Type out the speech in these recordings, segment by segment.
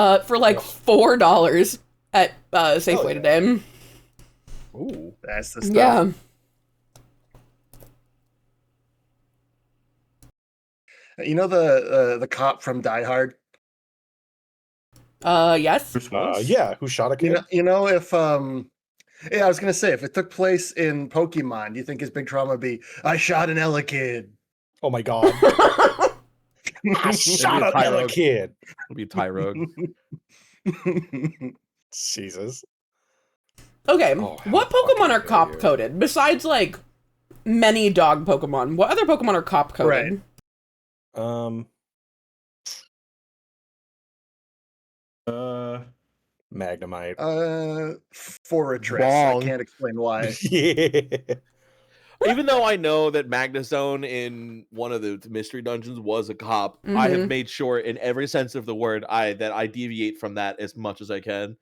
For like $4 at Safeway today. Ooh, that's the stuff. Yeah. You know the cop from Die Hard? Yes. yeah, who shot a kid? You know if yeah, I was gonna say if it took place in Pokemon, do you think his big trauma would be I shot an Ella kid? Oh my god. I shot a Ella kid. It'll be Tyrogue. Jesus. Okay, Oh, what how Pokemon fucking are dare cop you. coded? Besides like many dog Pokemon, what other Pokemon are cop coded? Right. Magnemite. Fortress. Wrong. I can't explain why. Yeah. Even though I know that Magnezone in one of the mystery dungeons was a cop, I have made sure in every sense of the word that I deviate from that as much as I can.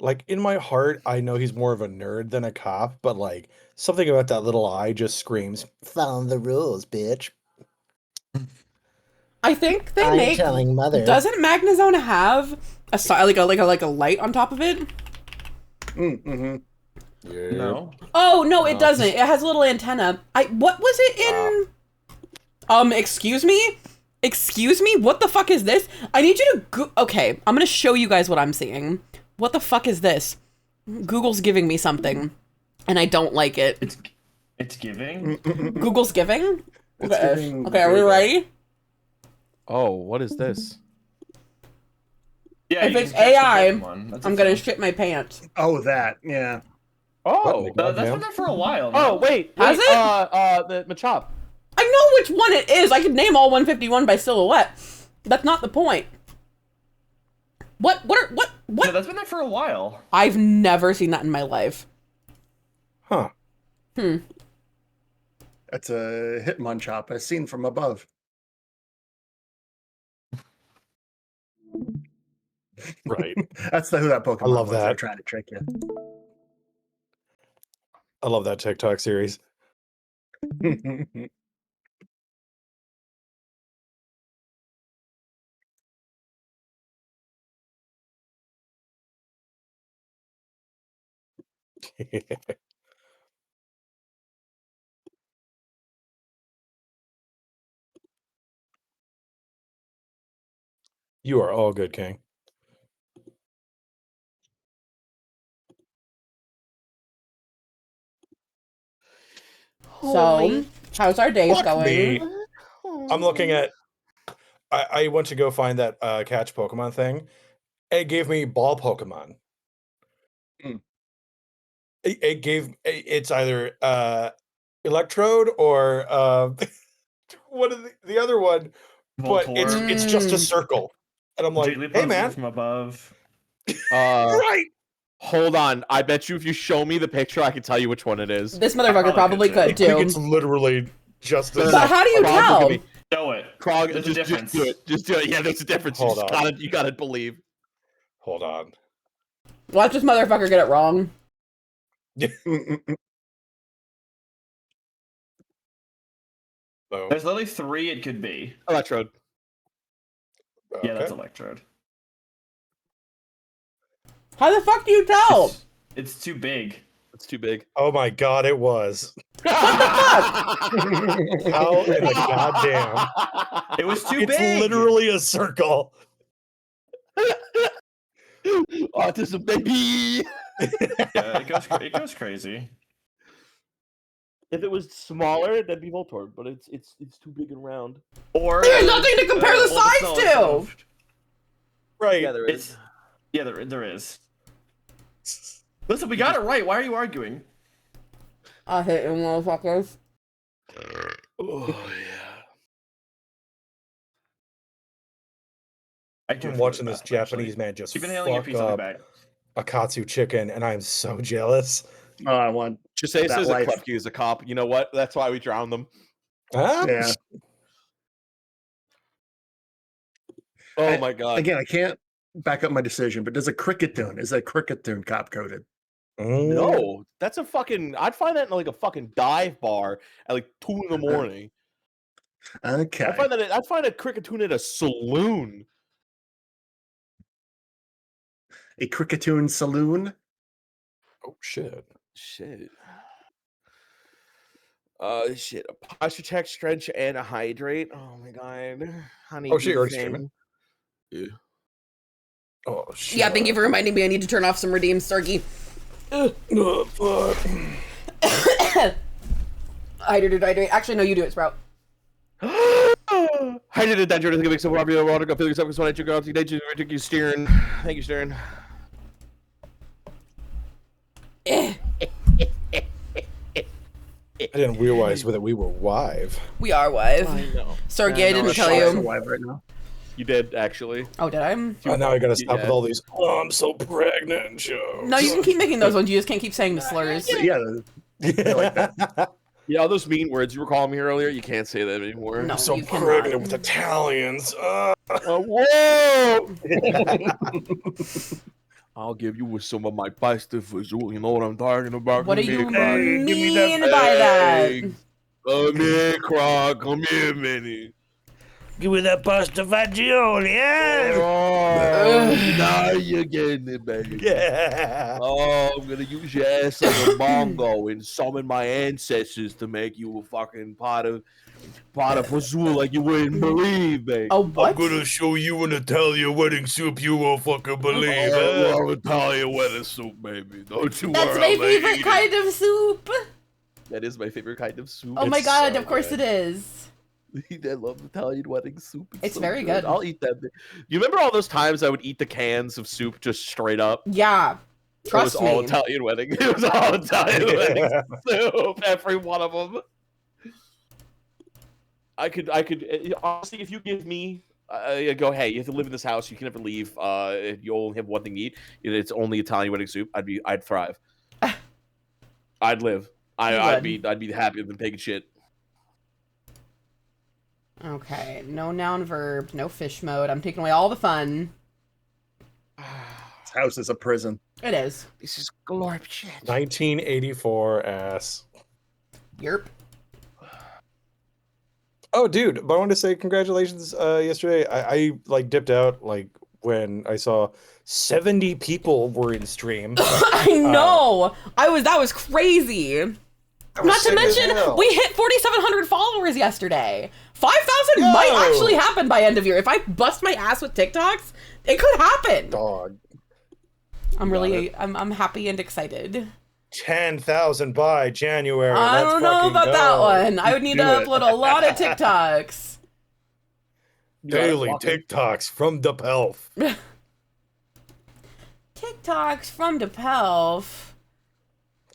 Like, in my heart, I know he's more of a nerd than a cop, but like something about that little eye just screams, "Follow the rules, bitch." I think they I'm make. telling mother. Doesn't Magnezone have like a light on top of it? Mm-hmm. Yeah. No. Oh no, it doesn't. It has a little antenna. What was it in? Excuse me. Excuse me. What the fuck is this? I need you to okay, I'm gonna show you guys what I'm seeing. What the fuck is this? Google's giving me something, and I don't like it. It's giving. Google's giving. It's giving Okay, are we ready? Oh, what is this? Yeah, If you it's can catch the AI, Pokemon. That's a I'm gonna thing. shit my pants. Oh, that, yeah. Oh, What? That's been there for a while. oh, No? wait, Has it? The Machop. I know which one it is. I could name all 151 by silhouette. That's not the point. What? Yeah, that's been there for a while. I've never seen that in my life. Huh. That's a Hitmonchop, as seen from above. Right. That's who that Pokemon I love was. They're that. trying to trick you. I love that TikTok series. You are all good, King. So, how's our days Fuck going? me. I'm looking at. I went to go find that catch Pokemon thing. It gave me ball Pokemon. Mm. It gave. It's either Electrode or what is the other one? But Voltorb. it's just a circle, and I'm like, Jigglypuff's hey man, from above. right? Hold on. I bet you if you show me the picture, I can tell you which one it is. This motherfucker probably probably could, could I think too. it's literally just No, a. no, But how do you Krog, look tell? at me. Show it. Krog, There's a just difference. do it. Just do it. Yeah, there's a difference. Hold you on. you gotta believe. Hold on. Watch this motherfucker get it wrong. Boom. There's literally 3 it could be. Electrode. Yeah, that's Okay. Electrode. How the fuck do you tell? It's too big. It's too big. Oh my god, it was. What How in the goddamn? It was too It's big. literally a circle. Autism, baby. Yeah, it goes crazy. If it was smaller, that'd be Voltorb, but it's too big and round. Or There's nothing to compare the well, size no, to. it's soft. Right. Yeah, there is. Yeah, there is. Listen, we got it right. Why are you arguing? I hate you motherfuckers. Oh yeah. I'm watching this Japanese man just Keep inhaling your fuck piece on the up back. a katsu chicken, and I'm so jealous. Oh, I want Chisase that is a life. Klefki is a cop. You know what? That's why we drown them. Huh? Yeah. Oh my god. Again, I can't back up my decision, but does a Cricketune, is a Cricketune cop coded? No, that's a fucking. I'd find that in like a fucking dive bar at like 2 in the morning. Okay. I'd find a Cricketune at a saloon. a Cricketoon Saloon. Oh shit. Shit. Shit. A posture check, stretch, and a hydrate. Oh my god. Honey. Oh shit, do you're the already streaming? thing. Yeah. Oh shit. Yeah, thank you for reminding me I need to turn off some redeem, Starkey. Oh, fuck. Hydrate. Actually, no, you do it, Sprout. Hydrated that journey. Think of some water. Go feel yourself. When I took off, you steering. Thank you, steering. I didn't realize that we were live. We are wife. I know. Starkey, I didn't tell I'm you. alive right now. You did actually. Oh, did I? Oh, now I gotta stop Yeah. with all these. Oh, I'm so pregnant jokes. No, you can keep making those ones. You just can't keep saying the slurs. Yeah, like that. Yeah, all those mean words you were calling me earlier. You can't say that anymore. No. I'm so you cannot. pregnant with Italians. Whoa! I'll give you with some of my pasta visual. You know what I'm talking about? What do Come you here, Croc. mean by that? Hey, come here, Croc. Come here, Minnie. Give me that pasta fagioli, yeah? Oh, now you're getting it, baby. Yeah. Oh, I'm gonna use your ass like a bongo and summon my ancestors to make you a fucking pot of fazool like you wouldn't believe, baby. Oh, what? I'm gonna show you an Italian wedding soup you won't fucking believe. Oh, well, Italian wedding soup, baby. Don't you That's worry. my I'm gonna favorite eat kind of soup. it. That is my favorite kind of soup. Oh my It's god, so of course good. it is. I love Italian wedding soup. It's so very good. I'll eat that. You remember all those times I would eat the cans of soup just straight up? Yeah. Trust it was all me. Italian wedding. It was all Italian wedding soup. Every one of them. I could honestly, if you give me, go, hey, you have to live in this house. You can never leave. You only have one thing to eat. It's only Italian wedding soup. I'd thrive. I'd live. I'd be happier than taking shit. Okay, no noun verb, no fish mode. I'm taking away all the fun. This house is a prison. It is. This is glorp shit. 1984 ass. Yerp. Oh, dude, but I wanted to say congratulations. Yesterday, I like dipped out like when I saw 70 people were in stream. I know. That was crazy. Not to mention, we hit 4,700 followers yesterday. 5,000 Yo! might actually happen by end of year. If I bust my ass with TikToks, it could happen. Dog. I'm happy and excited. 10,000 by January. I Let's don't know fucking about go. that one. I would need to Do it. upload a lot of TikToks. Daily TikToks from the Pelf. TikToks from DePelf.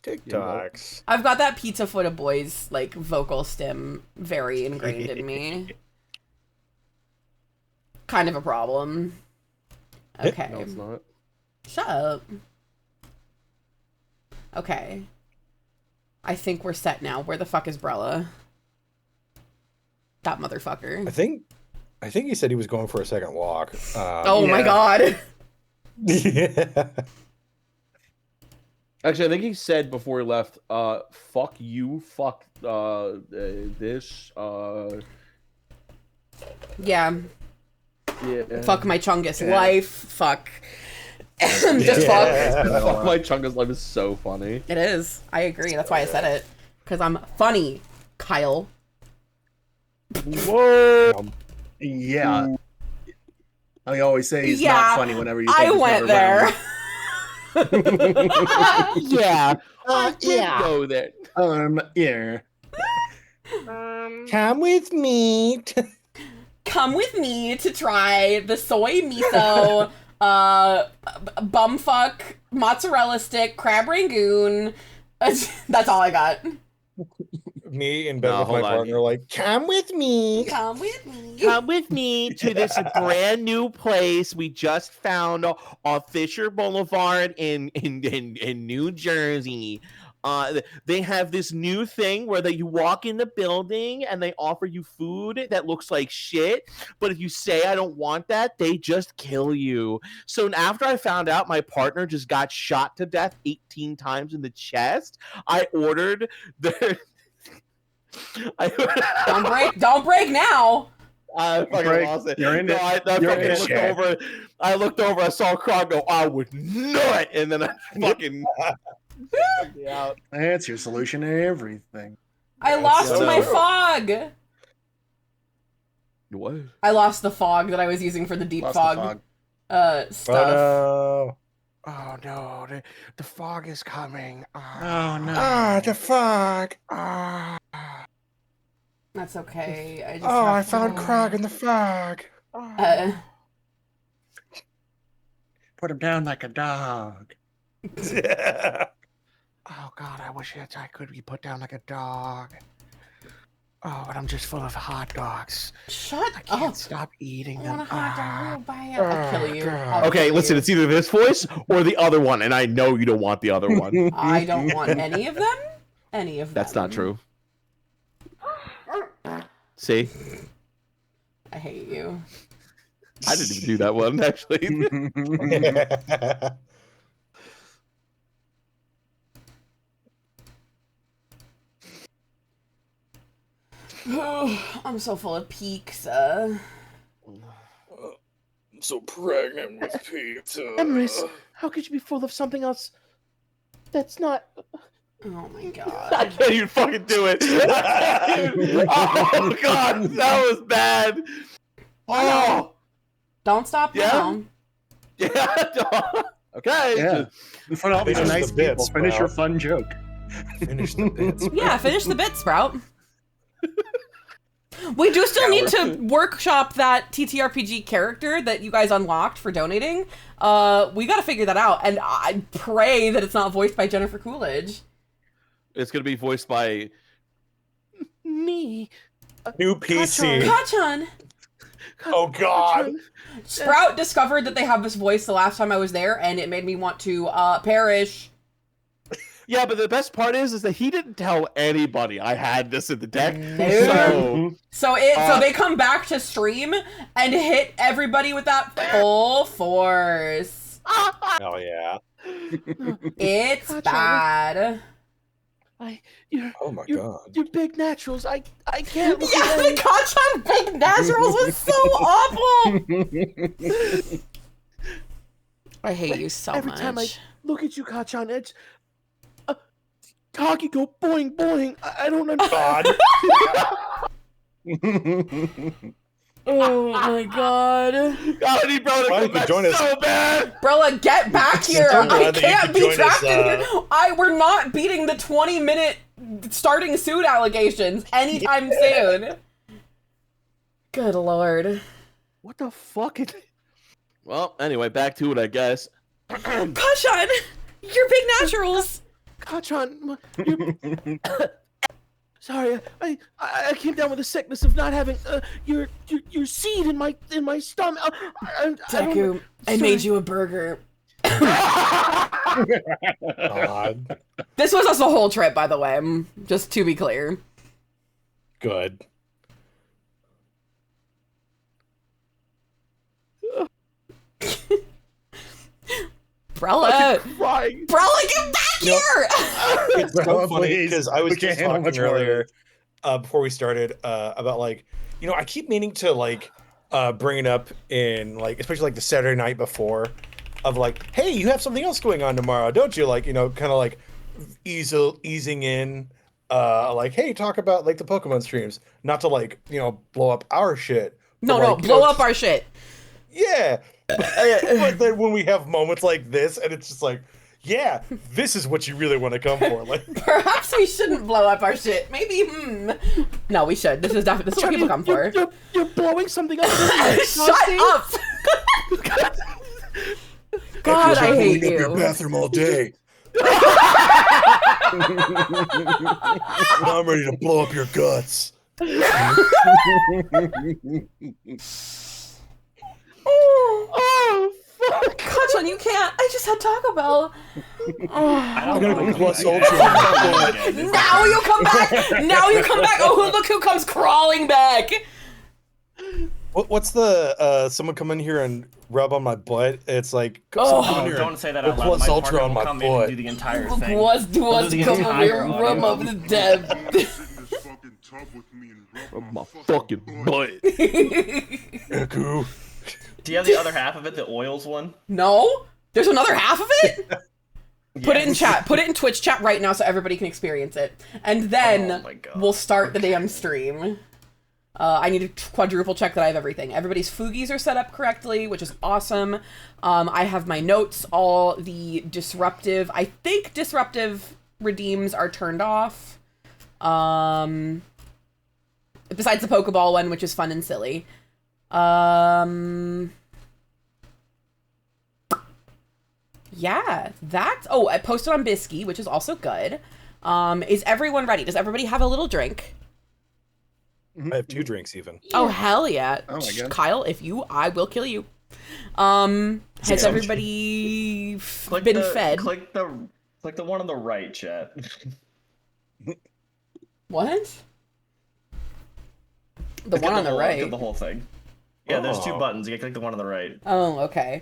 TikToks. I've got that Pizza Foot of Boys like vocal stim very ingrained in me. Kind of a problem. Okay. No, it's not. Shut up. Okay. I think we're set now. Where the fuck is Brella? That motherfucker. I think he said he was going for a second walk. Oh my Yeah. god. Yeah. Actually, I think he said before he left, fuck you, fuck this, Yeah. yeah. Fuck my Chungus Yeah. life. Fuck. Just Yeah. fuck. Fuck my Chungus life is so funny. It is. I agree. That's why I said it. Because I'm funny, Kyle. Whoa! Yeah. I always say he's Yeah, not funny whenever you think I he's went never there. around. Yeah, I did go there. Yeah. Come with me. Come with me to try the soy miso, bumfuck, mozzarella stick, crab rangoon. That's all I got. Me in bed No, with my hold on. partner, like, come with me. Come with me. Come with me to this brand new place we just found on Fisher Boulevard in New Jersey. They have this new thing where you walk in the building and they offer you food that looks like shit. But if you say, I don't want that, they just kill you. So after I found out my partner just got shot to death 18 times in the chest, I ordered their... Don't break now. I fucking Frank, lost it. you're in No, it. I You're fucking in it. looked over. I looked over. I saw Krog go. I would nut, and then I fucking out. That's your solution to everything. I lost so my true. fog. What? I lost the fog that I was using for the deep Lost fog, the stuff. Oh Oh no, the fog is coming. Oh no. Ah, the fog. That's okay. I just Oh, I have found to... Krog in the fog. Put him down like a dog. Oh god, I wish I could be put down like a dog. Oh, but I'm just full of hot dogs. Shut I can't up. stop eating I them. want a hot dog. We'll buy it. Oh, I'll kill you. God. I'll Okay, kill listen, you. it's either this voice or the other one, and I know you don't want the other one. I don't want any of them. Any of them. That's not true. See? I hate you. I didn't even do that one, actually. I'm so full of peaks. I'm so pregnant with pizza. Emrys, how could you be full of something else that's not... Oh my I god. can't even fucking do it. Oh god, that was bad. Oh, Don't stop Yeah? now. yeah. Okay. Yeah. In front of all these Finish nice the bits, people. Finish your bro. fun joke. Finish the bits. Yeah, finish the bit, Sprout. We do still need to workshop that TTRPG character that you guys unlocked for donating. We gotta figure that out, and I pray that it's not voiced by Jennifer Coolidge. It's gonna be voiced by me. New PC. Kachan! Oh God. Sprout discovered that they have this voice the last time I was there, and it made me want to perish. Yeah, but the best part is that he didn't tell anybody I had this in the deck. No. So So they come back to stream and hit everybody with that full force. Oh yeah. It's Kachan. bad. Oh my you're, God. you're big naturals. I can't. Look Yeah, away. the Kachan Big Naturals was so awful. I hate you so Every much. time I look at you, Kachan, it's Taki go boing boing. I don't understand. Oh my god. God, I need Brother to Why come don't you back join us? so bad. Brella, get back here! so I glad that you can't could be join us, trapped in here! We're not beating the 20-minute starting suit allegations anytime soon. Good lord. What the fuck? Well, anyway, back to it, I guess. Kashan! You're big naturals! Kachan, sorry, I came down with the sickness of not having your seed in my stomach. Deku, I made you a burger. God. This was us the whole trip, by the way, just to be clear. Good. Brella! crying. Brella, get back Nope. here! It's so Bro, funny please. because I was We can't just handle talking much more. earlier before we started about like, you know, I keep meaning to like bring it up in like, especially like the Saturday night before, of like, hey, you have something else going on tomorrow, don't you? Like, you know, kind of like easing in, like, hey, talk about like the Pokemon streams, not to like, you know, blow up our shit. No, but, no, like, you blow know, up our shit. Yeah. But then when we have moments like this, and it's just like, yeah, this is what you really want to come for. Like, Perhaps we shouldn't blow up our shit. Maybe, No, we should. This is definitely this is what people come for. You're blowing something up. Shut up! God, I hate Cleaned up your you. bathroom all day. Now I'm ready to blow up your guts. Oh, fuck. Kachan, you can't. I just had Taco Bell. I'm gonna go plus Again. ultra. Now you come back! Now you come back! Oh, look who comes crawling back! What's the someone come in here and rub on my butt? It's like, Oh. someone come in Oh, here don't and say that put out loud. plus My ultra partner on will my come in and butt. do the entire thing. Was Those are the come entire over, audio. rub up the dead. Rub my fucking butt. Echo. Do you have the other half of it, the oils one? No? There's another half of it? Put it in Yes. chat. Put it in Twitch chat right now so everybody can experience it. And then Oh my God. we'll start the damn stream. I need to quadruple check that I have everything. Everybody's foogies are set up correctly, which is awesome. I have my notes. All the disruptive... I think disruptive redeems are turned off. Besides the Pokeball one, which is fun and silly. Yeah, that's... Oh, I posted on Bisky, which is also good. Is everyone ready? Does everybody have a little drink? I have 2 drinks even. Oh, hell yeah. Oh my God. Kyle, if you, I will kill you. Has everybody been fed? Click the one on the right, chat. What? The Click one on the whole- right. Click the whole thing. Yeah, there's 2 Oh. buttons. You can click the one on the right. Oh, okay.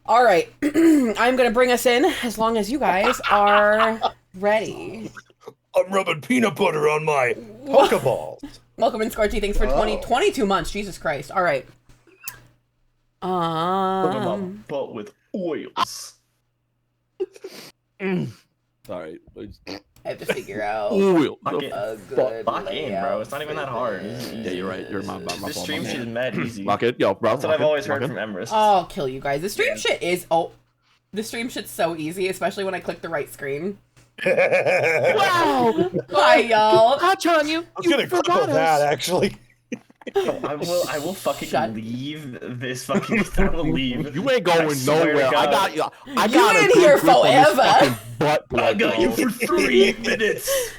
All right. I'm going to bring us in as long as you guys are ready. I'm rubbing peanut butter on my. Pokeballs. Welcome in, Scorchy. Thanks for 22 months. Jesus Christ. All right. Rub my butt with oils. Sorry. I have to figure out Oil. Fuck it. a good Lock in, bro. layout It's not even for that hard. this. Yeah, you're right. You're my This fault, stream my shit is bad. mad easy. Lock it, yo, bro. That's what I've always heard from Emrys. I'll kill you guys. The stream shit is... Oh, the stream shit's so easy, especially when I click the right screen. Wow! Hi, y'all. How'd on you? I was gonna clip that actually. I will fucking Shut- leave this fucking. I will leave. You ain't I going swear to nowhere. I God. got you. I You got a in good here grip on this forever. fucking butt I plug, got you bro. for 3 minutes.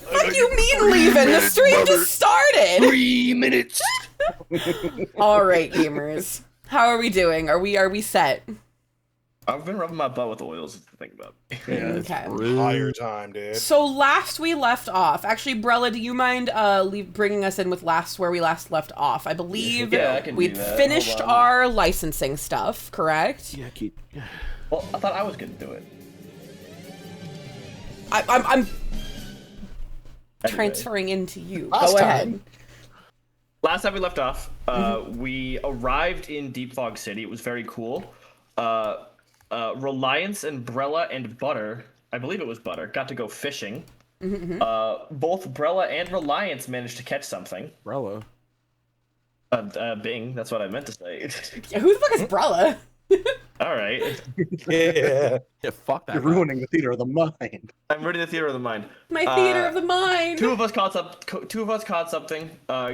What you mean leaving? The stream just started. 3 minutes. All right, gamers. How are we doing? Are we set? I've been rubbing my butt with oils. To think about. Okay. Higher time, dude. So last we left off. Actually, Brella, do you mind bringing us in with where we last left off? I believe Yeah, I can do we'd that. finished Hold on. our licensing stuff, correct? Yeah, keep. Well, I thought I was gonna do it. I'm Anyway. transferring into you. Last Go time. ahead. Last time we left off, we arrived in Deep Fog City. It was very cool. Reliance and Brella and Butter, I believe it was Butter, got to go fishing. Both Brella and Reliance managed to catch something. Brella. Bing, that's what I meant to say. Yeah, who the fuck is Brella? All right. Yeah. Yeah, fuck that. You're guy. ruining the theater of the mind. I'm ready to theater of the mind. My theater of the mind. Two of us caught something.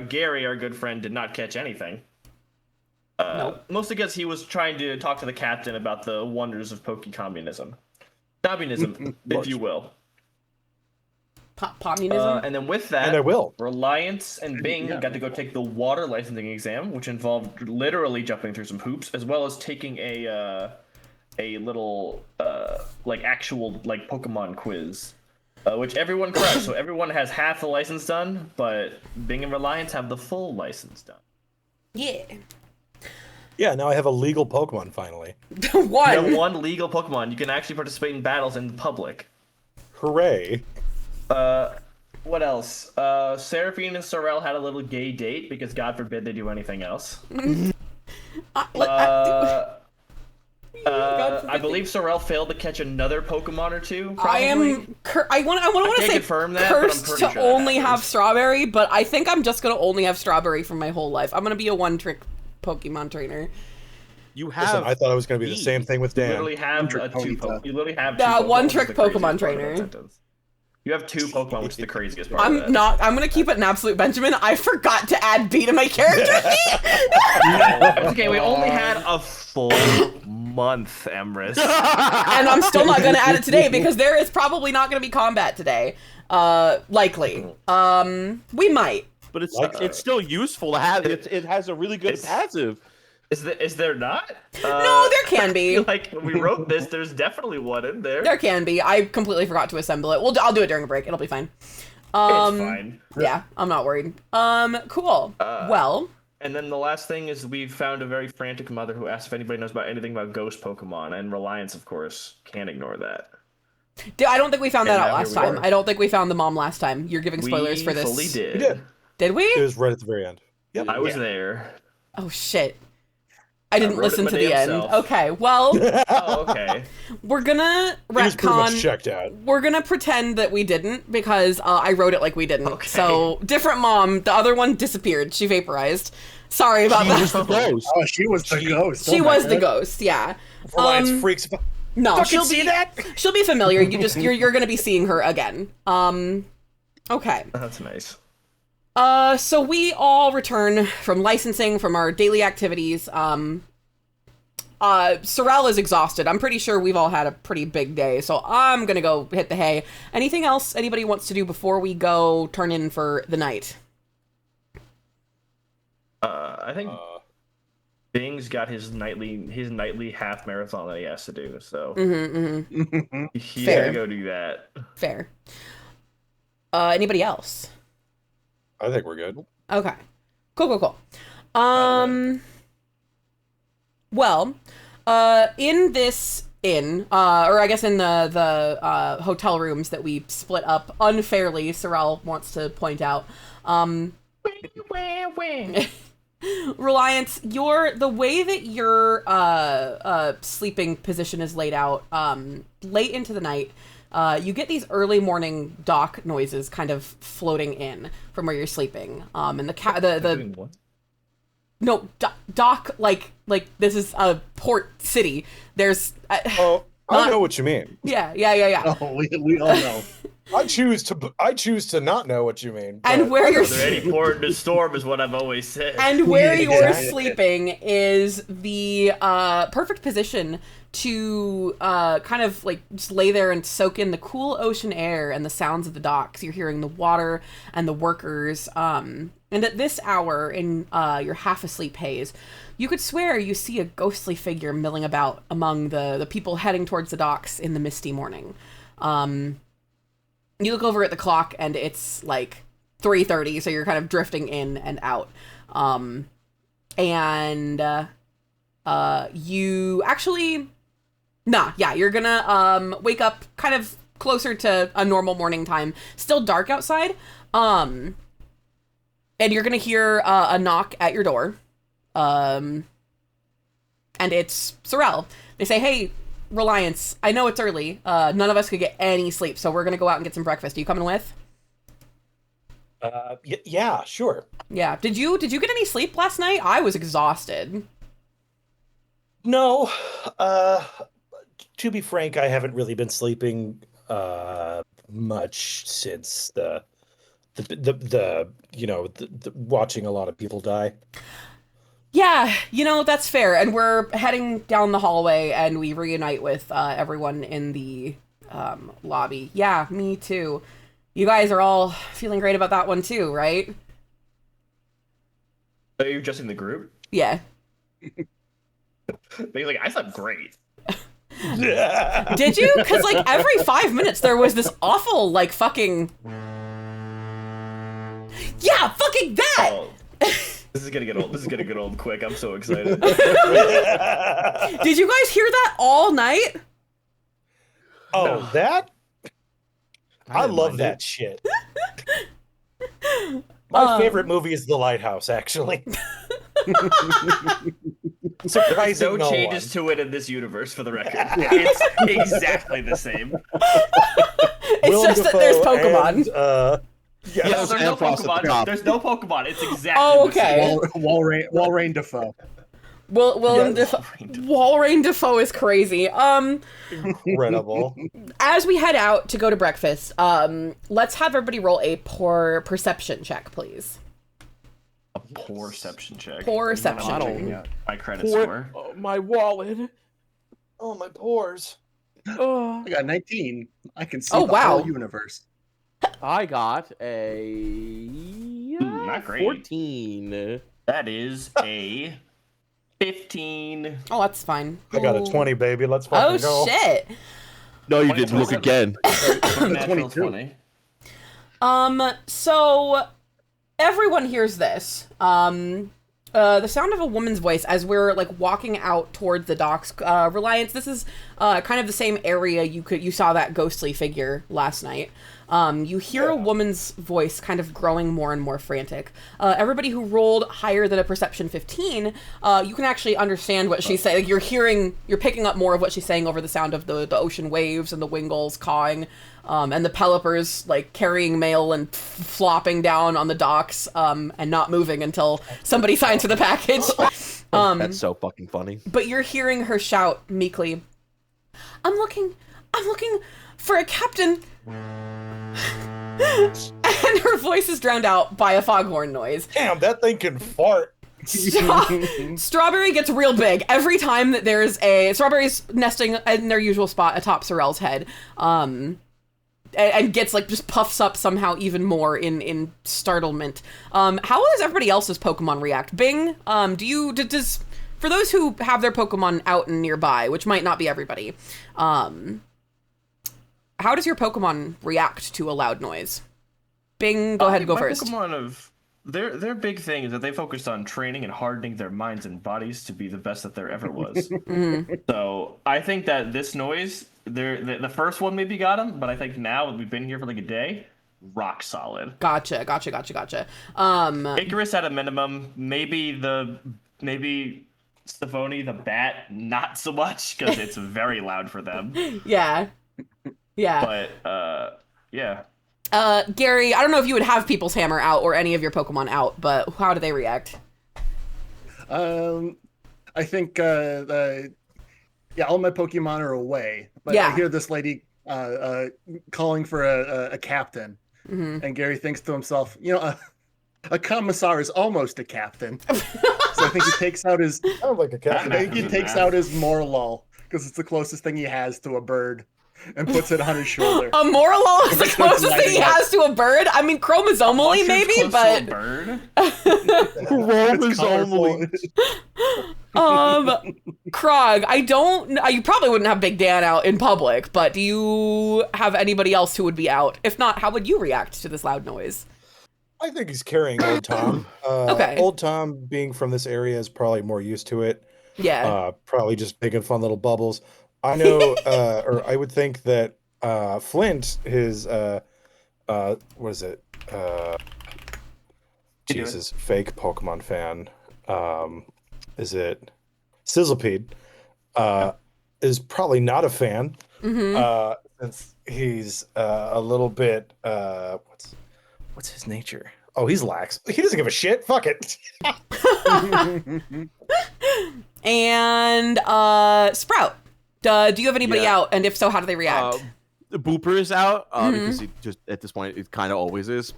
Gary, our good friend, did not catch anything. Nope. Mostly because he was trying to talk to the captain about the wonders of Poke-communism. Communism, if you will. Communism? And then with that, And I will. Reliance and Bing Yeah. got to go take the water licensing exam, which involved literally jumping through some hoops, as well as taking a little like actual like Pokemon quiz, which everyone crushed. So everyone has half the license done, but Bing and Reliance have the full license done. Yeah. Yeah, now I have a legal Pokemon finally. You have One. one legal Pokemon. You can actually participate in battles in public. Hooray. What else? Seraphine and Sorrel had a little gay date because God forbid they do anything else. I believe Sorrel failed to catch another Pokemon or two. I Probably. am. I want to can't say confirm that, but I'm cursed pretty to sure that only happens. have strawberry, but I think I'm just gonna only have strawberry for my whole life. I'm gonna be a one-trick Pokemon trainer. You Listen, have. I thought it was going to be the me. same thing with You Dan. literally have One-trick a two. Ponyta. You literally have Yeah, two Pokemon, one-trick which is the craziest Pokemon part of that trainer. sentence. You have two Pokemon, which is the craziest part. of I'm that. not. I'm gonna keep it an absolute Benjamin. I forgot to add B to my character sheet. It's okay, we only had a full month, Emrys. And I'm still not gonna add it today because there is probably not gonna be combat today. Likely. We might. But Like- still useful to have. It has a really good It's- passive. Is there not? No, there can be. Like when we wrote this, there's definitely one in there. There can be. I completely forgot to assemble it. Well, I'll do it during a break. It'll be fine. It's fine. Yeah, I'm not worried. Cool. Well, And then the last thing is we found a very frantic mother who asked if anybody knows about anything about ghost Pokemon, and Reliance, of course, can't ignore that. I don't think we found that And out now last here we time. are. I don't think we found the mom last time. You're giving spoilers for this. We fully did. We did. Did we? It was right at the very end. Yep. I was there. Oh shit. I didn't wrote it listen my to the damn end. self. Okay, well, Oh, okay. we're gonna He was pretty much retcon. checked out. We're gonna pretend that we didn't because I wrote it like we didn't. Okay. So different mom. The other one disappeared. She vaporized. Sorry about She that. was the ghost. Oh, she was the ghost. She Oh my was the God. ghost. Yeah. Reliance Um, freaks. No, Fucking she'll see be that? she'll be familiar. You're gonna be seeing her again. Okay. That's nice. So we all return from licensing from our daily activities. Sorrel is exhausted. I'm pretty sure we've all had a pretty big day, so I'm gonna go hit the hay. Anything else anybody wants to do before we go turn in for the night? I think Bing's got his nightly half marathon that he has to do, so he's Fair. gonna go do that. Fair. Anybody else? I think we're good. Okay. Cool. Well, in this inn, or I guess in the hotel rooms that we split up unfairly, Sorrel wants to point out, Reliance, the way that your sleeping position is laid out, late into the night, you get these early morning dock noises kind of floating in from where you're sleeping. And Doing what? no dock like this is a port city. There's Oh, I know what you mean. yeah. Oh, we all know. I choose to not know what you mean. And but- where you're Are there any port in the storm is what I've always said. and where Yeah, you're exactly. sleeping is the perfect position to kind of like just lay there and soak in the cool ocean air and the sounds of the docks. You're hearing the water and the workers. And at this hour in your half asleep haze, you could swear you see a ghostly figure milling about among the people heading towards the docks in the misty morning. You look over at the clock and it's like 3:30, so you're kind of drifting in and out. You actually, you're gonna wake up kind of closer to a normal morning time. Still dark outside. And you're gonna hear a knock at your door. And it's Sorrel. They say, "Hey, Reliance, I know it's early. None of us could get any sleep, so we're gonna go out and get some breakfast. Are you coming with?" Yeah, sure. Yeah. Did you get any sleep last night? I was exhausted. No, to be frank, I haven't really been sleeping much since the watching a lot of people die. Yeah, that's fair. And we're heading down the hallway and we reunite with everyone in the lobby. Yeah, me too. You guys are all feeling great about that one too, right? Are you adjusting the group? Yeah. But you're like, I slept great. Did you? Because like every 5 minutes there was this awful like fucking... Yeah, fucking that! Oh, this is gonna get old. This is gonna get old quick. I'm so excited. Did you guys hear that all night? Oh, that? I didn't love mind that it. shit. My favorite movie is The Lighthouse, actually. Surprising No no changes one. to it in this universe, for the record. It's exactly the same. It's Willem just that there's Dafoe Pokemon. and, Yeah, Yes, there's no and Frost at the Pokemon. top. There's no Pokemon. It's exactly Oh, the same. okay. Walrain Defoe. Willem Yes. Dafoe. Walrain Defoe is crazy. Incredible. As we head out to go to breakfast, let's have everybody roll a poor perception check, please. A poor reception check. Poor reception. I'm checking out my credit score. My wallet. Oh, my pores. Oh. I got 19. I can see Oh, the wow. whole universe. I got a Not great. 14. That is a 15. Oh, that's fine. I got a 20, baby. Let's fucking go. Oh shit. No, you didn't. Look again. Natural 22. 20. So everyone hears this. the sound of a woman's voice as we're like walking out towards the docks. Reliance, this is kind of the same area you saw that ghostly figure last night. You hear a woman's voice kind of growing more and more frantic. Everybody who rolled higher than a perception 15, you can actually understand what she's saying. Like, you're picking up more of what she's saying over the sound of the ocean waves and the wingulls cawing, and the pelipers like carrying mail and flopping down on the docks, and not moving until somebody signs for the package. That's so fucking funny. But you're hearing her shout meekly, I'm looking for a captain. And her voice is drowned out by a foghorn noise. Damn, that thing can fart. Strawberry gets real big every time that there's a Strawberry's nesting in their usual spot atop Sorel's head, and gets like just puffs up somehow even more in startlement. How does everybody else's Pokemon react? Bing, does for those who have their Pokemon out and nearby, which might not be everybody, how does your Pokemon react to a loud noise? Bing, go ahead and go first. Pokemon their big thing is that they focused on training and hardening their minds and bodies to be the best that there ever was. So I think that this noise, the first one maybe got him, but I think now we've been here for like a day, rock solid. Gotcha. Icarus at a minimum, maybe Stefani the bat, not so much because it's very loud for them. Yeah. But yeah. Gary, I don't know if you would have People's Hammer out or any of your Pokemon out, but how do they react? I think all my Pokemon are away, but I hear this lady calling for a captain, and Gary thinks to himself, a commissar is almost a captain. So I think he takes out his Sounds like a captain. I think he takes out his Morlul because it's the closest thing he has to a bird, and puts it on his shoulder. A Morlul is the closest thing he has to a bird? I mean, chromosomally maybe, but... To a bird? Chromosomally. Krog, you probably wouldn't have Big Dan out in public, but do you have anybody else who would be out? If not, how would you react to this loud noise? I think he's carrying Old Tom. Okay. Old Tom, being from this area, is probably more used to it. Yeah. Probably just making fun little bubbles. I know, or I would think that Flint, his, what is it? Jesus, fake Pokemon fan. Is it Sizzlepede? Is probably not a fan. Since he's a little bit, what's his nature? Oh, he's lax. He doesn't give a shit. Fuck it. And Sprout. Do you have anybody out? And if so, how do they react? The Booper is out because he just at this point it kind of always is.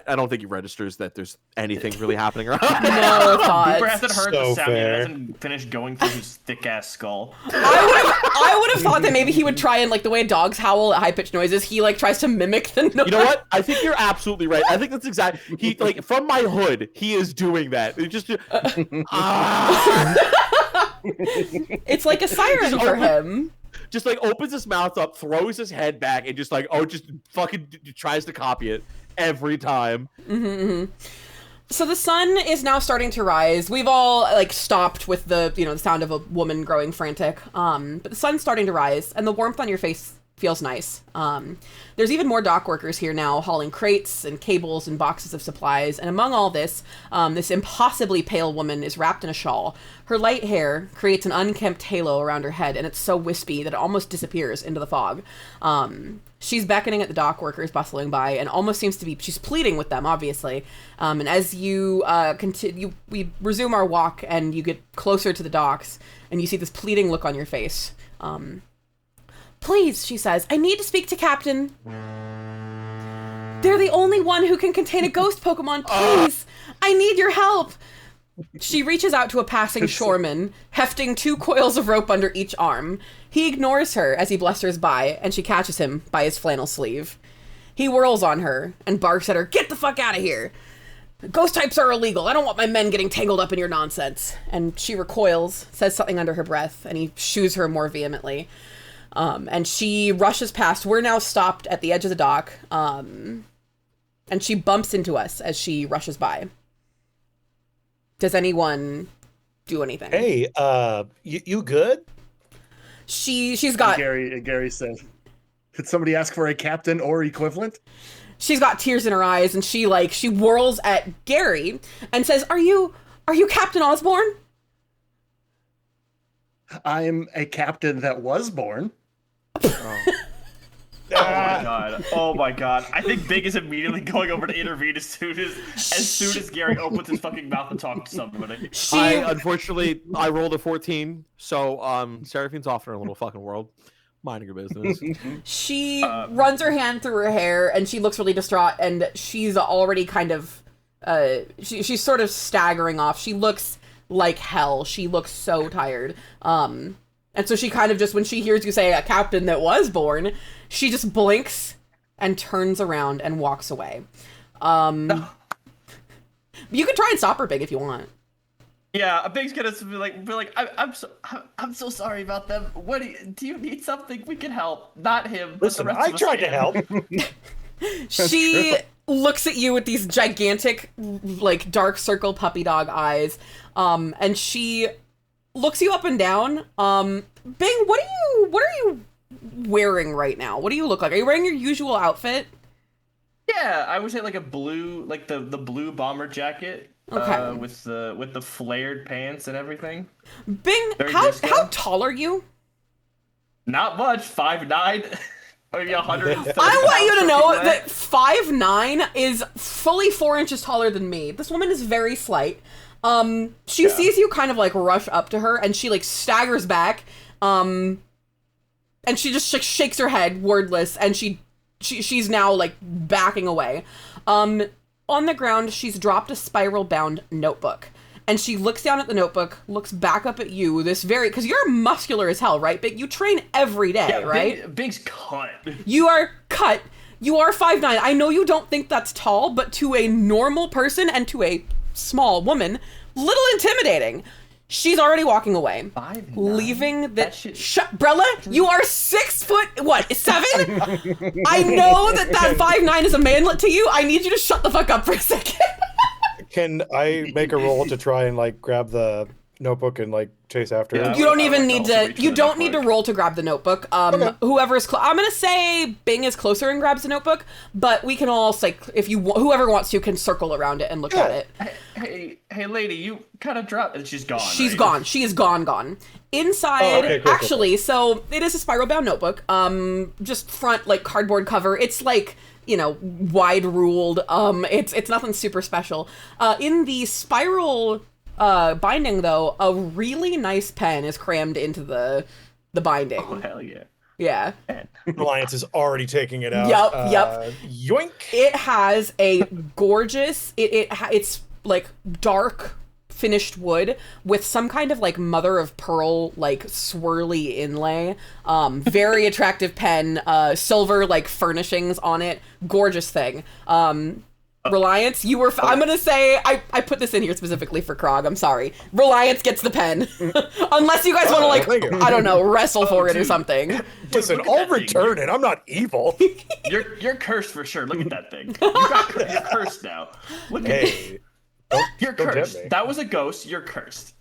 I don't think he registers that there's anything really happening around. No thoughts. Booper hasn't heard So the sound yet. fair. Hasn't finished going through his thick ass skull. I would have thought that maybe he would try and like the way dogs howl at high pitched noises. He like tries to mimic the noise. You know what? I think you're absolutely right. I think that's exactly he like from my hood. He is doing that. It just It's like a siren for him. just like opens his mouth up, throws his head back, and just like just fucking tries to copy it every time. So the sun is now starting to rise. We've all like stopped with the the sound of a woman growing frantic. But the sun's starting to rise, and the warmth on your face feels nice. There's even more dock workers here now, hauling crates and cables and boxes of supplies. And among all this, this impossibly pale woman is wrapped in a shawl. Her light hair creates an unkempt halo around her head, and it's so wispy that it almost disappears into the fog. She's beckoning at the dock workers bustling by, and almost seems to be, she's pleading with them, obviously. And as you continue, we resume our walk, and you get closer to the docks, and you see this pleading look on your face. Please, she says, I need to speak to Captain. They're the only one who can contain a ghost Pokemon. Please, I need your help. She reaches out to a passing shoreman, hefting 2 coils of rope under each arm. He ignores her as he blusters by, and she catches him by his flannel sleeve. He whirls on her and barks at her, get the fuck out of here. Ghost types are illegal. I don't want my men getting tangled up in your nonsense. And she recoils, says something under her breath, and he shoos her more vehemently. And she rushes past. We're now stopped at the edge of the dock. And she bumps into us as she rushes by. Does anyone do anything? Hey, you good? She's got Gary said, "Did somebody ask for a captain or equivalent?" She's got tears in her eyes, and she whirls at Gary and says, "Are you Captain Osborne?" I'm a captain that was born. Oh my god. I think Big is immediately going over to intervene as soon as Gary opens his fucking mouth and talks to somebody. Unfortunately, I rolled a 14, so Seraphine's off in her little fucking world. Minding her business. She runs her hand through her hair, and she looks really distraught, and she's already kind of, she's sort of staggering off. She looks like hell. She looks so tired. And so she kind of just, when she hears you say a captain that was born, she just blinks and turns around and walks away. You can try and stop her, Big, if you want. Yeah, Big's gonna be like, I'm so sorry about them. What do you need something? We can help. Not him. Listen, I tried to help. She looks at you with these gigantic, like, dark circle puppy dog eyes, and she looks you up and down. Bing, what are you wearing right now? What do you look like? Are you wearing your usual outfit? Yeah, I would say like a blue, like the blue bomber jacket. Okay. With the flared pants and everything. Bing, how tall are you? Not much, 5'9". Maybe 130. I want you to know that 5'9" is fully 4 inches taller than me. This woman is very slight. She sees you kind of like rush up to her, and she like staggers back, and she just shakes her head, wordless, and she's now like backing away. On the ground, she's dropped a spiral-bound notebook. And she looks down at the notebook, looks back up at you, because you're muscular as hell, right, Big? You train every day, right? Big's cut. You are cut. You are 5'9". I know you don't think that's tall, but to a normal person and to a small woman, little intimidating. She's already walking away, 5'9". leaving the shut. Brella, you are 6 foot 7. I know that 5'9" is a manlet to you. I need you to shut the fuck up for a second. Can I make a roll to try and like grab the notebook and like chase after her? You don't even need to. You don't need to roll to grab the notebook. Okay. Whoever's I'm gonna say Bing is closer and grabs the notebook, but we can all like whoever wants to can circle around it and look at it. Hey, lady, you kind of dropped, and she's gone. She's gone. She is gone. Inside, cool. So it is a spiral bound notebook. Just front like cardboard cover. It's like, wide ruled. It's nothing super special. In the spiral binding, though, a really nice pen is crammed into the binding. Oh, hell yeah. Yeah. Reliance is already taking it out. Yep. Yoink. It has a gorgeous, it's like dark finished wood with some kind of like mother of pearl like swirly inlay. Very attractive pen, silver like furnishings on it. Gorgeous thing. Reliance, you were I'm gonna say I put this in here specifically for Krog. I'm sorry. Reliance gets the pen. Unless you guys want to like I don't know, wrestle for it or something. Listen, I'll return it. I'm not evil. You're cursed for sure. Look at that thing. You're cursed now. Look at Hey. You're cursed. That was a ghost. You're cursed.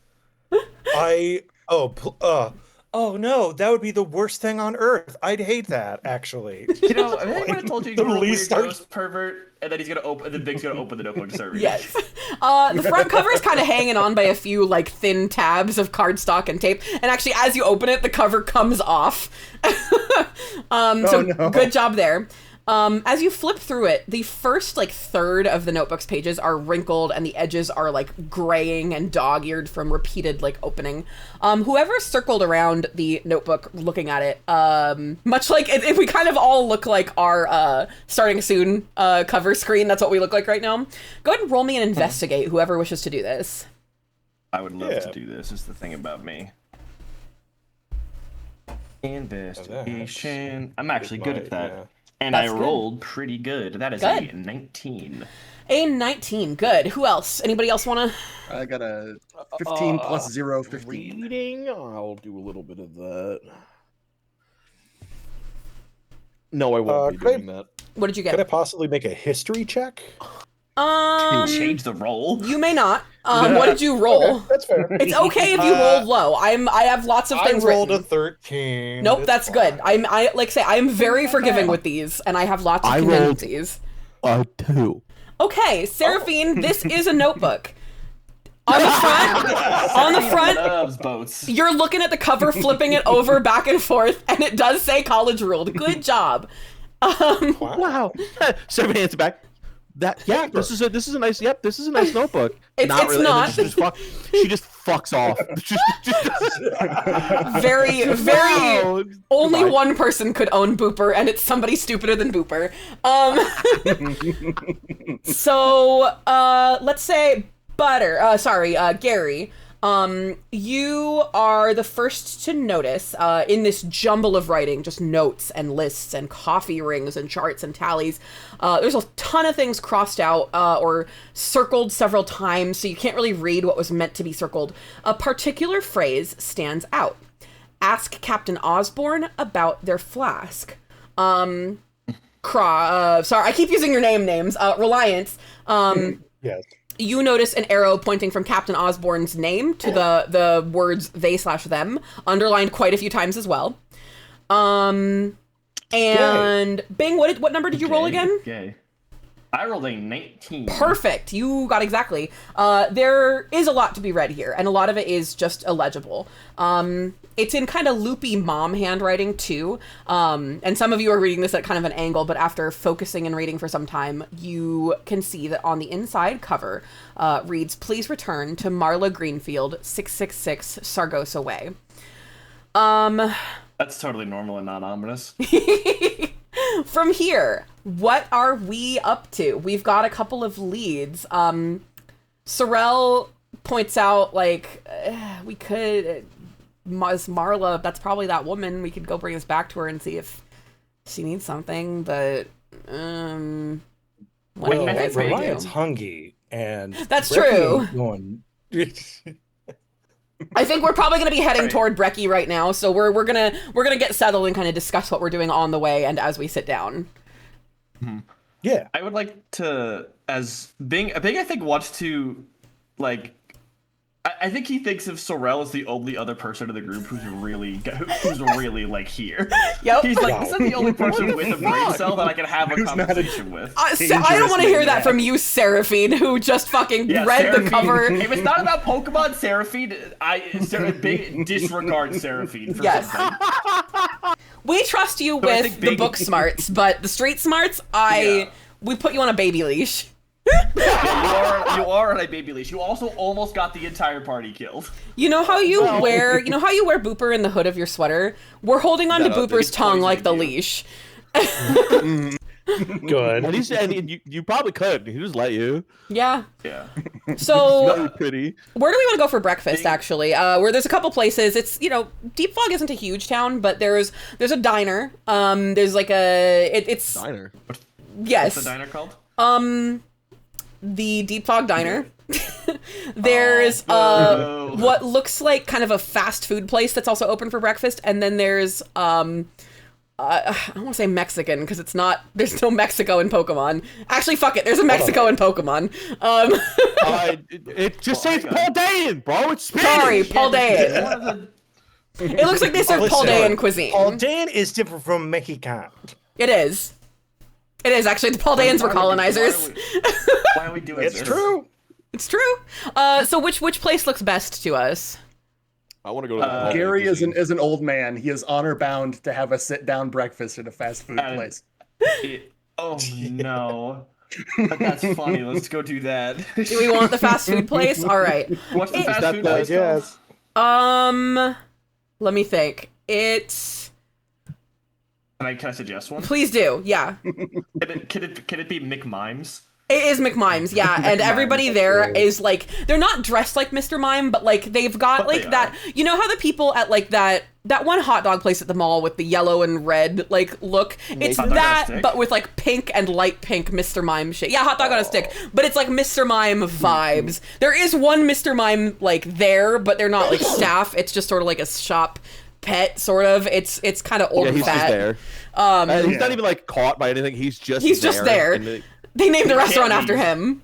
Oh no, that would be the worst thing on earth. I'd hate that, actually. I think I would have told you you're a weird ghost pervert, and then he's gonna open, and then Big's gonna open the notebook to serve you. Yes. The front cover is kind of hanging on by a few like thin tabs of cardstock and tape, and actually, as you open it, the cover comes off. Good job there. As you flip through it, the first like third of the notebook's pages are wrinkled and the edges are like graying and dog-eared from repeated like opening. Whoever circled around the notebook looking at it, much like if we kind of all look like our starting soon cover screen, that's what we look like right now. Go ahead and roll me an investigate, whoever wishes to do this. I would love to do this, is the thing about me. Investigation. I'm actually good at that. Yeah. And that's I rolled pretty good. That is a 19. A 19. Good. Who else? Anybody else want to? I got a 15 plus 0, 15. Reading. I'll do a little bit of that. No, I won't be doing that. What did you get? Could I possibly make a history check? Change the roll. You may not. What did you roll? Okay, that's fair. It's okay if you rolled low. I have lots of things I rolled written. a 13. Nope, that's fine. good. I'm very forgiving with these, and I have lots of contingencies. A 2. Okay, Seraphine, this is a notebook. On the front, Loves boats. you're looking at the cover, flipping it over back and forth, and it does say college ruled. Good job. Wow. Servant hands it back. This is a nice notebook. It's not. She just fucks off. Very Wow. only Goodbye. one person could own Booper, and it's somebody stupider than Booper. So let's say Gary. You are the first to notice in this jumble of writing, just notes and lists and coffee rings and charts and tallies. There's a ton of things crossed out or circled several times, so you can't really read what was meant to be circled. A particular phrase stands out. Ask Captain Osborne about their flask. Sorry, I keep using your names. Reliance. Yes. You notice an arrow pointing from Captain Osborne's name to the words they/them, underlined quite a few times as well. And Bing, what number did you roll again? Okay. I rolled a 19. Perfect. You got exactly. There is a lot to be read here, and a lot of it is just illegible. It's in kind of loopy mom handwriting too. And some of you are reading this at kind of an angle, but after focusing and reading for some time, you can see that on the inside cover reads, "Please return to Marla Greenfield, 666 Sargosa Way." That's totally normal and not ominous. From here, what are we up to? We've got a couple of leads. Sorrel points out, we could... Marla, that's probably that woman. We could go bring this back to her and see if she needs something, but... what do you guys want to Reliance do? hungry, and... That's Brecky true. Going... I think we're probably going to be heading toward Brecky right now, so we're gonna get settled and kind of discuss what we're doing on the way and as we sit down. Yeah. I would like to, as Bing, I think wants to, I think he thinks of Sorrel as the only other person in the group who's really here. Yep. He's like, this is the only person with a brain cell that I can have a conversation with. I don't want to hear that from you, Seraphine, who just fucking read the cover. If it's not about Pokemon, Seraphine, Bing disregard Seraphine for something. We trust you with the book smarts, but the street smarts, we put you on a baby leash. Yeah, you are on a baby leash. You also almost got the entire party killed. You know how you wear Booper in the hood of your sweater? We're holding on to Booper's tongue like the leash. Good. And you probably could. He just let you. Yeah. Yeah. So Pretty. where do we want to go for breakfast, actually? Where there's a couple places. It's, Deep Fog isn't a huge town, but there's a diner. There's like it's Diner. yes. What's the diner called? The Deep Fog Diner. There's what looks like kind of a fast food place that's also open for breakfast, and then there's I don't want to say Mexican because it's not. There's no Mexico in Pokemon. Actually, fuck it. There's a Mexico in Pokemon. It just says Paldean, bro. It's Spanish. Sorry, Paldean. It looks like they serve Paldean cuisine. Paldean is different from Mexican. It is. It is actually. The Paldeans were colonizers. Why are we doing this? It's true. It's true. So which place looks best to us? I want to go to the Gary is an old man. He is honor bound to have a sit down breakfast at a fast food place. Oh no. But that's funny. Let's go do that. Do we want the fast food place? All right. What's the fast food place Yes. Let me think. It's. Can I suggest one? Please do. Yeah. Can it be McMimes? It is McMimes, yeah, and everybody there is like, they're not dressed like Mr. Mime, but like they've got like that, you know how the people at like that one hot dog place at the mall with the yellow and red like look, it's that but with like pink and light pink Mr. Mime shit. Yeah, hot dog on a stick, but it's like Mr. Mime vibes. There is one Mr. Mime like there, but they're not like staff. It's just sort of like a shop pet sort of. It's kind of old he's fat. just there. He's not even like caught by anything. He's just there. They named the restaurant after him.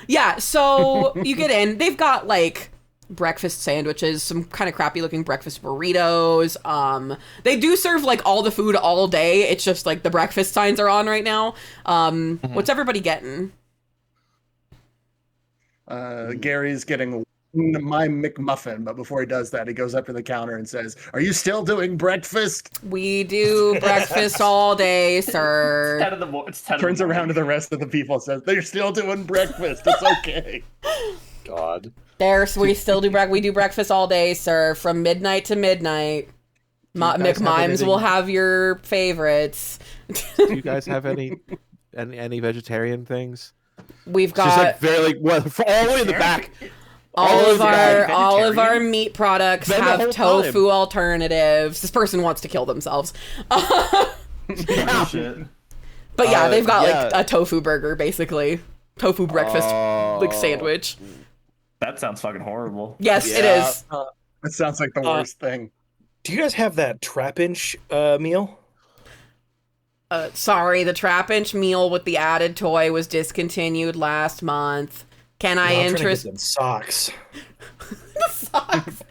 Yeah, so you get in. They've got like breakfast sandwiches, some kind of crappy looking breakfast burritos. They do serve like all the food all day. It's just like the breakfast signs are on right now. What's everybody getting? Gary's getting my McMuffin, but before he does that, he goes up to the counter and says, "Are you still doing breakfast?" We do breakfast all day, sir. It's 10 Turns around to the rest of the people and says, "They're still doing breakfast. It's okay." God. We still do we do breakfast all day, sir, from midnight to midnight. McMimes will have your favorites. Do you guys have any vegetarian things? We've got just like very for all the way in the back. All of our meat products have tofu alternatives. This person wants to kill themselves. Shit. But yeah, they've got like a tofu burger, basically. Tofu breakfast like sandwich. That sounds fucking horrible. Yes, it is. It sounds like the worst thing. Do you guys have that trap-inch meal? Sorry, the trap-inch meal with the added toy was discontinued last month. Can I interest them socks? The socks.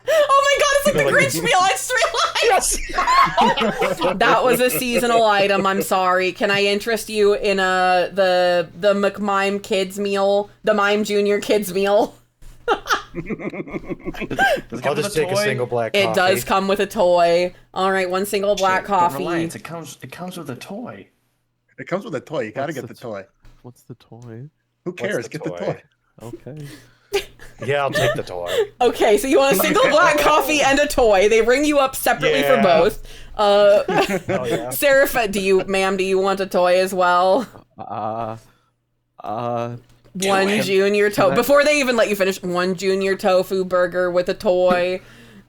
Oh my god, it's like the Grinch meal. I just realized. That was a seasonal item. I'm sorry. Can I interest you in the McMime Kids meal, the Mime Junior Kids meal? I'll just take a single black coffee. It does come with a toy. All right, one single black coffee. Reliance, it comes with a toy. It comes with a toy. You gotta get the toy. What's the toy? Who cares? Get the toy. Okay. Yeah, I'll take the toy. Okay, so you want a single black coffee and a toy. They ring you up separately for both. Oh, yeah. Seraphine, do you want a toy as well? One junior tofu. Before they even let you finish, one junior tofu burger with a toy.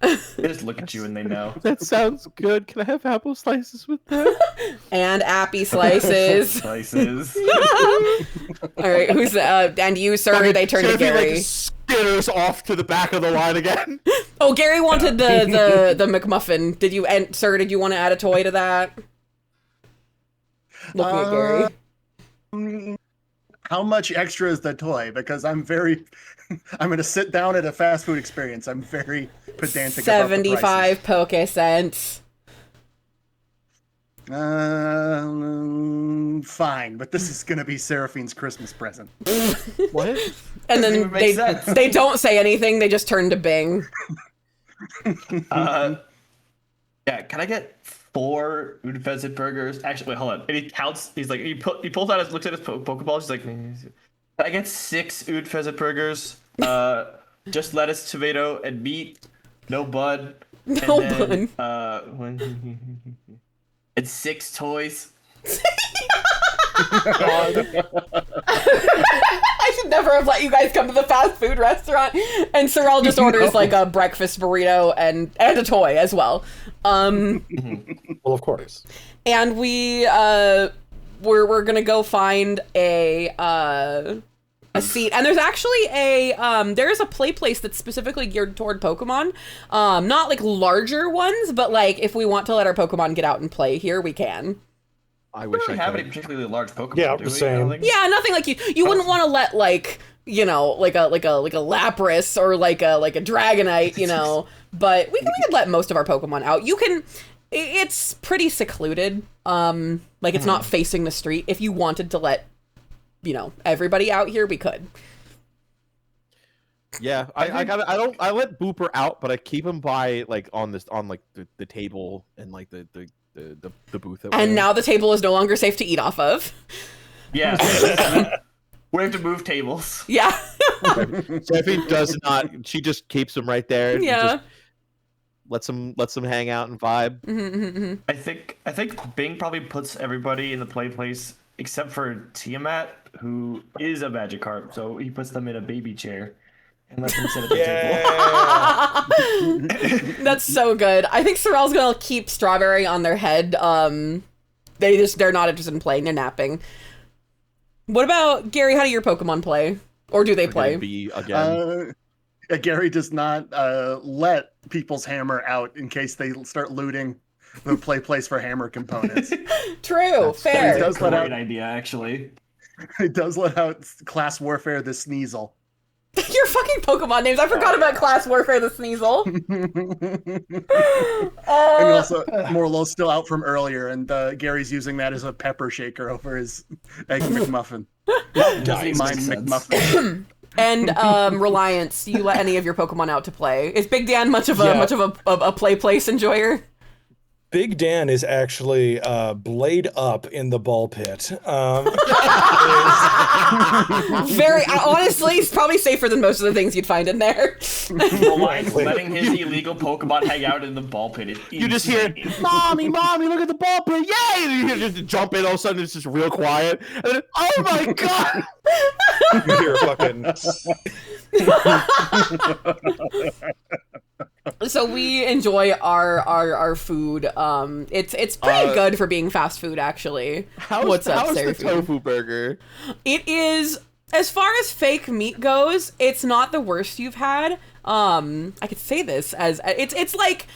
They just look at you and they know. That sounds good. Can I have apple slices with that? And appy slices. All right, who's and you, sir? They turn to Gary. Skitters off to the back of the line again. Oh, Gary wanted the McMuffin. Did you, and sir? Did you want to add a toy to that? Looking at Gary. How much extra is the toy? Because I'm going to sit down at a fast food experience. I'm very pedantic about the prices. 75 poke cents. Fine, but this is going to be Seraphine's Christmas present. What? And then they don't say anything. They just turn to Bing. Yeah, can I get 4 Food Pheasant burgers? Actually, wait, hold on. And he counts. He's like, he pulls out looks at his Pokeball. He's like, can I get 6 Ood Pheasant burgers? Just lettuce, tomato, and meat. No bun. No bun. And 6 toys. I should never have let you guys come to the fast food restaurant. And Sorrel just orders like a breakfast burrito and a toy as well. Well, of course. And we're gonna go find a seat. And there's actually there's a play place that's specifically geared toward Pokemon. Not like larger ones, but like if we want to let our Pokemon get out and play here, we can. I wish I don't have any particularly large Pokemon. Yeah, do the we? same. Yeah, nothing like you wouldn't want to let like, you know, like a Lapras or like a Dragonite, you know. But we could let most of our Pokemon out. You can. It's pretty secluded. Like it's not facing the street. If you wanted to let, you know, everybody out here, we could. Yeah, I let Booper out, but I keep him by like on the table and like the booth. That and now the table is no longer safe to eat off of. Yeah. We have to move tables. Yeah. Seraphine does not. She just keeps them right there. Yeah. Lets them hang out and vibe. Mm-hmm. I think Bing probably puts everybody in the play place except for Tiamat, who is a Magikarp, so he puts them in a baby chair and lets them sit at the table. That's so good. I think Sorrel's gonna keep Strawberry on their head. They're not interested in playing. They're napping. What about Gary? How do your Pokemon play, or do they play? Gary does not let people's hammer out in case they start looting. the play place for hammer components. True, fair. It does let Great out. idea, actually. It does let out Class Warfare the Sneasel. Your fucking Pokemon names. I forgot about Class Warfare the Sneasel. And also, Morlo's still out from earlier, and Gary's using that as a pepper shaker over his Egg McMuffin. Nice. Mine Makes sense. McMuffin. And Reliance, you let any of your Pokemon out to play. Is Big Dan much of a play place enjoyer? Big Dan is actually blade up in the ball pit. Very honestly, it's probably safer than most of the things you'd find in there. Reliance letting his illegal Pokemon hang out in the ball pit is You just hear, insane. mommy, look at the ball pit, yay! And you just jump in, all of a sudden it's just real quiet. And then, oh my god! You hear fucking. So we enjoy our food. It's pretty good for being fast food, actually. What's up, how's the Seraphine? tofu burger? It is, as far as fake meat goes, it's not the worst you've had. I could say this as it's like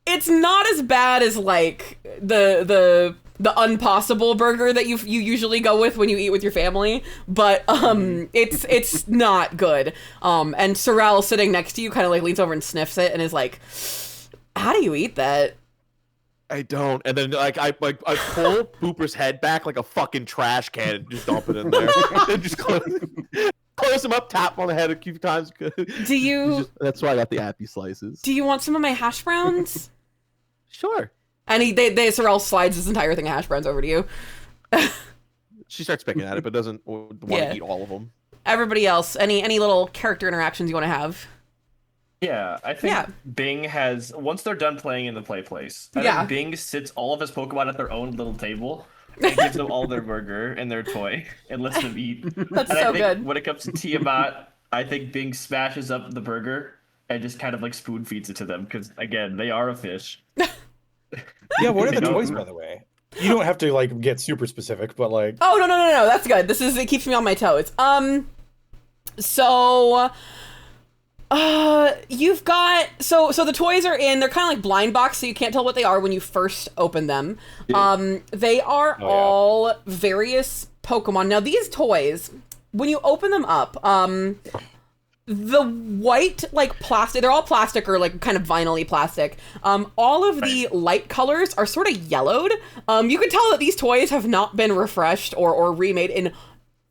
it's not as bad as like the unpossible burger that you usually go with when you eat with your family, but it's not good. And Sorrel sitting next to you kind of like leans over and sniffs it and is like, "How do you eat that?" I don't. And then like I pull Booper's head back like a fucking trash can and just dump it in there. And just close him up, tap him on the head a few times. Do you? That's why I got the appy slices. Do you want some of my hash browns? Sure. And Sorrel slides this entire thing of hash browns over to you. She starts picking at it, but doesn't want to eat all of them. Everybody else, any little character interactions you want to have? Yeah, I think Bing has, once they're done playing in the play place, I think Bing sits all of his Pokemon at their own little table and gives them all their burger and their toy and lets them eat. That's and so I think good. when it comes to Tiamat, I think Bing smashes up the burger and just kind of like spoon feeds it to them because, again, they are a fish. Yeah, what are the toys, by the way? You don't have to like get super specific, but like. Oh no, that's good. It keeps me on my toes. So you've got so the toys are in, they're kind of like blind box, so you can't tell what they are when you first open them. They are all various Pokemon. Now these toys, when you open them up, the white like plastic, they're all plastic or like kind of vinyl-y plastic. All of the light colors are sort of yellowed. You can tell that these toys have not been refreshed or remade in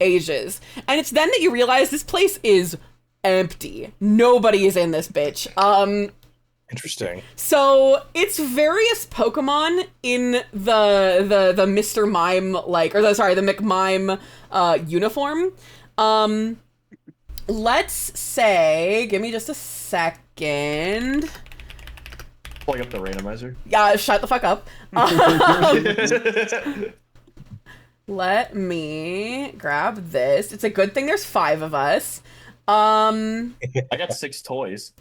ages. And it's then that you realize this place is empty. Nobody is in this bitch. Interesting. So it's various Pokemon in the Mr. Mime the McMime uniform. Let's say, give me just a second. Pulling up the randomizer. Yeah, shut the fuck up. Let me grab this. It's a good thing there's 5 of us. I got 6 toys.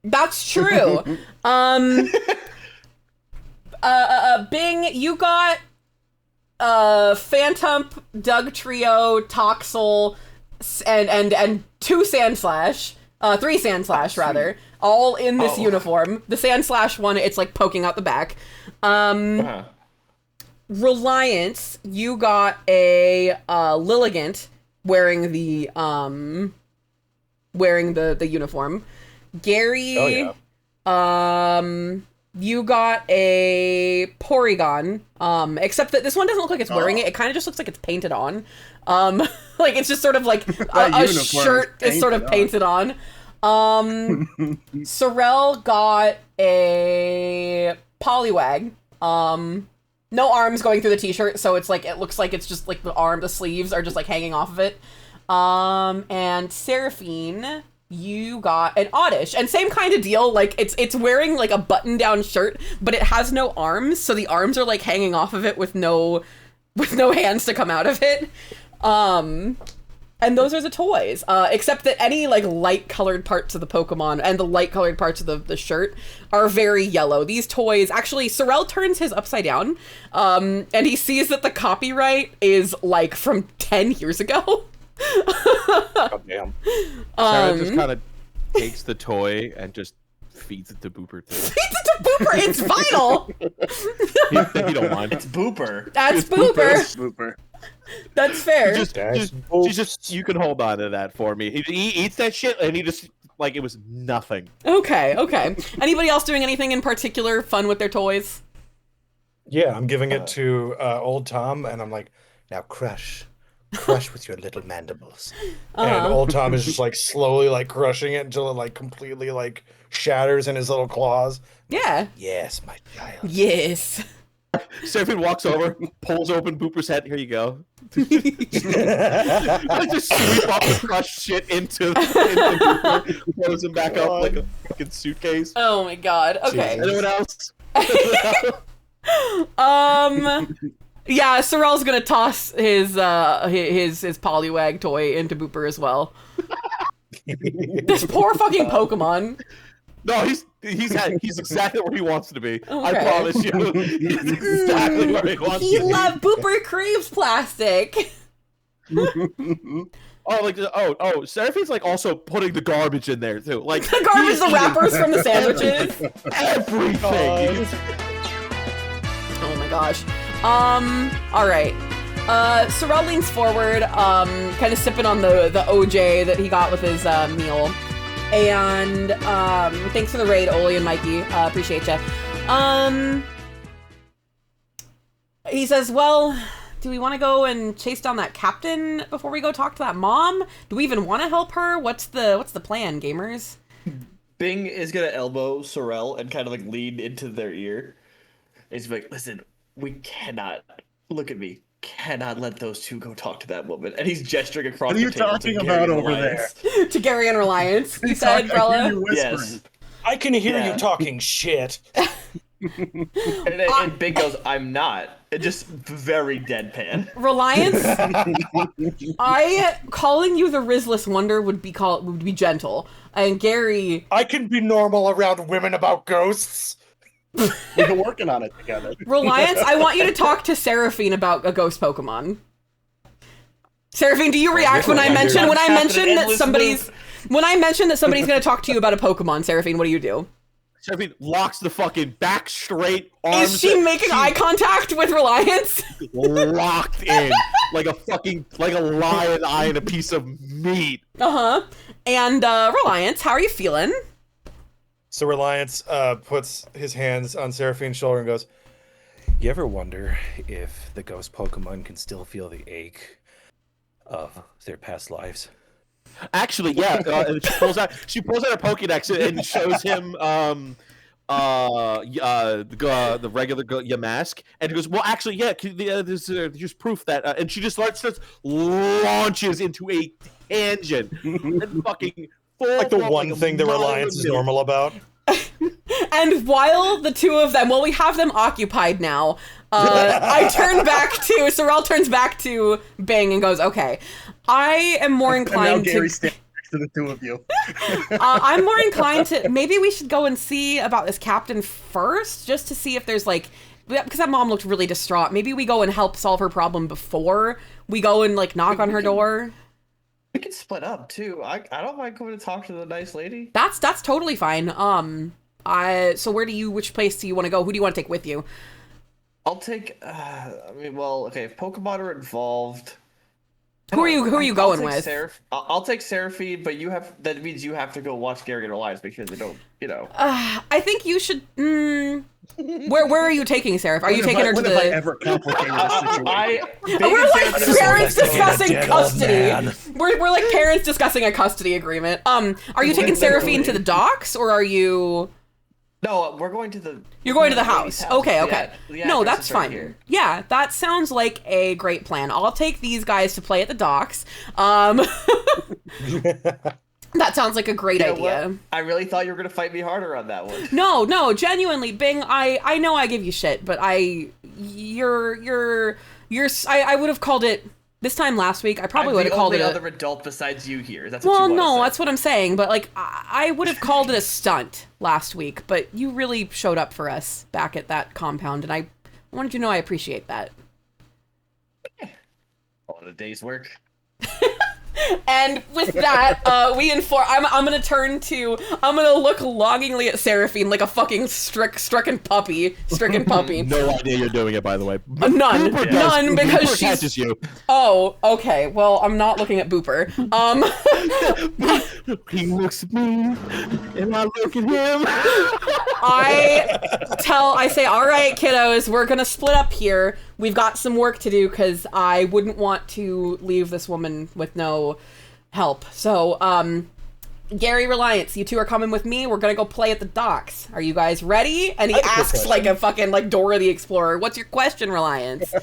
That's true. Bing, you got Phantump, Dugtrio, Toxel, and 2 Sandslash, 3 Sandslash rather, all in this uniform. The Sandslash one, it's like poking out the back. Reliance, you got a Lilligant wearing the uniform. Gary, you got a Porygon, except that this one doesn't look like it's wearing it. It kind of just looks like it's painted on. Like it's just sort of like a shirt is sort of painted on. Sorrel got a Poliwag. No arms going through the t-shirt, so it's like it looks like it's just like the sleeves are just like hanging off of it. And Seraphine, you got an Oddish, and same kind of deal. Like it's wearing like a button-down shirt, but it has no arms, so the arms are like hanging off of it with no hands to come out of it. And those are the toys, except that any like light-colored parts of the Pokemon and the light-colored parts of the shirt are very yellow. These toys, actually, Sorrel turns his upside down, and he sees that the copyright is like from 10 years ago. Oh, damn. Sarah just kind of takes the toy and just feeds it to Booper too. Feeds it to Booper. It's vital. You don't mind. It's Booper. That's Booper. Booper. That's fair. You can hold on to that for me. He eats that shit and he just like it was nothing. Okay. Anybody else doing anything in particular fun with their toys? Yeah, I'm giving it to old Tom, and I'm like, now crush with your little mandibles. And old Tom is just like slowly like crushing it until it like completely like shatters in his little claws. Yeah. Yes, my child. Yes. Seraphine walks over, pulls open Booper's head. Here you go. I just sweep off the crushed shit into Booper, throws him back up like a fucking suitcase. Oh my god. Okay. Anyone else? Yeah, Sorrel's gonna toss his Poliwag toy into Booper as well. This poor fucking Pokemon. No, he's exactly where he wants to be. Okay. I promise you. He's exactly where he wants to be. Booper craves plastic. Seraphine's like also putting the garbage in there too. Like The garbage, the wrappers from the sandwiches. Everything. Oh my gosh. Alright. Sorrel leans forward, kind of sipping on the OJ that he got with his meal. And thanks for the raid, Oli and Mikey. Appreciate ya. He says, well, do we want to go and chase down that captain before we go talk to that mom? Do we even want to help her? What's the plan, gamers? Bing is gonna elbow Sorrel and kind of like lean into their ear. He's like, listen, we cannot, look at me, cannot let those two go talk to that woman. And he's gesturing across the table. What are you talking about over there? To Gary and Reliance, you said, Brella? Yes. I can hear you talking shit. And Bing goes, I'm not. It just very deadpan. Reliance, calling you the Rizless Wonder would be gentle. And Gary, I can be normal around women about ghosts. We've been working on it together. Reliance, I want you to talk to Seraphine about a ghost Pokemon. Seraphine, do you react when I mention that somebody's going to talk to you about a Pokemon? Seraphine, what do you do? Seraphine locks the fucking back straight arms. Is she making eye contact with Reliance? Locked in like a lion eyeing a piece of meat. And Reliance, how are you feeling? So Reliance puts his hands on Seraphine's shoulder and goes, you ever wonder if the ghost Pokemon can still feel the ache of their past lives? Actually, yeah. And she pulls out her Pokédex and shows him the regular Yamask, and he goes, well, actually, yeah. There's proof that, and she just starts launches into a tangent and fucking. Like the one thing that Reliance is normal about. And while we have them occupied now, Sorrel turns back to Bing and goes, okay, I am more inclined to... Gary stands next to the two of you. I'm more inclined to, maybe we should go and see about this captain first, just to see if there's like, because that mom looked really distraught. Maybe we go and help solve her problem before we go and like knock on her door. We can split up too. I don't mind going to talk to the nice lady. That's totally fine. So which place do you want to go? Who do you want to take with you? I'll take. If Pokemon are involved, who are you going with? I'll take Seraphine, but that means you have to go watch Gary and Reliance because they don't, I think you should. Where are you taking Seraph? Are you taking her to the? Have I ever complicated the situation? We're like parents discussing custody. We're like parents discussing a custody agreement. Are you taking Seraphine to the docks, or are you? No, we're going to the. You're going to the house. Okay. No, that's fine. Here. Yeah, that sounds like a great plan. I'll take these guys to play at the docks. That sounds like a great idea. Well, I really thought you were going to fight me harder on that one. No, genuinely, Bing, I know I give you shit, but I would have called it this time last week. I probably would have called it the only other adult besides you here. That's what well, you want to say. That's what I'm saying, but like I would have called it a stunt last week, but you really showed up for us back at that compound, and I wanted you to know I appreciate that. All in a day's work. And with that, I'm gonna look longingly at Seraphine like a fucking stricken puppy. No idea you're doing it, by the way. None because Booper she's. catches you. Oh, okay. Well, I'm not looking at Booper. He looks at me, and I look at him. I say, all right, kiddos, we're gonna split up here. We've got some work to do because I wouldn't want to leave this woman with no help. So, Gary, Reliance, you two are coming with me. We're gonna go play at the docks. Are you guys ready? And he asks like a fucking like Dora the Explorer. What's your question, Reliance?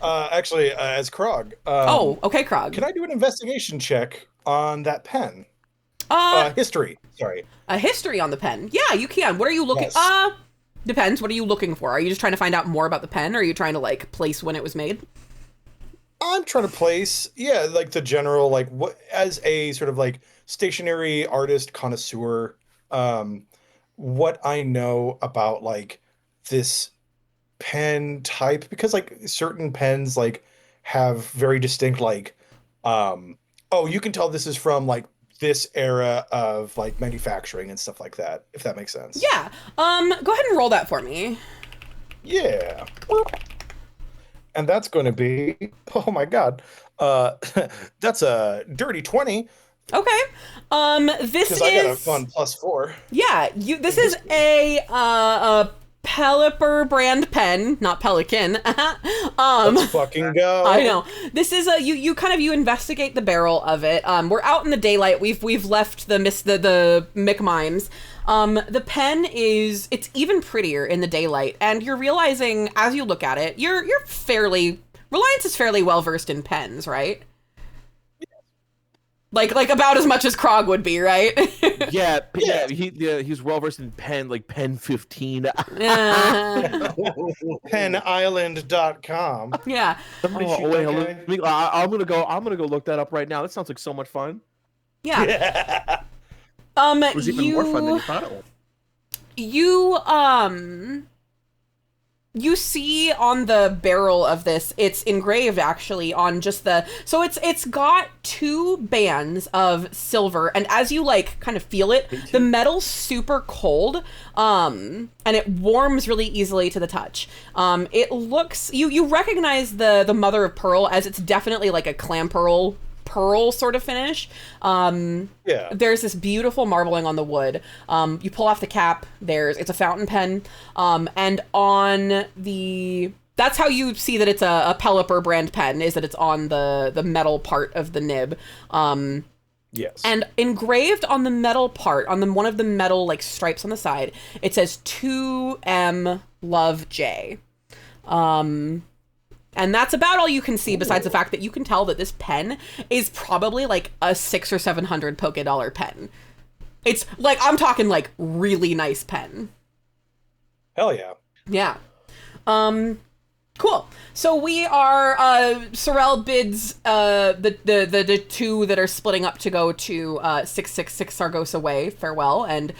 Actually, as Krog. Okay, Krog. Can I do an investigation check on that pen? History. Sorry. A history on the pen. Yeah, you can. What are you looking? Yes. Depends. What are you looking for? Are you just trying to find out more about the pen, or are you trying to like place when it was made? I'm trying to place, like the general, like what as a sort of like stationary artist connoisseur, what I know about like this pen type, because like certain pens like have very distinct like, you can tell this is from like this era of like manufacturing and stuff like that, if that makes sense. Yeah. Go ahead and roll that for me. Yeah. And that's going to be, oh my god, that's a dirty 20. Okay. This is. I got a fun +4. Yeah. This is a Pelipper brand pen, not Pelican. Let's fucking go. I know. This is you investigate the barrel of it. We're out in the daylight. We've left the McMimes. The pen it's even prettier in the daylight, and you're realizing as you look at it, Reliance is fairly well versed in pens, right? Like about as much as Krog would be, right? Yeah, he's well versed in pen, like pen 15. Penisland.com. Yeah. I'm gonna go look that up right now. That sounds like so much fun. Yeah. It was even more fun than you thought it was. You see on the barrel of this, it's engraved actually on just so it's got 2 bands of silver, and as you like kind of feel it, the metal's super cold, and it warms really easily to the touch. It looks, you recognize the mother of pearl as it's definitely like a clam pearl sort of finish. There's this beautiful marbling on the wood. You pull off the cap, it's a fountain pen, and on that's how you see that it's a Pelipper brand pen, is that it's on the metal part of the nib. Yes. And engraved on the metal part, on one of the metal like stripes on the side, it says 2M Love J. And that's about all you can see, besides the fact that you can tell that this pen is probably like a $600 or $700 Poké pen. It's like, I'm talking like really nice pen. Hell yeah. Yeah. Cool. So we are, Sorel bids, the 2 that are splitting up to go to, 666 Sargosa Way, farewell, and,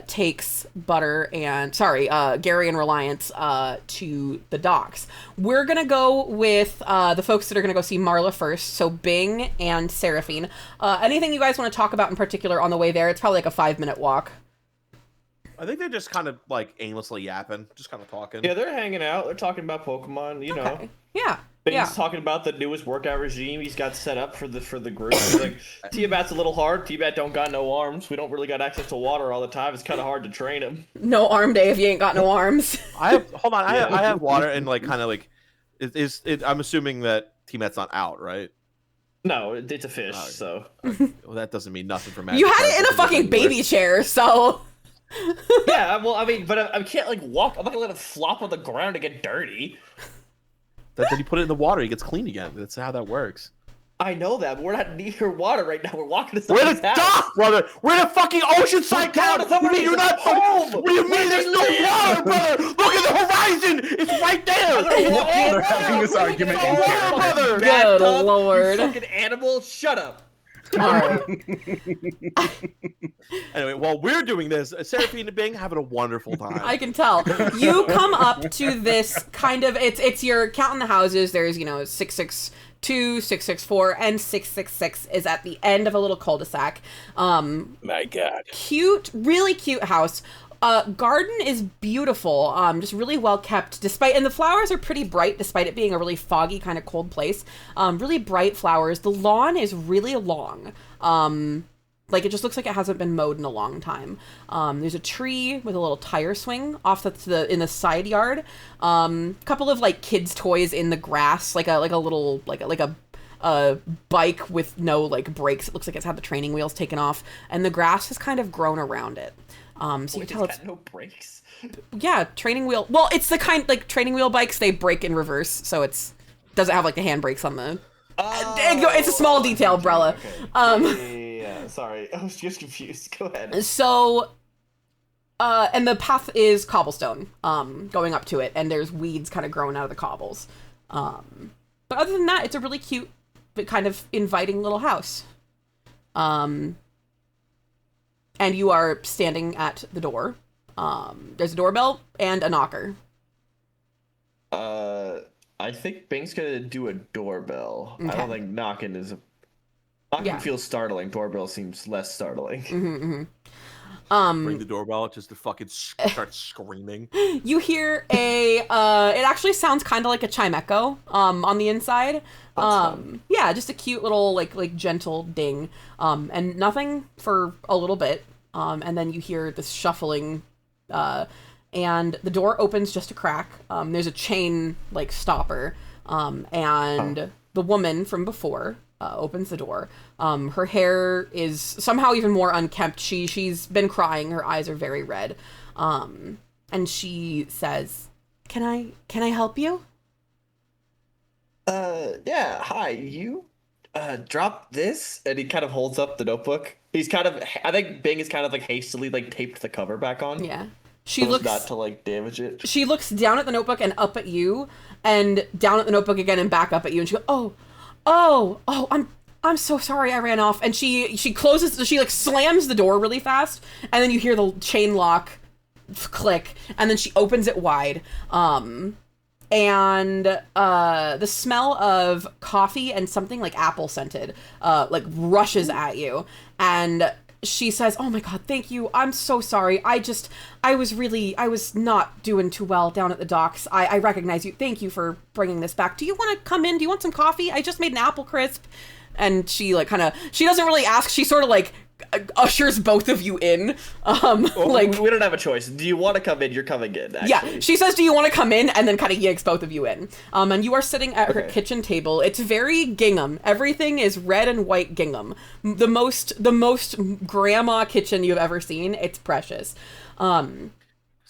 takes Gary and Reliance, to the docks. We're gonna go with, the folks that are gonna go see Marla first, so Bing and Seraphine. Anything you guys want to talk about in particular on the way there? It's probably like a 5-minute walk. I think they're just kind of like aimlessly yapping, just kind of talking. Yeah, they're hanging out. They're talking about Pokemon, you know. Yeah. Bing's talking about the newest workout regime he's got set up for the group. He's like, T-Bat's a little hard. T-Bat don't got no arms. We don't really got access to water all the time. It's kind of hard to train him. No arm day if you ain't got no arms. I have water and like kind of like, I'm assuming that T-Bat's not out, right? No, it's a fish, so. Well, that doesn't mean nothing for Magic. You had it in a fucking baby chair, so. Yeah, well, I mean, but I can't like walk. I'm not gonna let it flop on the ground to get dirty. Then you put it in the water, it gets clean again. That's how that works. I know that, but we're not near water right now. We're walking to We're someone's in the house. dock, brother. We're in a fucking oceanside town. You're not home. What do you mean there's no water, brother? Look at the horizon. It's right there. They're having this argument in here. Brother. Good lord. You fucking animal, shut up. Anyway, while we're doing this, Seraphine and Bing having a wonderful time. I can tell. You come up to this kind of, it's your counting the houses. There's 6 2664, and 666 is at the end of a little cul-de-sac. My God. Cute, really cute house. Garden is beautiful, just really well kept, and the flowers are pretty bright despite it being a really foggy kind of cold place. Really bright flowers. The lawn is really long. Like, it just looks like it hasn't been mowed in a long time. There's a tree with a little tire swing off in the side yard. Couple of like kids' toys in the grass, like a bike with no like brakes. It looks like it's had the training wheels taken off, and the grass has kind of grown around it. So you can tell it's got no brakes. Yeah, training wheel. Well, it's the kind like training wheel bikes. They brake in reverse, so doesn't have like the handbrakes on the. It's a small detail, Brella. Okay. Yeah, sorry, I was just confused. Go ahead. So, and the path is cobblestone, going up to it, and there's weeds kind of growing out of the cobbles. But other than that, it's a really cute, but kind of inviting little house. And you are standing at the door. There's a doorbell and a knocker. I think Bing's gonna do a doorbell. Okay. I don't think knocking feels startling. Doorbell seems less startling. Ring the doorbell just to fucking start screaming. You hear it actually sounds kind of like a chime echo on the inside. Yeah, just a cute little like gentle ding, and nothing for a little bit, and then you hear this shuffling, and the door opens just a crack. There's a chain like stopper, and the woman from before opens the door. Her hair is somehow even more unkempt. She's been crying. Her eyes are very red. And she says, Can I help you? Yeah, hi, you dropped this? And he kind of holds up the notebook. I think Bing is kind of like hastily like taped the cover back on. Yeah. She looks not to like damage it. She looks down at the notebook and up at you, and down at the notebook again and back up at you, and she goes, Oh, I'm so sorry I ran off. And she like slams the door really fast, and then you hear the chain lock click, and then she opens it wide. And the smell of coffee and something like apple scented like rushes at you, and she says, "Oh my God, thank you. I'm so sorry. I was not doing too well down at the docks. I recognize you. Thank you for bringing this back. Do you want to come in? Do you want some coffee? I just made an apple crisp." And she like she doesn't really ask. She sort of like ushers both of you in. Like, we don't have a choice. Do you want to come in? You're coming in, actually. Yeah, she says, "Do you want to come in?" and then kind of yanks both of you in. And you are sitting at her kitchen table. It's very gingham. Everything is red and white gingham. The most grandma kitchen you've ever seen. It's precious. So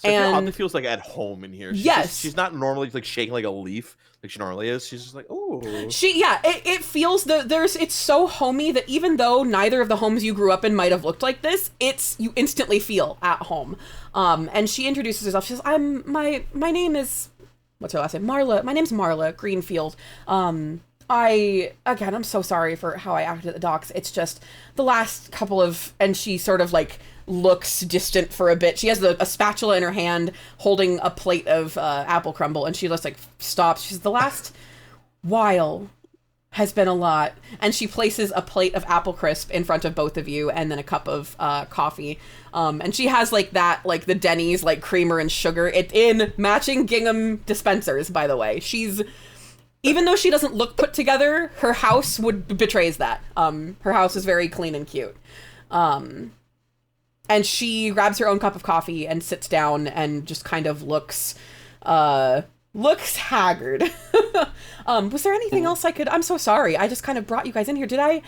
and it feels like at home in here. She's not normally like shaking like a leaf like she normally is. She's just like, oh. It feels it's so homey that even though neither of the homes you grew up in might have looked like this, you instantly feel at home. And she introduces herself. She says, my name is, what's her last name? Marla. My name's Marla Greenfield. I'm so sorry for how I acted at the docks. It's just the last couple of, and she sort of like looks distant for a bit. She has a spatula in her hand holding a plate of apple crumble, and she just like stops. She says, "The last while has been a lot." And she places a plate of apple crisp in front of both of you, and then a cup of coffee. And she has like the Denny's like creamer and sugar. It's in matching gingham dispensers, by the way. Even though she doesn't look put together, her house betrays that. Her house is very clean and cute. And she grabs her own cup of coffee and sits down and just kind of looks haggard. Was there anything else I'm so sorry. I just kind of brought you guys in here. Can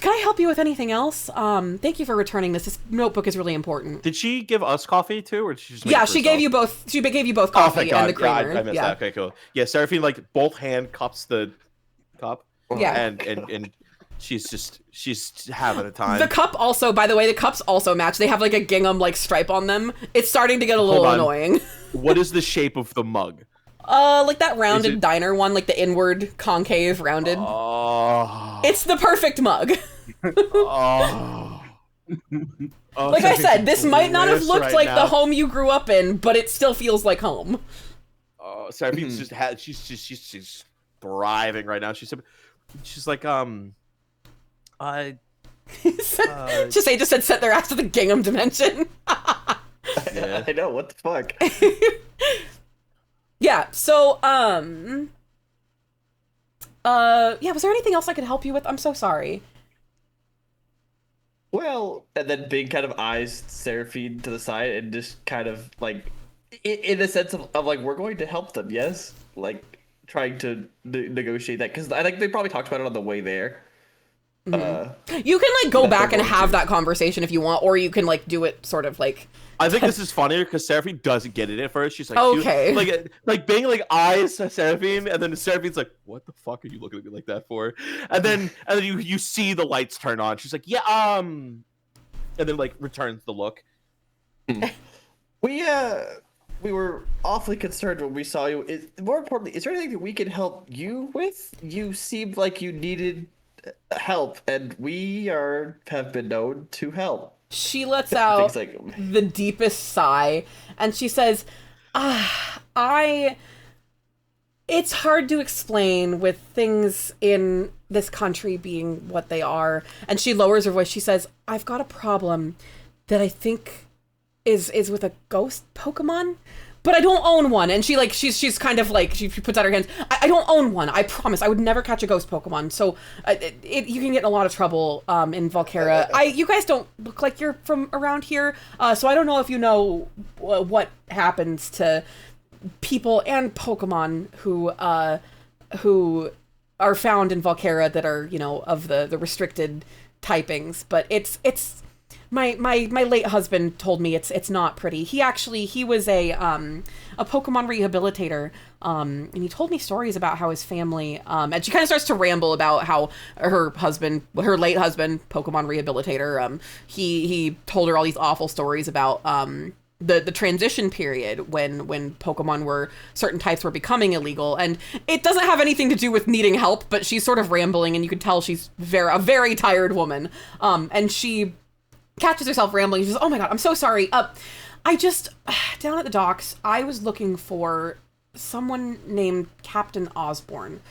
I help you with anything else? Thank you for returning this. This notebook is really important. Did she give us coffee too, or did she just make she gave you both. She gave you both coffee and the creamer. Yeah, I missed that. Okay, cool. Yeah, Seraphine like both hand cups the cup. Yeah, and she's having a time. The cup also, by the way, the cups also match. They have like a gingham like stripe on them. It's starting to get a little annoying. What is the shape of the mug? Like that rounded diner one, like the inward concave rounded. Oh. It's the perfect mug. Oh. Like I said, this might not have looked like the home you grew up in, but it still feels like home. Seraphine's she's thriving right now. She's like, just said set their ass to the gingham dimension. Yeah. I know, what the fuck. Yeah, so yeah, was there anything else I could help you with? I'm so sorry. Well, and then Big kind of eyes Seraphine to the side and just kind of like, in a sense of like, we're going to help them, yes? Like, trying to negotiate that, because I think they probably talked about it on the way there. You can like go back and have that conversation if you want, or you can like do it sort of like. I think this is funnier because Seraphine doesn't get it at first. She's like, okay, like Bing like eyes Seraphine, and then Seraphine's like, "What the fuck are you looking at me like that for?" And then you see the lights turn on. She's like, "Yeah, and then like returns the look. We were awfully concerned when we saw you. More importantly, is there anything that we can help you with? You seemed like you needed help, and we have been known to help." She lets out the deepest sigh, and she says, it's hard to explain with things in this country being what they are. And she lowers her voice. She says, I've got a problem that I think is with a ghost Pokemon, but I don't own one. And she's kind of like, she puts out her hands. I don't own one. I promise I would never catch a ghost Pokemon. So you can get in a lot of trouble in Volcera. You guys don't look like you're from around here. So I don't know if you know what happens to people and Pokemon who are found in Volcera that are, of the restricted typings. But it's my late husband told me it's not pretty. He was a Pokemon rehabilitator, and he told me stories about how his family, and she kind of starts to ramble about how her late husband, Pokemon rehabilitator, he told her all these awful stories about the transition period when Pokemon certain types were becoming illegal. And it doesn't have anything to do with needing help, but she's sort of rambling, and you can tell she's a very tired woman. And she catches herself rambling. She says, "Oh my god, I'm so sorry. I just down at the docks, I was looking for someone named Captain Osborne.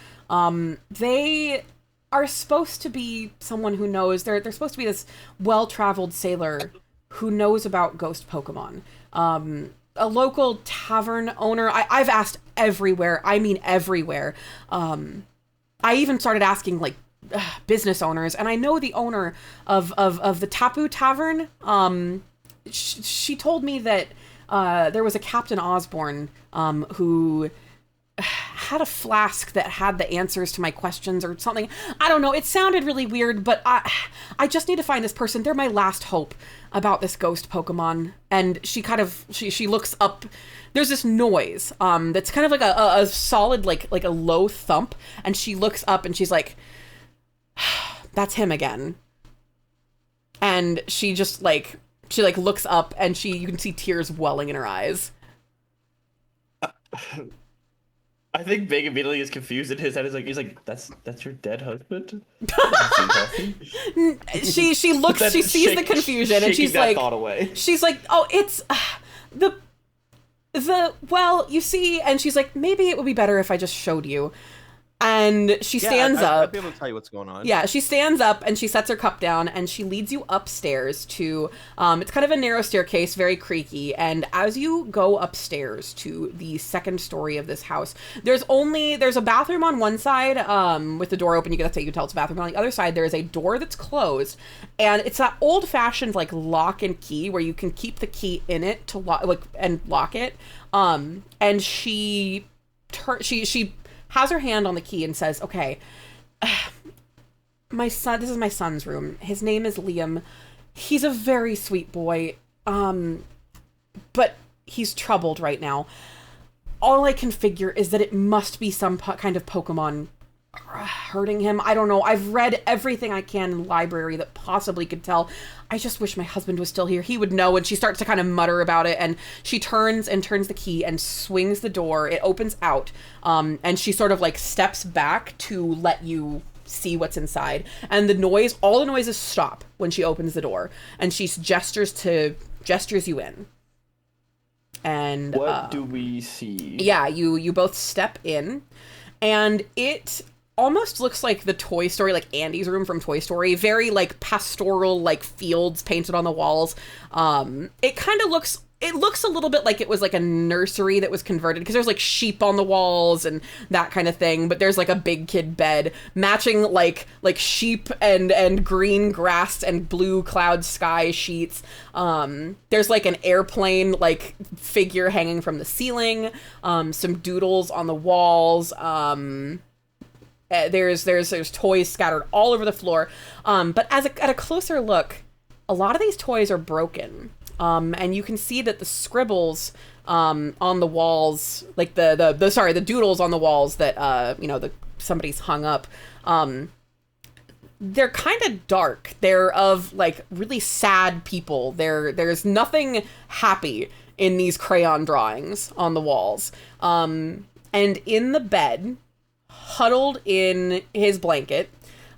They are supposed to be someone who knows. They're supposed to be this well-traveled sailor who knows about ghost Pokemon. A local tavern owner. I've asked everywhere. I mean everywhere. I even started asking like business owners, and I know the owner of the Tapu Tavern. She told me that there was a Captain Osborne who had a flask that had the answers to my questions or something. I don't know. It sounded really weird, but I just need to find this person. They're my last hope about this ghost Pokemon." And she kind of she looks up. There's this noise that's kind of like a solid like a low thump, and she looks up and she's like, "That's him again." And she just she looks up, and you can see tears welling in her eyes. I think Big immediately is confused in his head. He's like, that's your dead husband? she looks, she sees the confusion, and she's like, "Oh, it's well, you see," and she's like, "Maybe it would be better if I just showed you." And she stands up. I'd be able to tell you what's going on. Yeah, she stands up and she sets her cup down, and she leads you upstairs to, it's kind of a narrow staircase, very creaky. And as you go upstairs to the second story of this house, there's a bathroom on one side, with the door open. That's how you can tell it's a bathroom. On the other side, there is a door that's closed, and it's that old-fashioned like lock and key where you can keep the key in it to lock it. And she has her hand on the key and says, "Okay, my son, this is my son's room. His name is Liam. He's a very sweet boy, but he's troubled right now. All I can figure is that it must be some kind of Pokemon hurting him. I don't know. I've read everything I can in the library that possibly could tell. I just wish my husband was still here. He would know." And she starts to kind of mutter about it, and she turns the key and swings the door. It opens out, and she sort of steps back to let you see what's inside. And all the noises stop when she opens the door, and she gestures you in. And what do we see? Yeah, you both step in. and it almost looks like the Toy Story, like Andy's room from Toy Story. Very like pastoral, like fields painted on the walls. It kind of looks. It looks a little bit like it was like a nursery that was converted, because there's like sheep on the walls and that kind of thing, but there's like a big kid bed matching like sheep and green grass and blue cloud sky sheets. There's like an airplane like figure hanging from the ceiling, some doodles on the walls. There's toys scattered all over the floor. But at a closer look, a lot of these toys are broken. And you can see that the scribbles on the walls, like the doodles on the walls that somebody's hung up, they're kind of dark. They're of like really sad people. There's nothing happy in these crayon drawings on the walls. And in the bed, huddled in his blanket,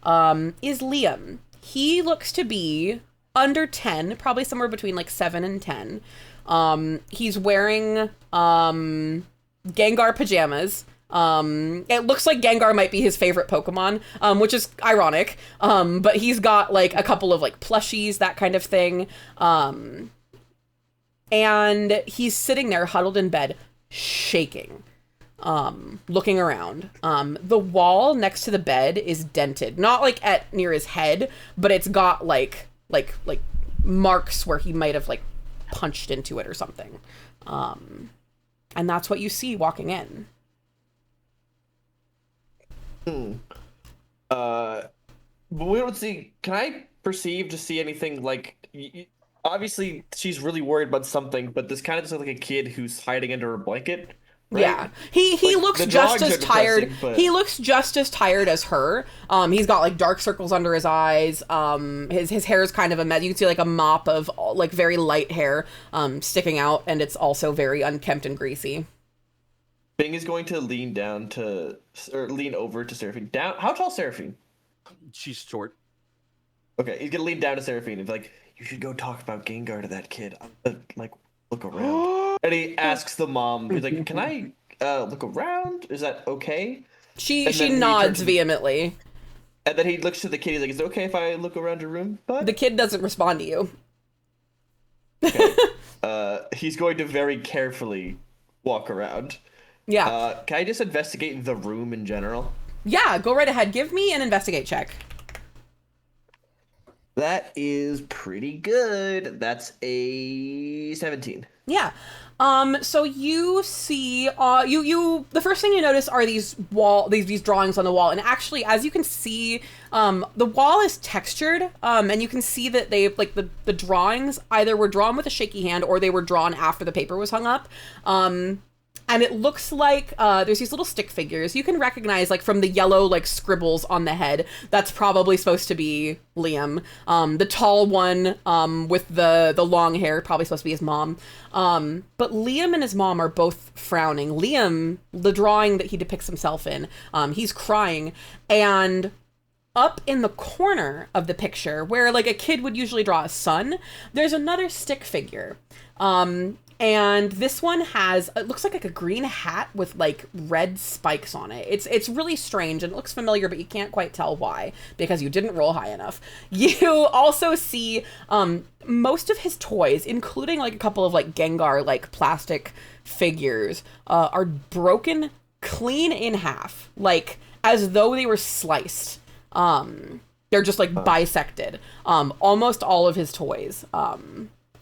is Liam. He looks to be under 10, probably somewhere between like 7 and 10. He's wearing Gengar pajamas. It looks like Gengar might be his favorite Pokemon, which is ironic. But he's got like a couple of like plushies, that kind of thing. And he's sitting there huddled in bed, shaking, looking around. The wall next to the bed is dented, not like near his head, but it's got like marks where he might have like punched into it or something. And that's what you see walking in. But we don't see. Can I perceive to see anything like? Obviously, she's really worried about something, but this kind of looks like a kid who's hiding under a blanket. Right? Yeah, he like, looks just as tired. But... He looks just as tired as her. He's got like dark circles under his eyes. His hair is kind of a mess. You can see like a mop of like very light hair sticking out, and it's also very unkempt and greasy. Bing is going to lean over to Seraphine. Down. How tall is Seraphine? She's short. Okay, he's gonna lean down to Seraphine and be like, "You should go talk about Gengar to that kid. I'm gonna, like, look around." And he asks the mom, he's like, "Can I look around? Is that okay?" She nods vehemently. And then he looks to the kid. He's like, "Is it okay if I look around your room, bud?" The kid doesn't respond to you. Okay. He's going to very carefully walk around. Yeah. Can I just investigate the room in general? Yeah, go right ahead. Give me an investigate check. That is pretty good. That's a 17. Yeah. So you see, the first thing you notice are these drawings on the wall, and actually, as you can see, the wall is textured, and you can see that they've like the drawings either were drawn with a shaky hand or they were drawn after the paper was hung up. And it looks like there's these little stick figures. You can recognize, like, from the yellow, like, scribbles on the head, that's probably supposed to be Liam. The tall one with the long hair, probably supposed to be his mom. But Liam and his mom are both frowning. Liam, the drawing that he depicts himself in, he's crying. And up in the corner of the picture, where, like, a kid would usually draw a sun, there's another stick figure. And this one it looks like a green hat with like red spikes on it. It's really strange and it looks familiar, but you can't quite tell why because you didn't roll high enough. You also see most of his toys, including like a couple of like Gengar like plastic figures, are broken clean in half, like as though they were sliced. They're just like bisected. Almost all of his toys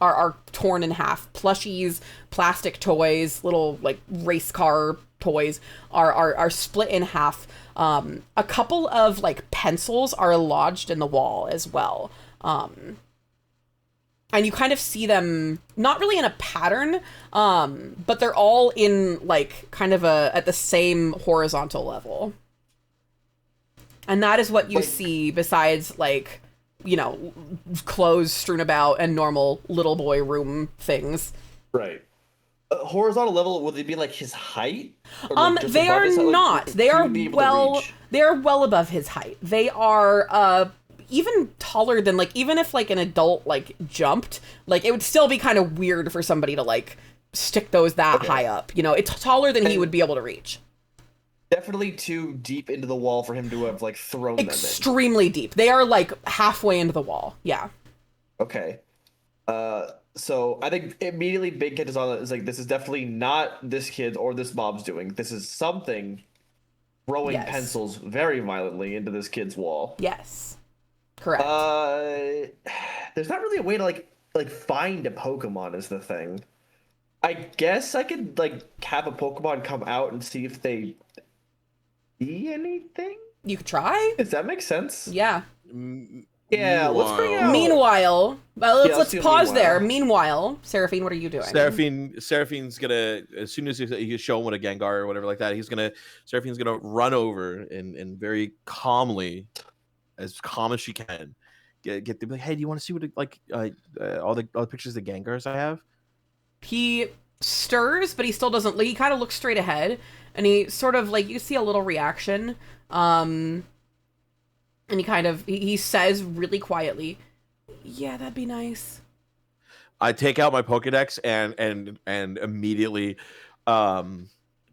are torn in half. Plushies, plastic toys, little like race car toys are split in half. A couple of like pencils are lodged in the wall as well. And you kind of see them not really in a pattern, but they're all in like kind of at the same horizontal level. And that is what you see besides like, you know, clothes strewn about and normal little boy room things. Right. Horizontal level, would they be like his height? They are not. They are well above his height. They are even taller than, like, even if like an adult like jumped, like it would still be kind of weird for somebody to like stick those that high up. You know, it's taller than he would be able to reach. Definitely too deep into the wall for him to have like thrown them in. Extremely deep. They are like halfway into the wall. Yeah. Okay. So I think immediately Big Kid is on it. Is like, this is definitely not this kid or this mom's doing. This is something throwing pencils very violently into this kid's wall. Yes. Correct. There's not really a way to like find a Pokemon is the thing. I guess I could like have a Pokemon come out and see if they see anything. You could try. Does that make sense? Yeah. Yeah, let's bring out. Meanwhile, let's do pause meanwhile. there. Meanwhile, Seraphine, what are you doing? Seraphine's gonna, as soon as you show him what a Gengar or whatever like that, Seraphine's gonna run over and very calmly, as calm as she can, get them like, hey, do you want to see what all the pictures of Gengars I have? He stirs, but he still doesn't. Like, he kind of looks straight ahead, and he sort of like, you see a little reaction. And he says really quietly, "Yeah, that'd be nice." I take out my Pokedex and immediately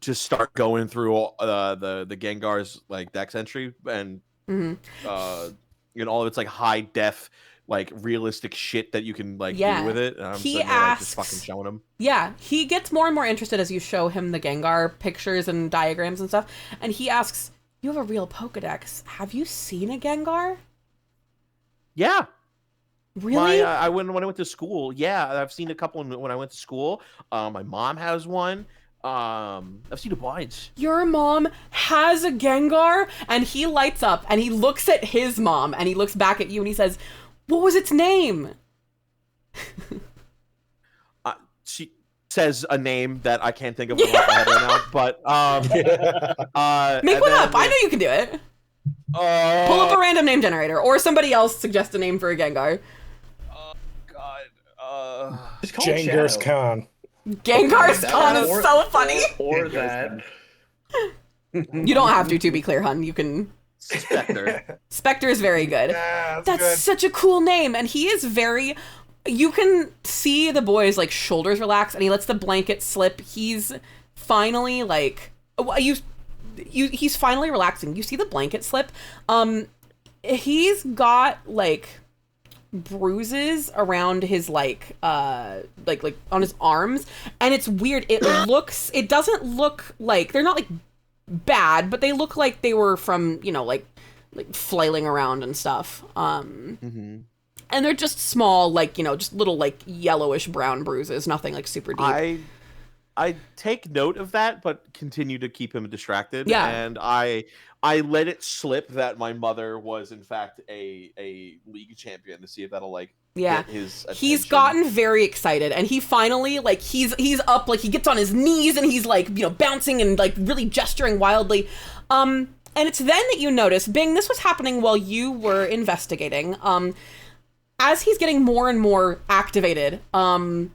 just start going through all, the Gengar's like Dex entry and all of its like high def like realistic shit that you can like do with it. And I'm just fucking showing him. Yeah, he gets more and more interested as you show him the Gengar pictures and diagrams and stuff, and he asks, "You have a real Pokedex. Have you seen a Gengar?" Yeah. Really? When I went to school. Yeah, I've seen a couple when I went to school. My mom has one. I've seen a bunch. Your mom has a Gengar? And he lights up and he looks at his mom and he looks back at you and he says, "What was its name?" She says a name that I can't think of off my head right now, but make one up. I know you can do it. Pull up a random name generator, or somebody else suggest a name for a Gengar. Genghis Khan. Genghis Khan is so funny. Or that. You don't have to be clear, hun. You can. Spectre. Spectre is very good. Yeah, that's good. Such a cool name, and he is very. You can see the boy's like shoulders relax, and he lets the blanket slip. He's finally like he's finally relaxing. You see the blanket slip. He's got like bruises around his like on his arms, and it's weird. It doesn't look like, they're not like bad, but they look like they were from, like flailing around and stuff. And they're just small, like, just little, like, yellowish brown bruises. Nothing, like, super deep. I take note of that, but continue to keep him distracted. Yeah. And I let it slip that my mother was, in fact, a league champion, to see if that'll, like, get his attention. He's gotten very excited. And he finally, like, he's up, like, he gets on his knees and he's, like, bouncing and, like, really gesturing wildly. And it's then that you notice, Bing, this was happening while you were investigating. As he's getting more and more activated, Bing,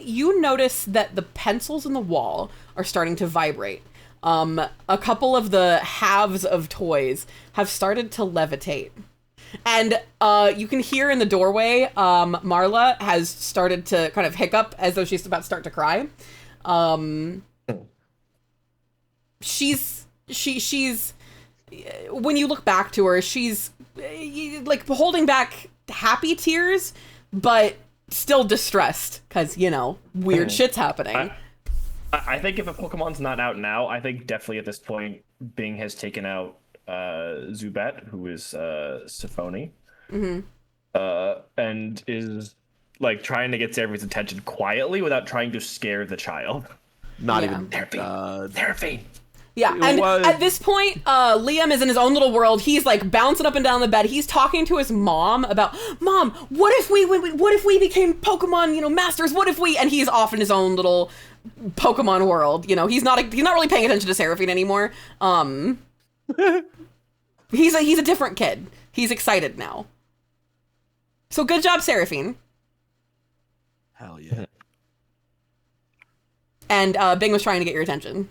you notice that the pencils in the wall are starting to vibrate. A couple of the halves of toys have started to levitate. And you can hear in the doorway, Marla has started to kind of hiccup as though she's about to start to cry. She's when you look back to her, she's like holding back happy tears, but still distressed because, weird shit's happening. I think if a Pokemon's not out now, I think definitely at this point, Bing has taken out Zubat, who is Seraphine, and is like trying to get Seraphine's attention quietly without trying to scare the child. Not even Seraphine. Yeah, and at this point, Liam is in his own little world. He's like bouncing up and down the bed. He's talking to his mom about, "Mom, what if we became Pokemon, masters? What if we?" And he's off in his own little Pokemon world. He's not really paying attention to Seraphine anymore. He's a different kid. He's excited now. So good job, Seraphine. Hell yeah. And Bing was trying to get your attention.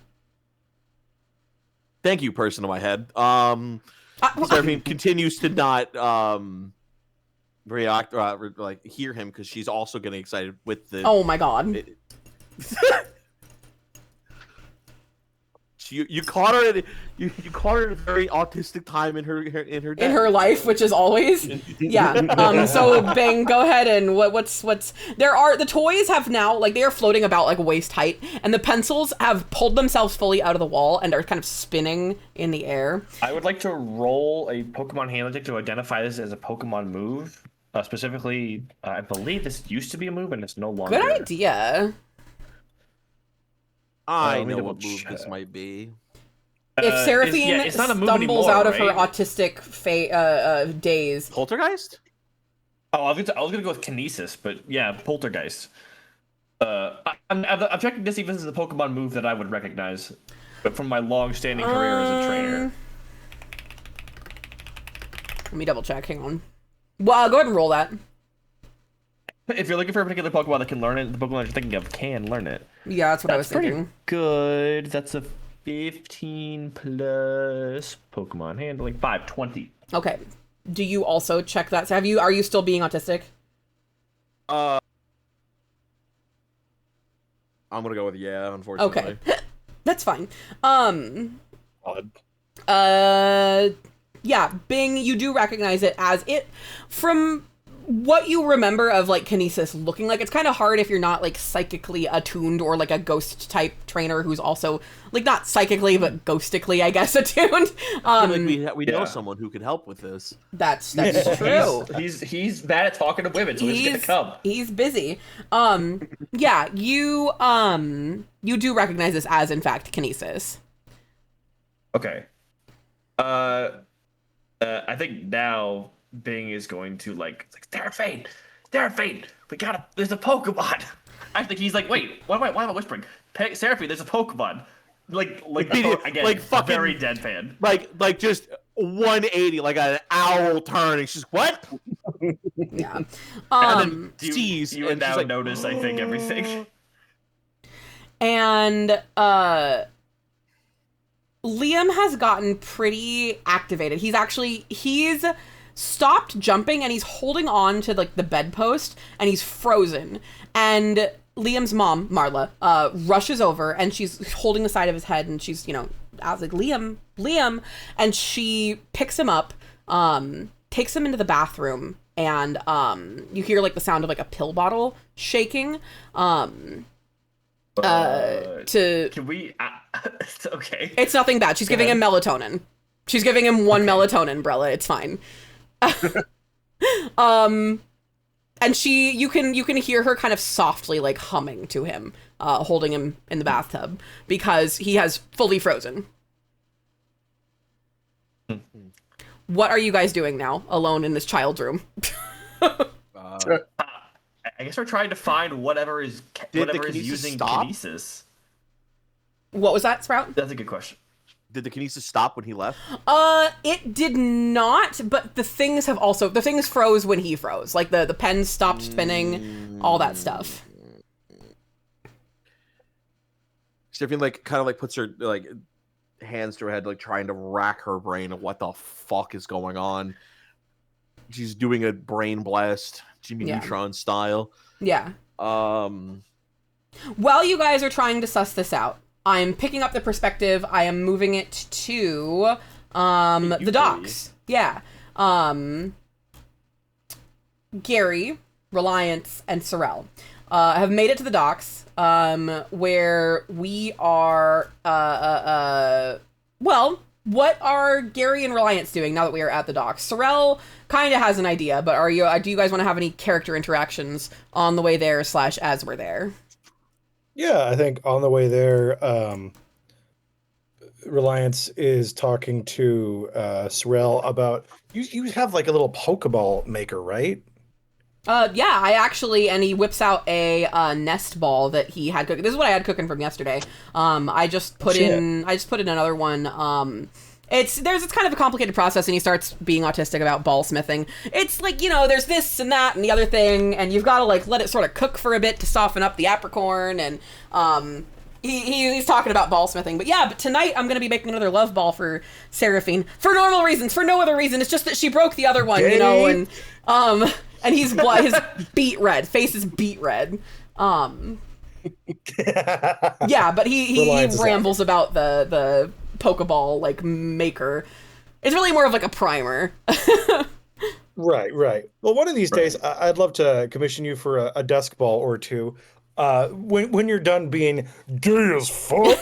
Thank you, person in my head. Seraphine continues to not react, like hear him, because she's also getting excited with the. Oh my god! You caught her at you caught her at a very autistic time in her day. In her life, which is always. Yeah. So Bang, go ahead and what's the toys have now, like, they are floating about like waist height, and the pencils have pulled themselves fully out of the wall and are kind of spinning in the air. I would like to roll a Pokemon handling check to identify this as a Pokemon move. Specifically, I believe this used to be a move and it's no longer. Good idea. I know what move this might be. If Seraphine stumbles out of her autistic daze. Poltergeist? Oh, I was gonna go with Kinesis, but yeah, Poltergeist. I'm checking to see if this is a Pokemon move that I would recognize, but from my long-standing career as a trainer. Let me double check. Hang on. Well, go ahead and roll that. If you're looking for a particular Pokemon that can learn it, the Pokemon you're thinking of can learn it. Yeah, that's what I was thinking. Good. That's a 15 plus Pokemon handling 20. Okay. Do you also check that? So are you still being autistic? I'm gonna go with yeah, unfortunately. Okay. That's fine. Yeah, Bing, you do recognize it as it, from what you remember of like Kinesis looking like. It's kind of hard if you're not like psychically attuned, or like a ghost type trainer who's also like not psychically but ghostically, I guess, attuned. We know someone who could help with this. That's true. He's bad at talking to women, so he's gonna come. He's busy. Yeah, you do recognize this as in fact Kinesis. Okay. I think now Bing is going to like Seraphine, there's a Pokemon. I think he's like, wait, why am I whispering? Seraphine, there's a Pokemon. Again, like fucking very deadpan. Like just 180, like an owl turn. And she's what? Yeah. And then you would now notice, I think, everything. And Liam has gotten pretty activated. He's stopped jumping and he's holding on to like the bedpost and he's frozen. And Liam's mom, Marla, rushes over and she's holding the side of his head and she's, I was like, Liam, and she picks him up, takes him into the bathroom, and you hear like the sound of like a pill bottle shaking. Can we? Okay. It's nothing bad. She's giving him melatonin. She's giving him one melatonin, Brella. It's fine. And you can hear her kind of softly like humming to him, holding him in the bathtub because he has fully frozen. What are you guys doing now, alone in this child's room? I guess we're trying to find whatever is using Kinesis. What was that, Sprout? That's a good question. Did the Kinesis stop when he left? It did not, but the things froze when he froze. Like the pen stopped spinning, all that stuff. Seraphine kind of puts her hands to her head, trying to rack her brain of what the fuck is going on. She's doing a brain blast, Jimmy Neutron style. Yeah. While you guys are trying to suss this out, I'm picking up the perspective. I am moving it to the docks. Yeah. Gary, Reliance, and Sorrel have made it to the docks, where we are. Well, what are Gary and Reliance doing now that we are at the docks? Sorrel kind of has an idea, but do you guys want to have any character interactions on the way there / as we're there? Yeah, I think on the way there, Reliance is talking to Sorrel about you have like a little Pokeball maker, right? Yeah, and he whips out a nest ball that he had cooking. This is what I had cooking from yesterday. I just put in another one. It's kind of a complicated process, and he starts being autistic about ball smithing. It's like, there's this and that and the other thing, and you've got to let it sort of cook for a bit to soften up the apricorn, and he's talking about ball smithing. But tonight I'm going to be making another love ball for Seraphine for normal reasons, for no other reason. It's just that she broke the other one, and he's his face is beet red. Yeah, but he Reliance is rambles about the Pokeball like maker. It's really more of like a primer. Right. Well, one of these days, I'd love to commission you for a dusk ball or two. When you're done being gay as fuck.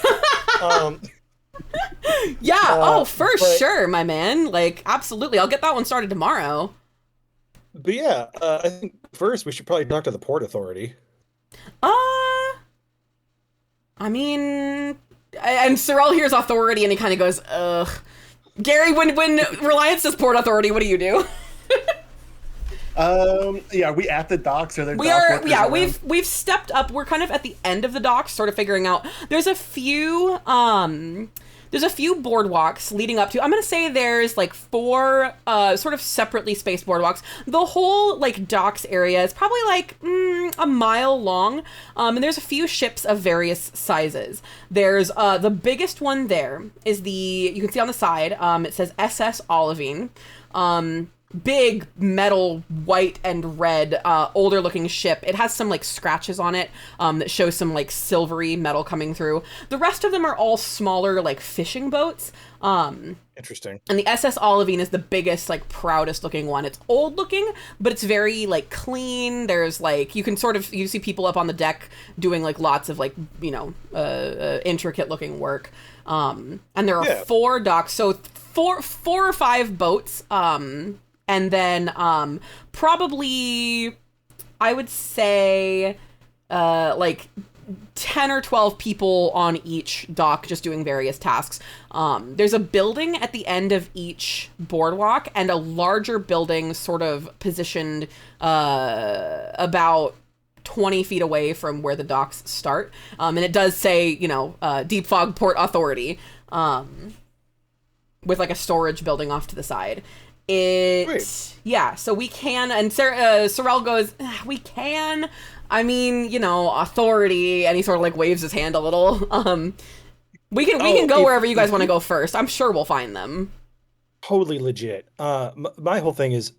Yeah, for sure, my man. Like, absolutely. I'll get that one started tomorrow. But yeah, I think first we should probably talk to the Port Authority. I mean, and Sorrel hears authority and he kind of goes, ugh. Gary, when Reliance says Port Authority, what do you do? Yeah, are we at the docks? Are there We dock are, workers yeah, around? we've stepped up. We're kind of at the end of the docks, sort of figuring out. There's a few boardwalks leading up to. I'm gonna say there's like 4 sort of separately spaced boardwalks. The whole like docks area is probably like a mile long, and there's a few ships of various sizes. There's the biggest one there is you can see on the side. It says SS Olivine. Big metal white and red older looking ship. It has some like scratches on it that show some like silvery metal coming through. The rest of them are all smaller like fishing boats. Interesting. And the SS Olivine is the biggest, like proudest looking one. It's old looking, but it's very like clean. There's like you see people up on the deck doing like lots of like intricate looking work. And there are 4 docks, so four or 5 boats. And then probably, I would say, like 10 or 12 people on each dock just doing various tasks. There's a building at the end of each boardwalk and a larger building sort of positioned about 20 feet away from where the docks start. And it does say, Deep Fog Port Authority with like a storage building off to the side. Yeah, so we can, and Sorrel goes, we can, I mean, authority, and he sort of like waves his hand a little. We can go wherever you guys want to go first. I'm sure we'll find them. Totally legit. My whole thing is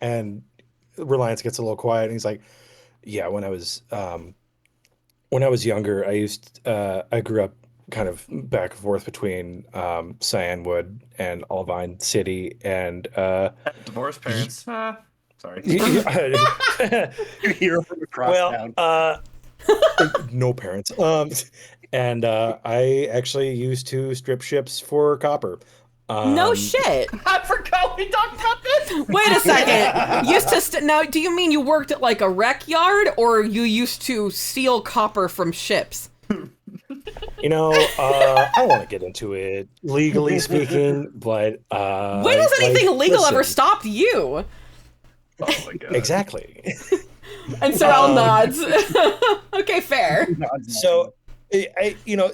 and Reliance gets a little quiet, and he's like, yeah, when I was younger, I grew up kind of back and forth between Cyanwood and Olivine City, and divorced parents. Sorry. You hear from across town. No parents. And I actually used to strip ships for copper. No shit. I forgot we talked about this. Wait a second. Used to now, do you mean you worked at like a wreck yard, or you used to steal copper from ships? I don't want to get into it, legally speaking, but when has anything legal ever stopped you? Oh my god. Exactly. And Sorrel nods. Okay, fair. So,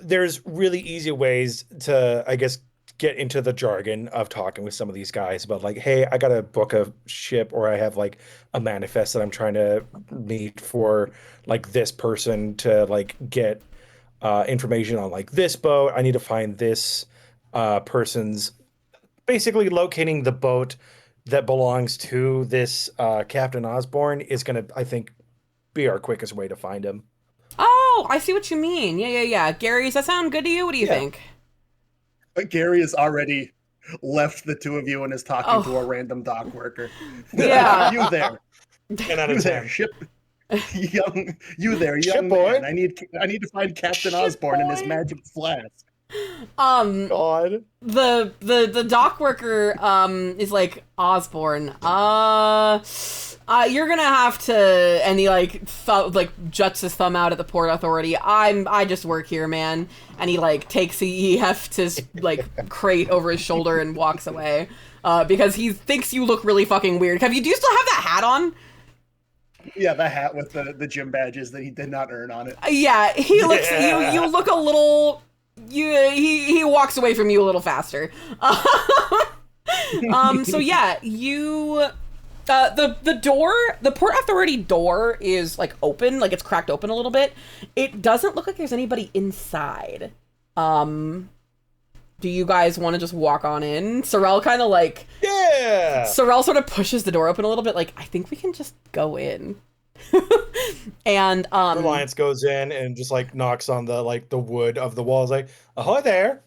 there's really easy ways to, I guess, get into the jargon of talking with some of these guys about like, hey, I got to book a ship, or I have like a manifest that I'm trying to meet for like this person to like get information on like this boat. I need to find this person's, basically locating the boat that belongs to this Captain Osborne is going to, I think, be our quickest way to find him. Oh, I see what you mean. Yeah. Gary, does that sound good to you? What do you think? But Gary has already left the two of you and is talking to a random dock worker. Yeah. You there. 10 out of 10. You there, young boy. man. I need to find Captain Osborne and his magic flask. God. The dock worker is like, Osborne, you're gonna have to, and he like juts his thumb out at the Port Authority. I just work here, man. And he like he hefts his like crate over his shoulder and walks away because he thinks you look really fucking weird. Do you still have that hat on? Yeah, the hat with the gym badges that he did not earn on it. Yeah, he looks. You look a little. He walks away from you a little faster. So yeah, you. The Port Authority door is like open, like it's cracked open a little bit. It doesn't look like there's anybody inside. Do you guys want to just walk on in? Sorrel kind of like... Yeah! Sorrel sort of pushes the door open a little bit, like, I think we can just go in. And Reliance goes in and just like knocks on the wood of the walls, like, ahoy there.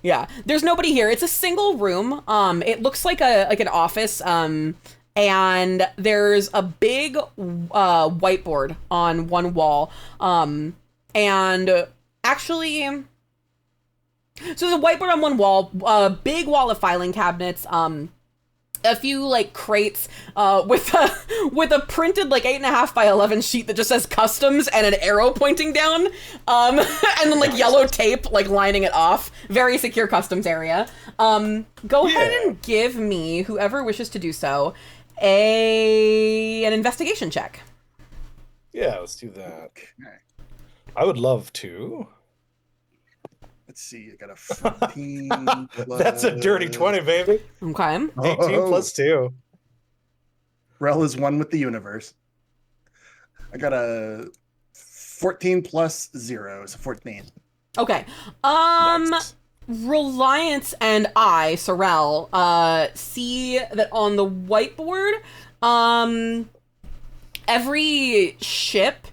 Yeah, there's nobody here. It's a single room. It looks like an office. And there's a big whiteboard on one wall. And actually, so there's a whiteboard on one wall, a big wall of filing cabinets. A few like crates with a printed like 8.5 by 11 sheet that just says customs and an arrow pointing down, and then like yellow tape like lining it off. Very secure customs area. Go ahead and give me, whoever wishes to do so, an investigation check. Yeah, let's do that. I would love to. Let's see, I got a 14. That's a dirty 20, baby. Okay. 18 plus 2. Rel is one with the universe. I got a 14 plus 0, so 14. Okay. Nice. Reliance and I, Sorel, see that on the whiteboard, every ship,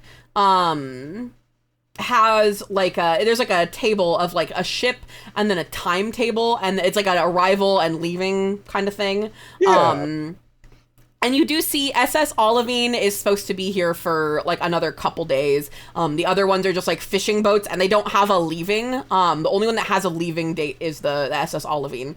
has like there's like a table of like a ship and then a timetable, and it's like an arrival and leaving kind of thing. And you do see SS Olivine is supposed to be here for like another couple days. The other ones are just like fishing boats, and they don't have a leaving. The only one that has a leaving date is the SS Olivine.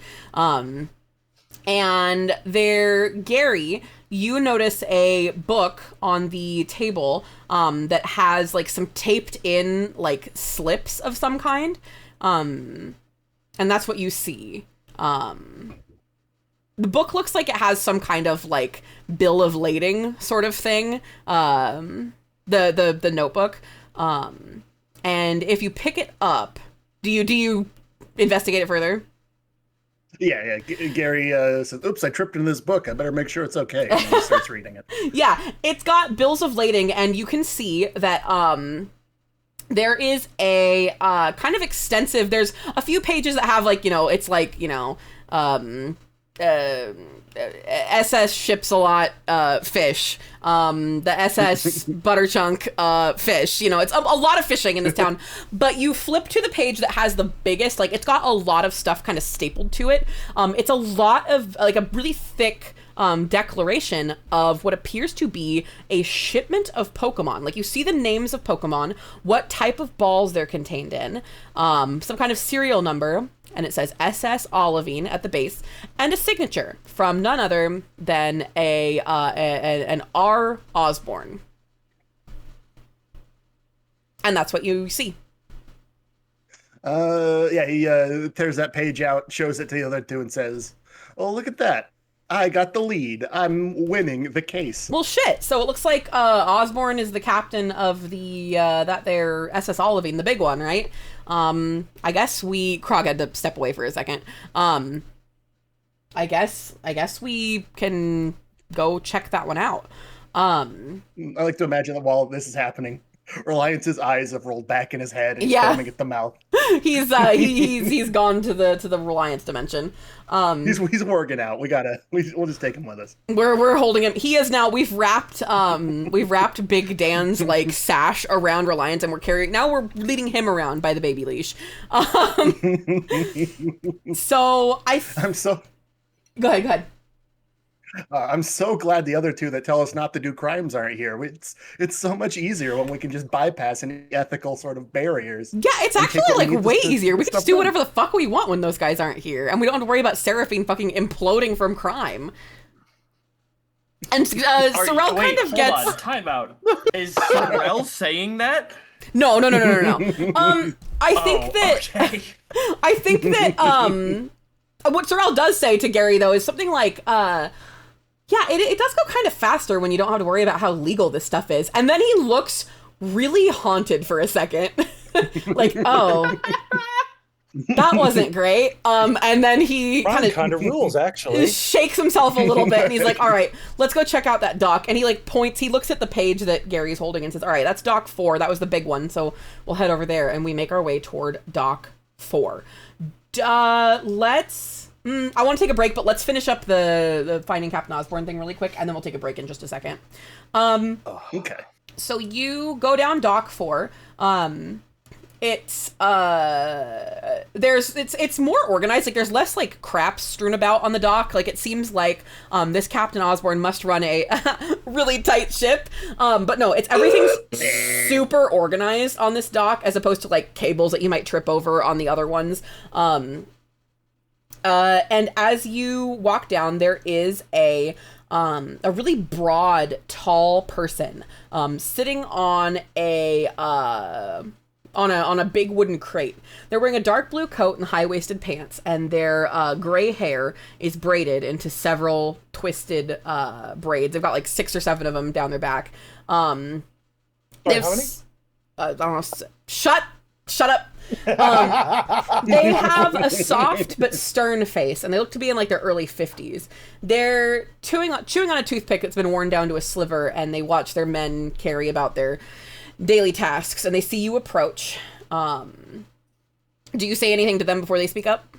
And there, Gary, you notice a book on the table that has like some taped in like slips of some kind. And that's what you see. The book looks like it has some kind of like bill of lading sort of thing. The notebook. And if you pick it up, do you investigate it further? Yeah. Gary says, "Oops, I tripped in this book. I better make sure it's okay." And he starts reading it. Yeah, it's got bills of lading, and you can see that there is a kind of extensive. There's a few pages that have like it's like SS ships a lot fish. The SS Butterchunk fish. It's a lot of fishing in this town. But you flip to the page that has the biggest, like it's got a lot of stuff kind of stapled to it. It's a lot of like a really thick declaration of what appears to be a shipment of Pokemon. Like you see the names of Pokemon, what type of balls they're contained in, some kind of serial number, and it says SS Olivine at the base, and a signature from none other than an R. Osborne. And that's what you see. He tears that page out, shows it to the other two, and says, "Oh, look at that. I got the lead. I'm winning the case." Well, shit. So it looks like Osborne is the captain of the their SS Olivine, the big one, right? I guess Krog had to step away for a second. I guess we can go check that one out. I like to imagine that while this is happening, Reliance's eyes have rolled back in his head and he's foaming at the mouth. He's gone to the Reliance dimension. He's working out. We'll just take him with us. We're holding him. He is now. We've wrapped Big Dan's like sash around Reliance, and we're leading him around by the baby leash. Go ahead. I'm so glad the other two that tell us not to do crimes aren't here. It's so much easier when we can just bypass any ethical sort of barriers. Yeah, it's actually like way easier. We can just do whatever the fuck we want when those guys aren't here, and we don't have to worry about Seraphine fucking imploding from crime. And Sorel kind of gets. Hold on, time out. Is Sorel saying that? No. I think that what Sorel does say to Gary though is something like it does go kind of faster when you don't have to worry about how legal this stuff is. And then he looks really haunted for a second. Like, oh, that wasn't great. And then he kind of rules, actually. Shakes himself a little bit, and he's like, all right, let's go check out that dock. And he like points, he looks at the page that Gary's holding and says, all right, that's dock 4. That was the big one. So we'll head over there, and we make our way toward dock 4. I want to take a break, but let's finish up the finding Captain Osborne thing really quick, and then we'll take a break in just a second. Okay. So you go down dock 4. It's it's more organized. Like there's less like crap strewn about on the dock. Like it seems like this Captain Osborne must run a really tight ship. But no, everything's super organized on this dock as opposed to like cables that you might trip over on the other ones. And as you walk down, there is a really broad, tall person sitting on a big wooden crate. They're wearing a dark blue coat and high-waisted pants, and their gray hair is braided into several twisted braids. They've got like 6 or 7 of them down their back. Sorry, how many? I don't know. Shut up. They have a soft but stern face, and they look to be in like their early 50s. They're chewing on a toothpick that's been worn down to a sliver, and they watch their men carry about their daily tasks, and they see you approach. Do you say anything to them before they speak up?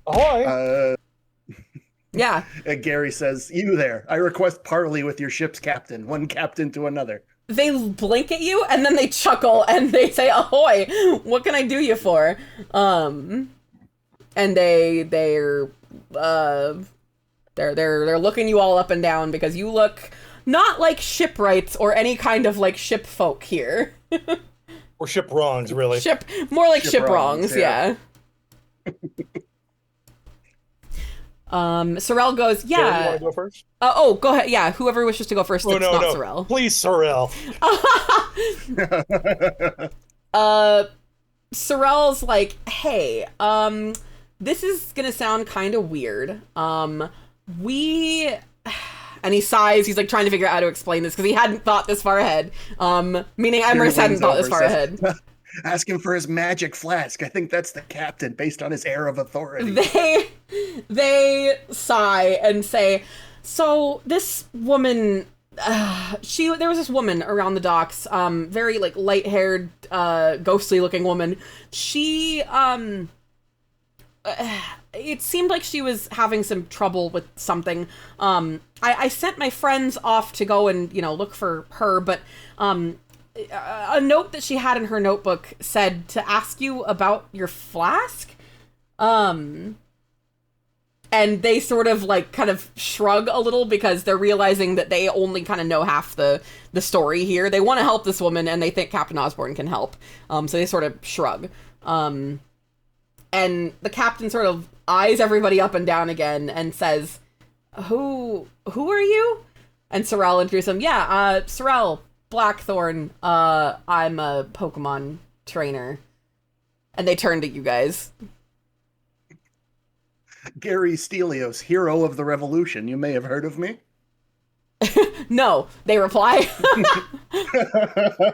Ahoy! Yeah. Gary says, "You there? I request parley with your ship's captain, one captain to another." They blink at you, and then they chuckle, and they say, "Ahoy! What can I do you for?" And they're looking you all up and down because you look not like shipwrights or any kind of like ship folk here. Or ship wrongs, really. More like ship wrongs, yeah. Sorrel goes, yeah. Sarah, you want to go first? Go ahead. Yeah, whoever wishes to go first. It's not Sorrel. Please, Sorrel. Sorrel's like, hey, this is gonna sound kind of weird. And he sighs. He's like trying to figure out how to explain this because he hadn't thought this far ahead. Meaning Emrys hadn't thought this far ahead. Ask him for his magic flask. I think that's the captain based on his air of authority. They sigh and say, so this woman, there was this woman around the docks, very like light-haired, ghostly looking woman. She, it seemed like she was having some trouble with something. I sent my friends off to go and, look for her, but, a note that she had in her notebook said to ask you about your flask. And they sort of like kind of shrug a little because they're realizing that they only kind of know half the story here. They want to help this woman and they think Captain Osborne can help. So they sort of shrug. And the captain sort of eyes everybody up and down again and says, Who are you? And Sorrel introduces him. Yeah, Sorrel Blackthorn. I'm a Pokemon trainer. And they turn to you guys. Gary Stelios, hero of the revolution. You may have heard of me. No, they reply.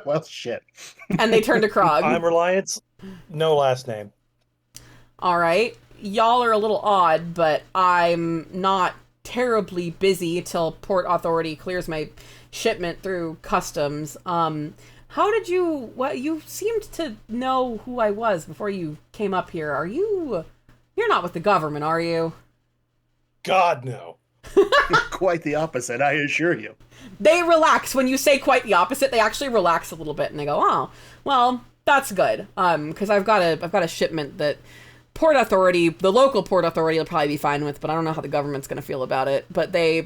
Well, shit. And they turn to Krog. I'm Reliance. No last name. All right. Y'all are a little odd, but I'm not terribly busy till Port Authority clears my shipment through customs. How did you seemed to know who I was before you came up here. You're not with the government, are you? God, no. Quite the opposite, I assure you. They relax. When you say quite the opposite, they actually relax a little bit and they go, oh, well, that's good. Because I've got a shipment that Port Authority, the local Port Authority will probably be fine with, but I don't know how the government's going to feel about it. But they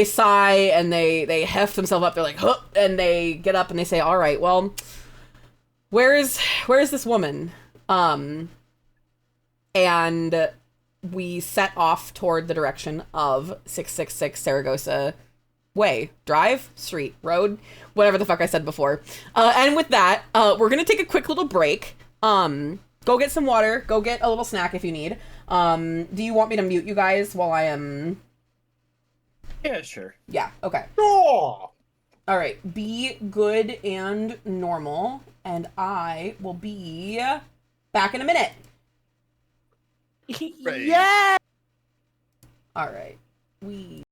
sigh and they heft themselves up. They're like, huh, and they get up and they say, all right, well, where's this woman? And we set off toward the direction of 666 Saragossa Way, Drive, Street, Road, whatever the fuck I said before. And with that, we're going to take a quick little break. Go get some water. Go get a little snack if you need. Do you want me to mute you guys while I am... Yeah, sure. Yeah, okay. Oh! All right, be good and normal, and I will be back in a minute. Yeah. All right. We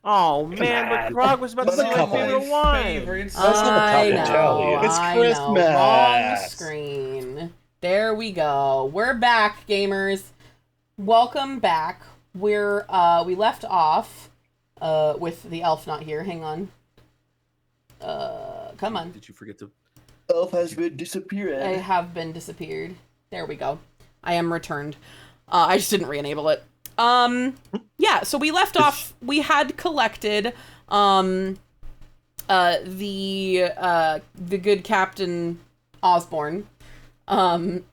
Oh man, but Grog was about to say my favorite wine. I know. It's I Christmas. know. Wrong screen. There we go. We're back, gamers. Welcome back. We left off with the elf not here. Hang on. Come on. Did you forget to? Elf has been disappeared. I have been disappeared. There we go. I am returned. I just didn't re-enable it. Yeah, so we left off, we had collected, the good Captain Osborne. And,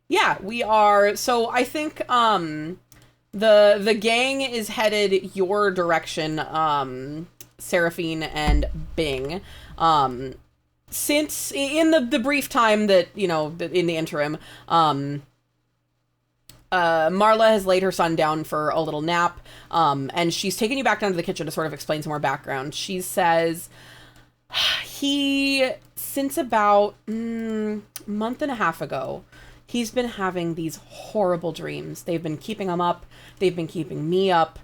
yeah, we are, so I think, the gang is headed your direction, Seraphine and Bing. Since, in the brief time that, you know, in the interim, Marla has laid her son down for a little nap, and she's taken you back down to the kitchen to sort of explain some more background. She says since about month and a half ago, he's been having these horrible dreams. They've been keeping him up. They've been keeping me up.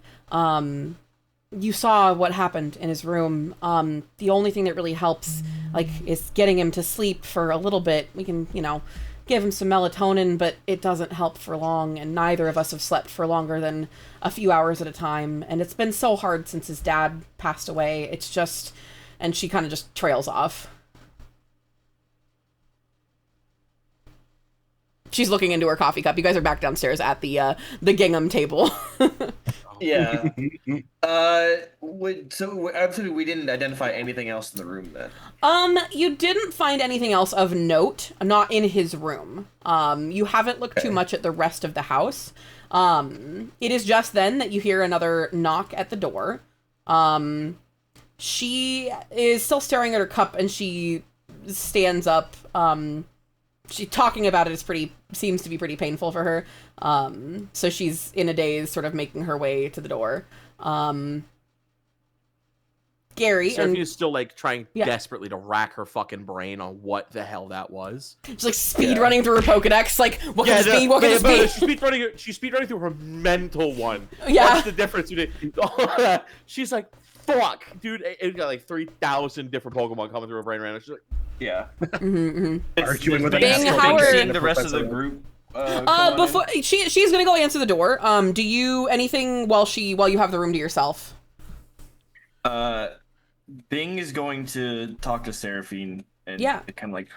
You saw what happened in his room. The only thing that really helps, like, is getting him to sleep for a little bit. We can, you know, give him some melatonin, but it doesn't help for long, and neither of us have slept for longer than a few hours at a time, and it's been so hard since his dad passed away. It's just... And she kind of just trails off. She's looking into her coffee cup. You guys are back downstairs at the gingham table. Yeah. So absolutely, we didn't identify anything else in the room then. You didn't find anything else of note, not in his room. You haven't looked too much at the rest of the house. It is just then that you hear another knock at the door. She is still staring at her cup, and she stands up. She talking about it seems to be pretty painful for her. So she's in a daze, sort of making her way to the door. Gary Seraphine is still like trying desperately to rack her fucking brain on what the hell that was. She's like speed running through her Pokedex, like what can this be? What can this be? She's speed running through her mental one. Yeah. What's the difference between? She's like, fuck, dude. It got like 3,000 different Pokemon coming through her brain right now. She's like, yeah. Arguing with Bing, how are seeing the rest of the group? Before she's gonna go answer the door. Do you anything while you have the room to yourself? Bing is going to talk to Seraphine and kind of like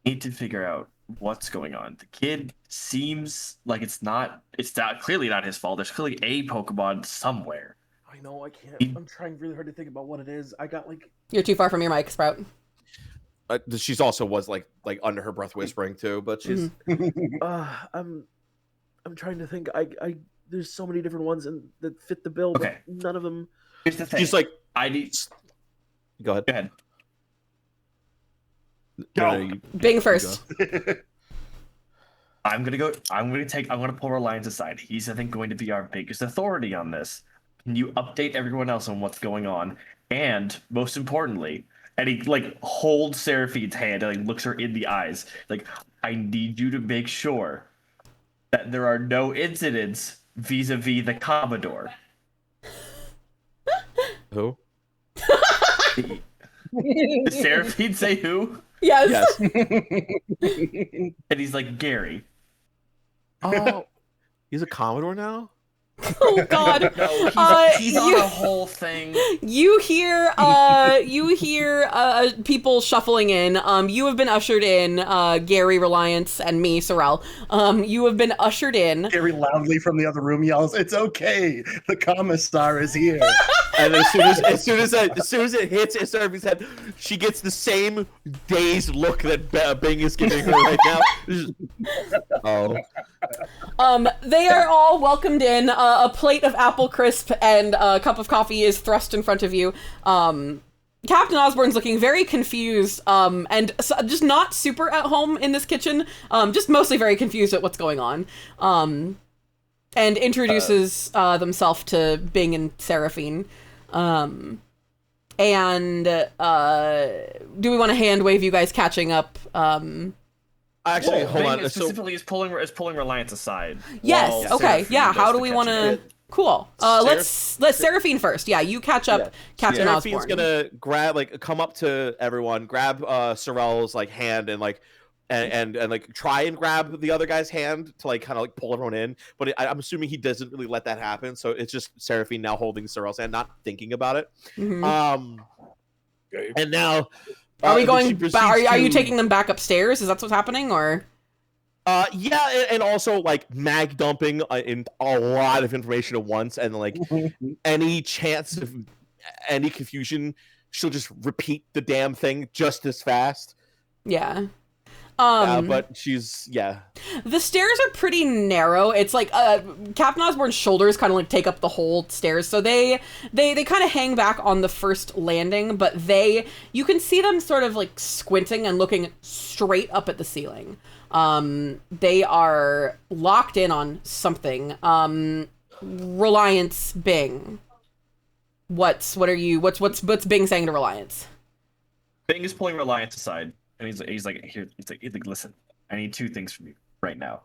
need to figure out what's going on. The kid seems like it's clearly not his fault. There's clearly a Pokemon somewhere. I know, I can't. I'm trying really hard to think about what it is. I got like... You're too far from your mic, Sprout. She's also was like under her breath whispering too, but she's I'm trying to think. I there's so many different ones that fit the bill, but none of them. Here's the thing. She's like, Go ahead. Go ahead. No, Bing first. I'm gonna pull Reliance aside. He's, I think, going to be our biggest authority on this. Can you update everyone else on what's going on? And most importantly, and he like holds Seraphine's hand and like looks her in the eyes. Like, I need you to make sure that there are no incidents vis-a-vis the Commodore. Who? Did Seraphine say who? Yes. And he's like, Gary. Oh, he's a Commodore now? Oh God! No, he's on a whole thing. You hear people shuffling in. You have been ushered in. Gary, Reliance, and me, Sorrel. You have been ushered in. Gary loudly from the other room yells, "It's okay. The commissar is here." And as soon as it hits Seraphine's head, she gets the same dazed look that Bing is giving her right now. They are all welcomed in. A plate of apple crisp and a cup of coffee is thrust in front of you. Captain Osborne's looking very confused, and just not super at home in this kitchen. Just mostly very confused at what's going on. And introduces themselves to Bing and Seraphine. Do we want to hand wave you guys catching up? Actually, hold on. Specifically, is pulling Reliance aside. Yes. Okay. Yeah. How do we want to? Cool. Let's Seraphine first. Yeah, you catch up, Captain Seraphine's Osborne. gonna grab, come up to everyone, grab Sorrel's hand and and try and grab the other guy's hand to kind of pull everyone in. But I'm assuming he doesn't really let that happen. So it's just Seraphine now holding Sorrel's hand, not thinking about it. Mm-hmm. And now, are we going? Are you taking them back upstairs? Is that what's happening, or? Yeah, and also mag dumping in a lot of information at once, and any chance of any confusion, she'll just repeat the damn thing just as fast. Yeah. But she's The stairs are pretty narrow. It's Captain Osborne's shoulders kind of take up the whole stairs, so they kind of hang back on the first landing, but you can see them sort of squinting and looking straight up at the ceiling. They are locked in on something. Reliance Bing. What's Bing saying to Reliance? Bing is pulling Reliance aside, and he's like, listen, I need two things from you right now.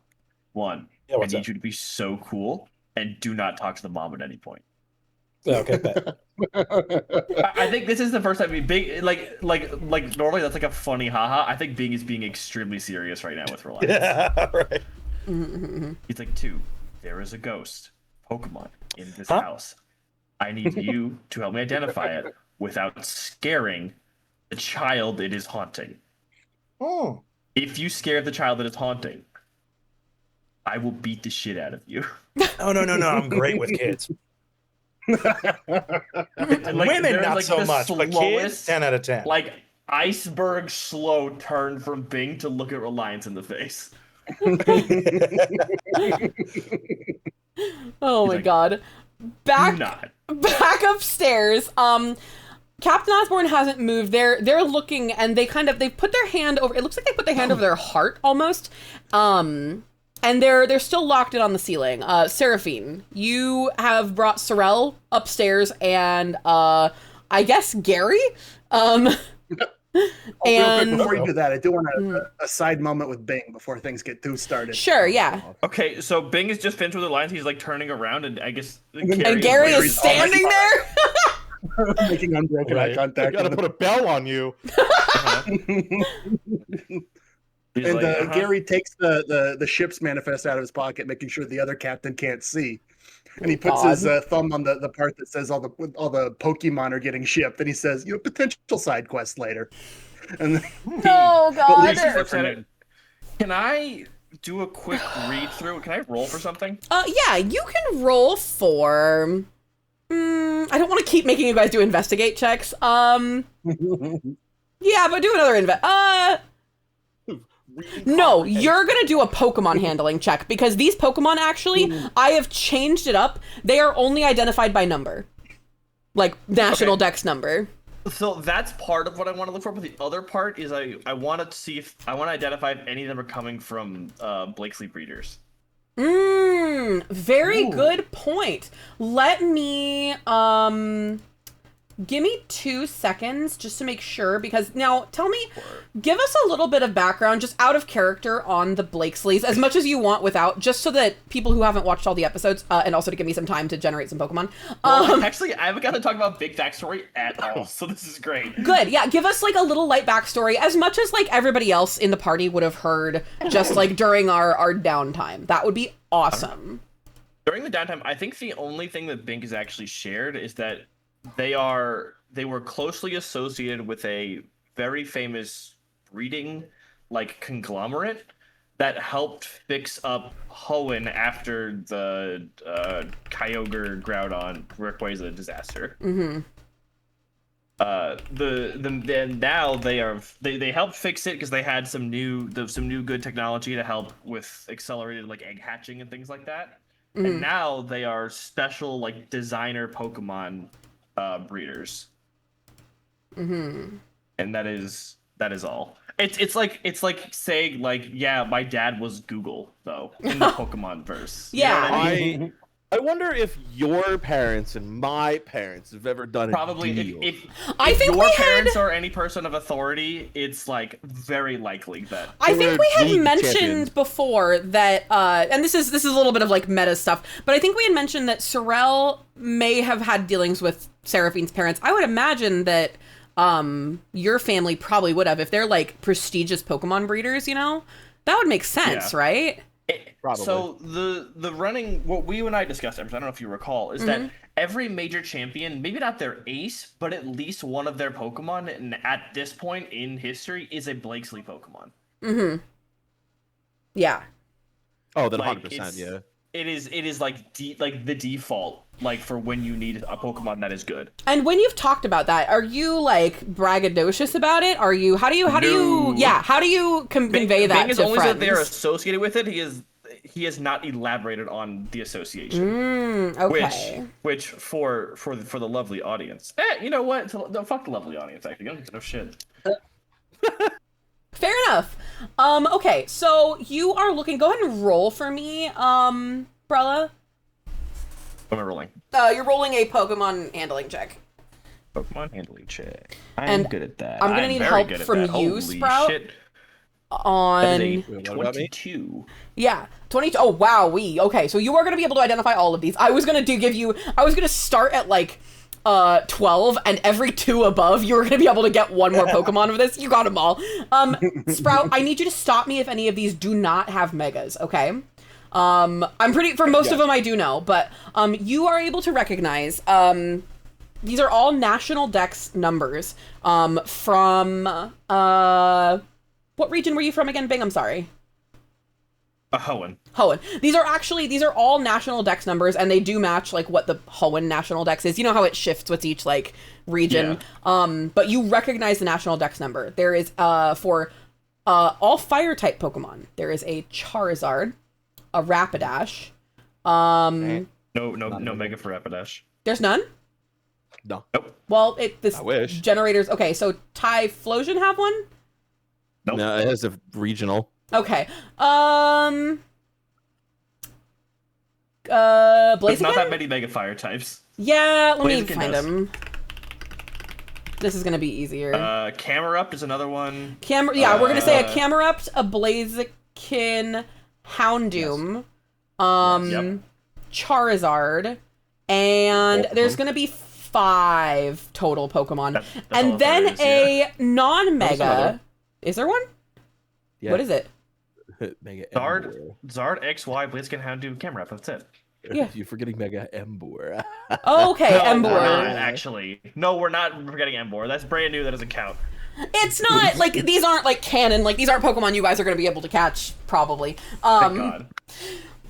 One, I need you to be so cool and do not talk to the mom at any point. Okay, bet. I think this is the first time Bing normally that's a funny haha. I think Bing is being extremely serious right now with Reliance. Yeah, right. Mm-hmm. He's like, 2, there is a ghost Pokemon in this house. I need you to help me identify it without scaring the child it is haunting. Oh. If you scare the child that it's haunting, I will beat the shit out of you. Oh, no. I'm great with kids. Women, not so much, but kids, 10 out of 10. Iceberg slow turn from Bing to look at Reliance in the face. Oh my god. Back upstairs. Captain Osborne hasn't moved. They're looking, and they've put their hand over. It looks like they put their hand over their heart almost. And they're still locked in on the ceiling. Seraphine, you have brought Sorrel upstairs, and I guess Gary. Real quick, before you do that, I do want a side moment with Bing before things get too started. Sure, yeah. Okay, so Bing is just finished with the lines. He's turning around, and I guess Gary is standing there. Making unbroken eye contact. I gotta put a bell on you. And Gary takes the ship's manifest out of his pocket, making sure the other captain can't see. And he puts his thumb on the part that says all the Pokemon are getting shipped, and he says, potential side quest later. And then, oh god! Can I do a quick read through? Can I roll for something? Yeah, you can roll for. I don't want to keep making you guys do investigate checks. Yeah, but do another No, you're gonna do a Pokemon handling check, because these Pokemon actually, I have changed it up. They are only identified by number. National Dex number. So that's part of what I want to look for, but the other part is I want to see if I want to identify if any of them are coming from Blakesley breeders. Very good point. Let me give me 2 seconds just to make sure, because now give us a little bit of background just out of character on the Blakesleys, as much as you want without, just so that people who haven't watched all the episodes, and also to give me some time to generate some Pokemon. Actually, I haven't got to talk about big backstory at all, so this is great. Good, yeah, give us a little light backstory, as much as everybody else in the party would have heard just during our downtime. That would be awesome. During the downtime, I think the only thing that Bink has actually shared is that they were closely associated with a very famous breeding conglomerate that helped fix up Hoenn after the Kyogre Groudon Rayquaza disaster. Mm-hmm. Now they helped fix it because they had some new good technology to help with accelerated egg hatching and things like that. Mm-hmm. And now they are special designer Pokemon breeders. Mm-hmm. And that is all. It's like saying yeah, my dad was Google though in the Pokemon verse. Yeah. You know what I mean? I wonder if your parents and my parents have ever done Probably a deal. if I think your we parents are any person of authority, it's like very likely that I think we had league mentioned champions. before that, and this is a little bit of like meta stuff, but I think we had mentioned that Sorel may have had dealings with Seraphine's parents. I would imagine that your family probably would have if they're like prestigious Pokemon breeders. You know, that would make sense, right? Probably. So the running, what you and I discussed, I don't know if you recall, is that every major champion, maybe not their ace, but at least one of their Pokemon, and at this point in history, is a Blakesley Pokemon. Mm-hmm. Yeah. Oh, then Like, 100%, yeah. It is like the default, like for when you need a Pokemon that is good. And when you've talked about that, are you like braggadocious about it? Are you? How do you convey that Being as to only friends? that they're associated with it, he has not elaborated on the association. Okay. Which for the lovely audience. You know what? No, fuck the lovely audience. Actually, you don't give no shit. Fair enough. Okay, so you are looking. Go ahead and roll for me, Brella. What am I rolling? You're rolling a Pokemon handling check. Pokemon handling check. And I'm good at that. I'm gonna need very help good at from that. you, Holy Sprout. Shit. On That is a Wait, what about me? 22. yeah, 22. Oh wow, okay. So you are gonna be able to identify all of these. I was gonna start at like 12, and every 2 above you were gonna be able to get one more Pokemon of this. You got them all. Sprout, I need you to stop me if any of these do not have megas. Okay. I'm pretty for most of them I do know, but you are able to recognize these are all national dex numbers from what region were you from again, Bing? I'm sorry. Hoenn. Hoenn. These are all national dex numbers, and they do match like what the Hoenn national dex is. You know how it shifts with each like region. Yeah. But you recognize the national dex number. There is for all fire type Pokemon. There is a Charizard, a Rapidash. No Mega for Rapidash. There's none? No. Nope. Well, I wish. generators. Okay, so Typhlosion have one? Nope. No, it has a regional. Okay. There's Blaziken? not that many Mega Fire types. Yeah, let me Blaziken find does. them. This is gonna be easier. Camerupt is another one. We're gonna say a Camerupt, a Blaziken, Houndoom, Yep. Charizard, and there's gonna be 5 total Pokemon. That's all And then there is, a non-mega. another. Is there one? Yeah. What is it? Mega Zard, Emboar. XY, Blaziken, Houndoom, Camerupt. That's it. Yeah. You're forgetting Mega Emboar. Oh, okay, No, Emboar. we're not, actually. No, we're not forgetting Emboar. That's brand new. That doesn't count. It's not like these aren't like canon. Like these aren't Pokemon you guys are going to be able to catch probably. Thank God.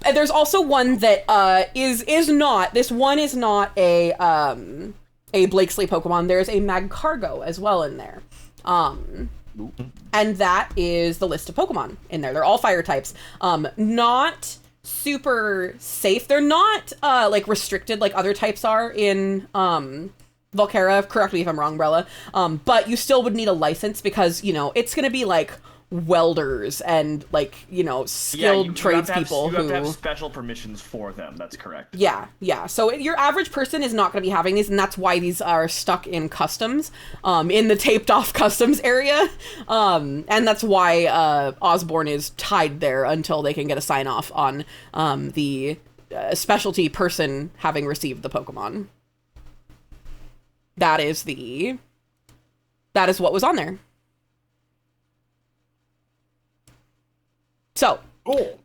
And there's also one that is not. This one is not a Blakesley Pokemon. There's a Magcargo as well in there. And that is the list of Pokemon in there. They're all fire types. Not super safe. They're not like restricted like other types are in Volcara. Correct me if I'm wrong, Brella. But you still would need a license because, you know, it's going to be like welders and like, you know, skilled tradespeople You have to have who special permissions for them. That's correct. yeah. So your average person is not going to be having these, and that's why these are stuck in customs, in the taped off customs area, and that's why Osborne is tied there until they can get a sign off on the specialty person having received the Pokemon. That is what was on there. So, Cool.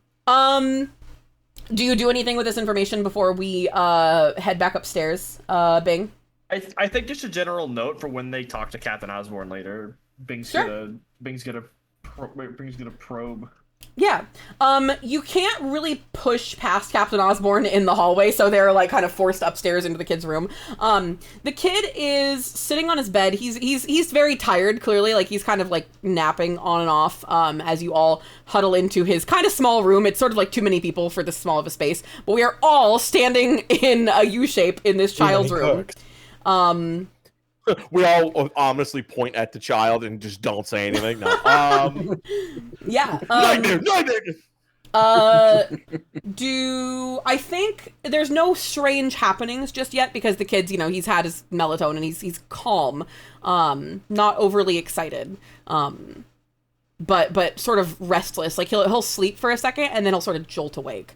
do you do anything with this information before we head back upstairs, Bing? I think just a general note for when they talk to Captain Osborne later. Bing's gonna probe. Yeah. You can't really push past Captain Osborne in the hallway, so they're like kind of forced upstairs into the kid's room. The kid is sitting on his bed. He's very tired, clearly, like he's kind of like napping on and off, as you all huddle into his kind of small room. It's sort of like too many people for this small of a space, but we are all standing in a U shape in this child's room. We all ominously point at the child and just don't say anything. No. Yeah. I think there's no strange happenings just yet because the kid's, he's had his melatonin, he's calm, not overly excited, but sort of restless. Like he'll sleep for a second and then he'll sort of jolt awake.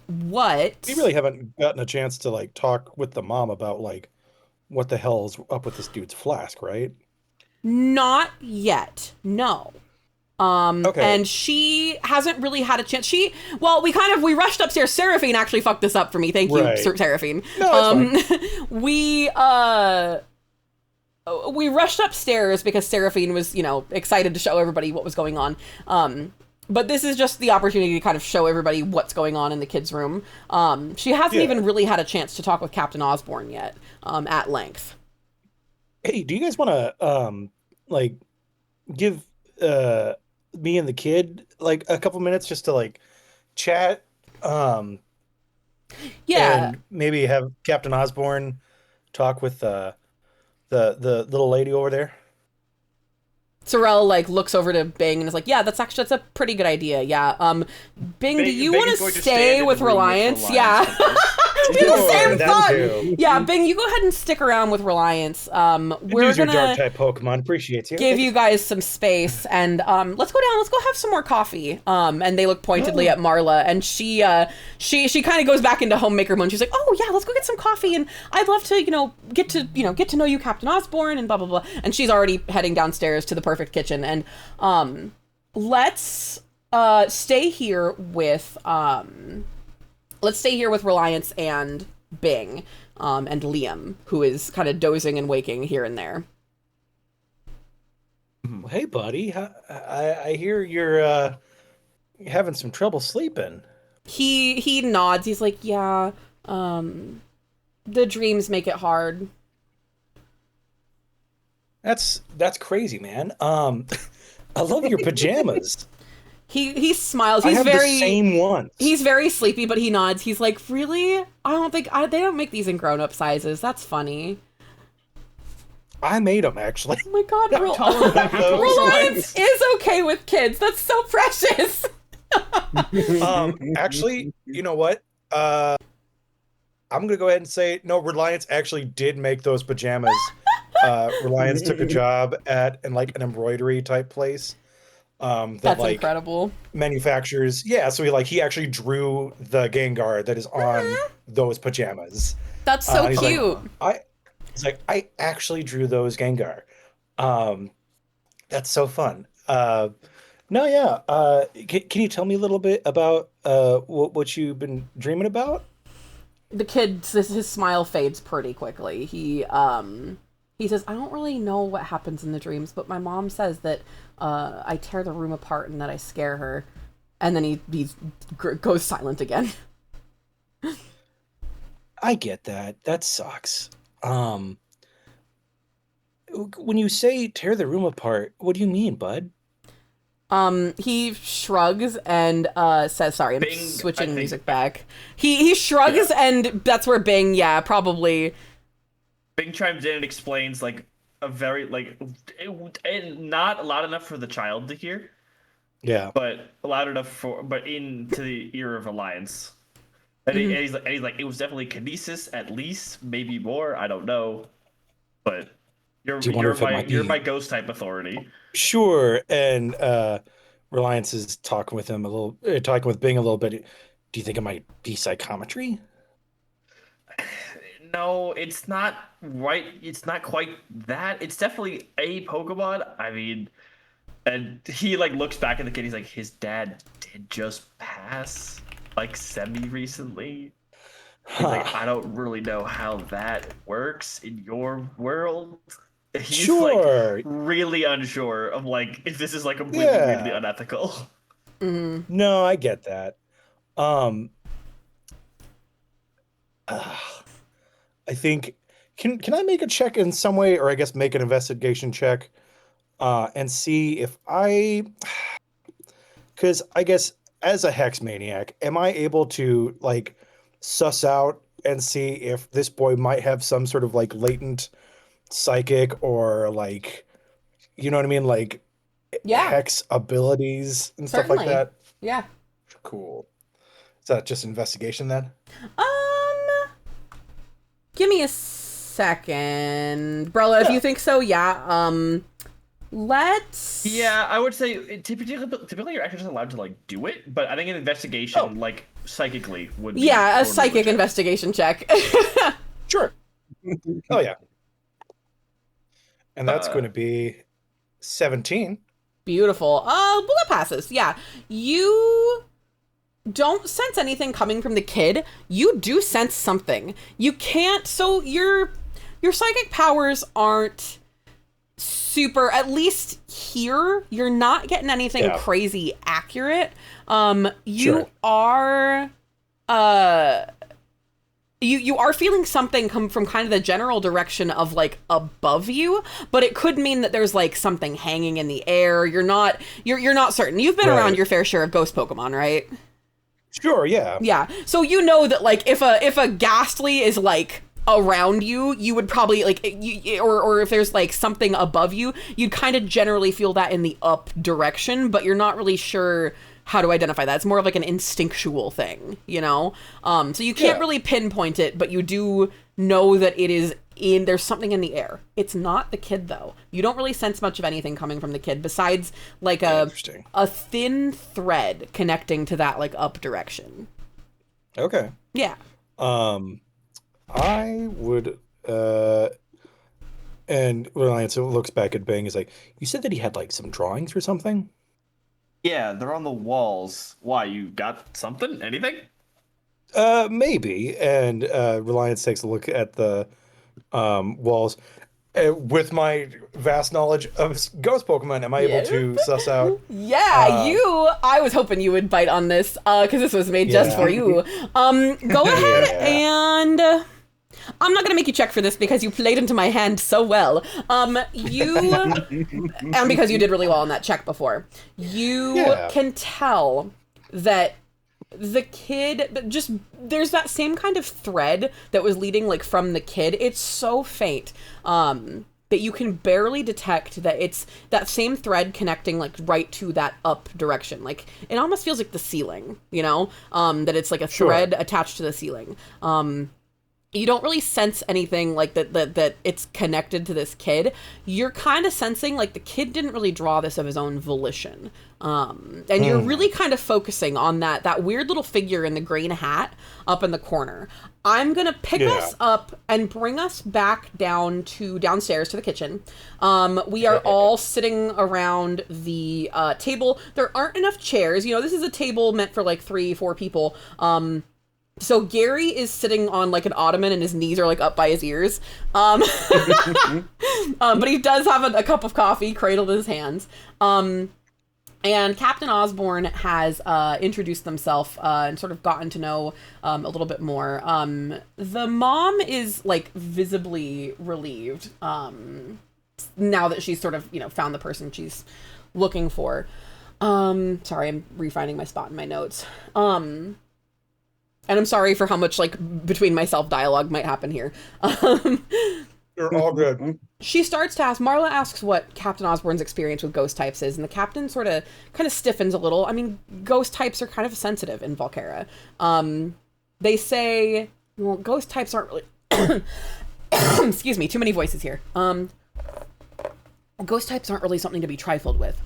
What? We really haven't gotten a chance to like talk with the mom about like what the hell is up with this dude's flask, right? Not yet. No. Okay. And she hasn't really had a chance. We rushed upstairs. Seraphine actually fucked this up for me. Thank you, Right. Seraphine. No, it's fine. We rushed upstairs because Seraphine was, excited to show everybody what was going on. But this is just the opportunity to kind of show everybody what's going on in the kids' room. She hasn't even really had a chance to talk with Captain Osborne yet, at length. Hey, do you guys want to like give me and the kid like a couple minutes just to like chat? Yeah. And maybe have Captain Osborne talk with the little lady over there. Sorrel like looks over to Bing and is like, "Yeah, that's a pretty good idea. Yeah. Bing, do you want to stay with Reliance? Yeah." We have the same thought. Yeah, Bing, you go ahead and stick around with Reliance. We're Use your gonna dark type Pokemon. Appreciate you. give you guys some space and let's go down. Let's go have some more coffee. And they look pointedly at Marla, and she kind of goes back into homemaker mode. She's like, "Oh yeah, let's go get some coffee, and I'd love to get to know you, Captain Osborne, and blah blah blah." And she's already heading downstairs to the perfect kitchen, and let's stay here with Reliance and Bing, and Liam, who is kind of dozing and waking here and there. Hey, buddy. I hear you're having some trouble sleeping. He nods. He's like, "Yeah, the dreams make it hard." That's crazy, man. I love your pajamas. He smiles. I He's have very the same ones. He's very sleepy, but he nods. He's like, "Really? I don't think they don't make these in grown-up sizes. That's funny." I made them actually. Oh my god, Reliance is okay with kids. That's so precious. Actually, you know what? I'm gonna go ahead and say no. Reliance actually did make those pajamas. Reliance took a job at an embroidery type place. That's incredible. Manufactures, yeah. So he actually drew the Gengar that is on those pajamas. That's so cute. I actually drew those Gengar. That's so fun. No, yeah. Can you tell me a little bit about what you've been dreaming about? The kid, his smile fades pretty quickly. He says, "I don't really know what happens in the dreams, but my mom says that I tear the room apart and that I scare her." And then he goes silent again. I get that. That sucks. When you say tear the room apart, what do you mean, bud? He shrugs and says, "Sorry, I'm Bing, switching music back." He shrugs and that's where Bing, probably. Bing chimes in and explains a very not loud enough for the child to hear. Yeah. But loud enough into the ear of Alliance. And, he's like, it was definitely kinesis, at least, maybe more. I don't know, but you're my ghost type authority. Sure. And Reliance is talking with Bing a little bit. Do you think it might be psychometry? No, it's not right. It's not quite that. It's definitely a Pokemon. I mean, and he looks back at the kid. He's like, his dad did just pass semi-recently. He's like, I don't really know how that works in your world. He's really unsure of if this is completely weirdly unethical. Mm-hmm. No, I get that. I think can I make a check in some way, or I guess make an investigation check, and see if because I guess as a hex maniac, am I able to suss out and see if this boy might have some sort of latent psychic or you know what I mean, hex abilities and stuff like Certainly. that? Yeah. Cool. Is that just investigation then? Give me a second. Brella, if you think so, yeah. Let's... Yeah, I would say typically you're actually just allowed to like do it, but I think an investigation like psychically would be Yeah, a totally psychic legit. investigation check. Sure. Oh yeah. And that's going to be 17. Beautiful. Well, that passes. Yeah. You don't sense anything coming from the kid. You do sense something. You can't, so your psychic powers aren't super, at least here, you're not getting anything crazy accurate. You are you are feeling something come from kind of the general direction of like above you, but it could mean that there's like something hanging in the air. You're not certain. You've been around your fair share of ghost Pokemon, right? Sure, yeah. Yeah. So you know that like if a Ghastly is like around you, you would probably like or if there's like something above you, you'd kind of generally feel that in the up direction, but you're not really sure how to identify that. It's more of like an instinctual thing, you know? So you can't really pinpoint it, but you do know that it is there's something in the air. It's not the kid though. You don't really sense much of anything coming from the kid besides like a thin thread connecting to that like up direction. Okay. Yeah. I would and Reliance looks back at Bang is like, you said that he had like some drawings or something? Yeah, they're on the walls. Why, you got something? Anything? Maybe. And Reliance takes a look at the walls. With my vast knowledge of ghost Pokemon, am I able to suss out? Yeah, I was hoping you would bite on this, because this was made just for you. Go ahead and... I'm not going to make you check for this because you played into my hand so well. And because you did really well on that check before. You can tell that the kid, there's that same kind of thread that was leading like from the kid. It's so faint that you can barely detect that it's that same thread connecting like right to that up direction. Like it almost feels like the ceiling, you know, that it's like a thread attached to the ceiling. You don't really sense anything like that it's connected to this kid. You're kind of sensing like the kid didn't really draw this of his own volition. And you're really kind of focusing on that weird little figure in the green hat up in the corner. I'm going to pick us up and bring us back downstairs to the kitchen. We are all sitting around the table. There aren't enough chairs. You know, this is a table meant for like 3-4 people. So Gary is sitting on like an ottoman and his knees are like up by his ears. But he does have a cup of coffee cradled in his hands. And Captain Osborne has introduced himself and sort of gotten to know a little bit more. The mom is like visibly relieved now that she's sort of, you know, found the person she's looking for. Sorry, I'm refinding my spot in my notes. And I'm sorry for how much, like, between myself dialogue might happen here. You're all good. She starts to ask, Marla asks what Captain Osborne's experience with ghost types is, and the captain sort of kind of stiffens a little. I mean, ghost types are kind of sensitive in Volterra. They say, well, ghost types aren't really... Excuse me, too many voices here. Ghost types aren't really something to be trifled with.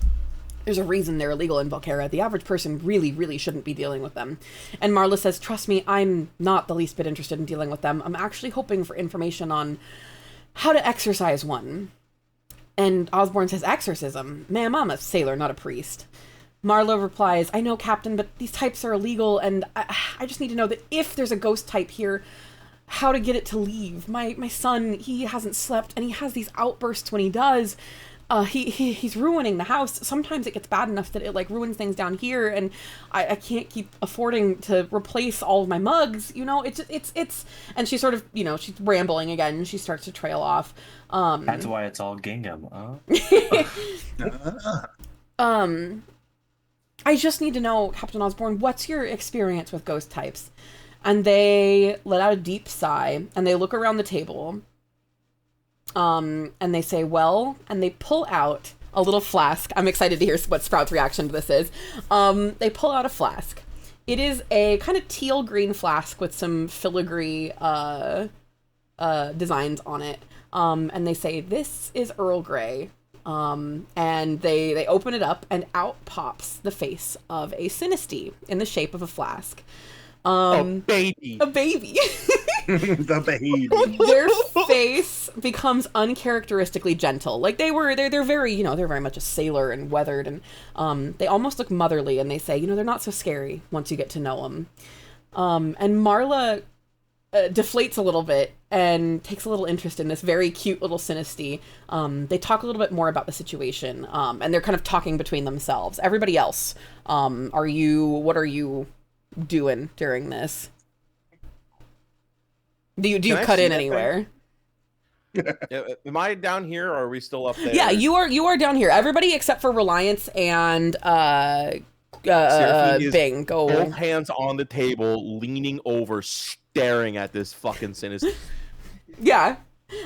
There's a reason they're illegal in Volterra. The average person really, really shouldn't be dealing with them. And Marla says, trust me, I'm not the least bit interested in dealing with them. I'm actually hoping for information on how to exorcise one. And Osborne says, exorcism? Ma'am, I'm a sailor, not a priest. Marla replies, I know, Captain, but these types are illegal, and I just need to know that if there's a ghost type here, how to get it to leave. My son, he hasn't slept, and he has these outbursts when he does. He's ruining the house. Sometimes it gets bad enough that it like ruins things down here, and I can't keep affording to replace all of my mugs. You know, it's and she sort of, you know, she's rambling again, and she starts to trail off. That's why it's all gingham. I just need to know, Captain Osborne, what's your experience with ghost types? And they let out a deep sigh, and they look around the table. And they say, well, and they pull out a little flask. I'm excited to hear what Sprout's reaction to this is. They pull out a flask. It is a kind of teal green flask with some filigree designs on it. And they say, this is Earl Grey. And they open it up, and out pops the face of a Sinisty in the shape of a flask. A baby. The baby. Their face becomes uncharacteristically gentle. Like they're very, they're very much a sailor and weathered, and they almost look motherly, and they say, they're not so scary once you get to know them. And Marla deflates a little bit and takes a little interest in this very cute little Sinisty. They talk a little bit more about the situation, and they're kind of talking between themselves. Everybody else, what are you doing during this? Do you cut in anywhere? Am I down here, or are we still up there? Yeah, you are down here. Everybody except for Reliance and Bing. Go. Both hands on the table, leaning over, staring at this fucking sinister. Yeah.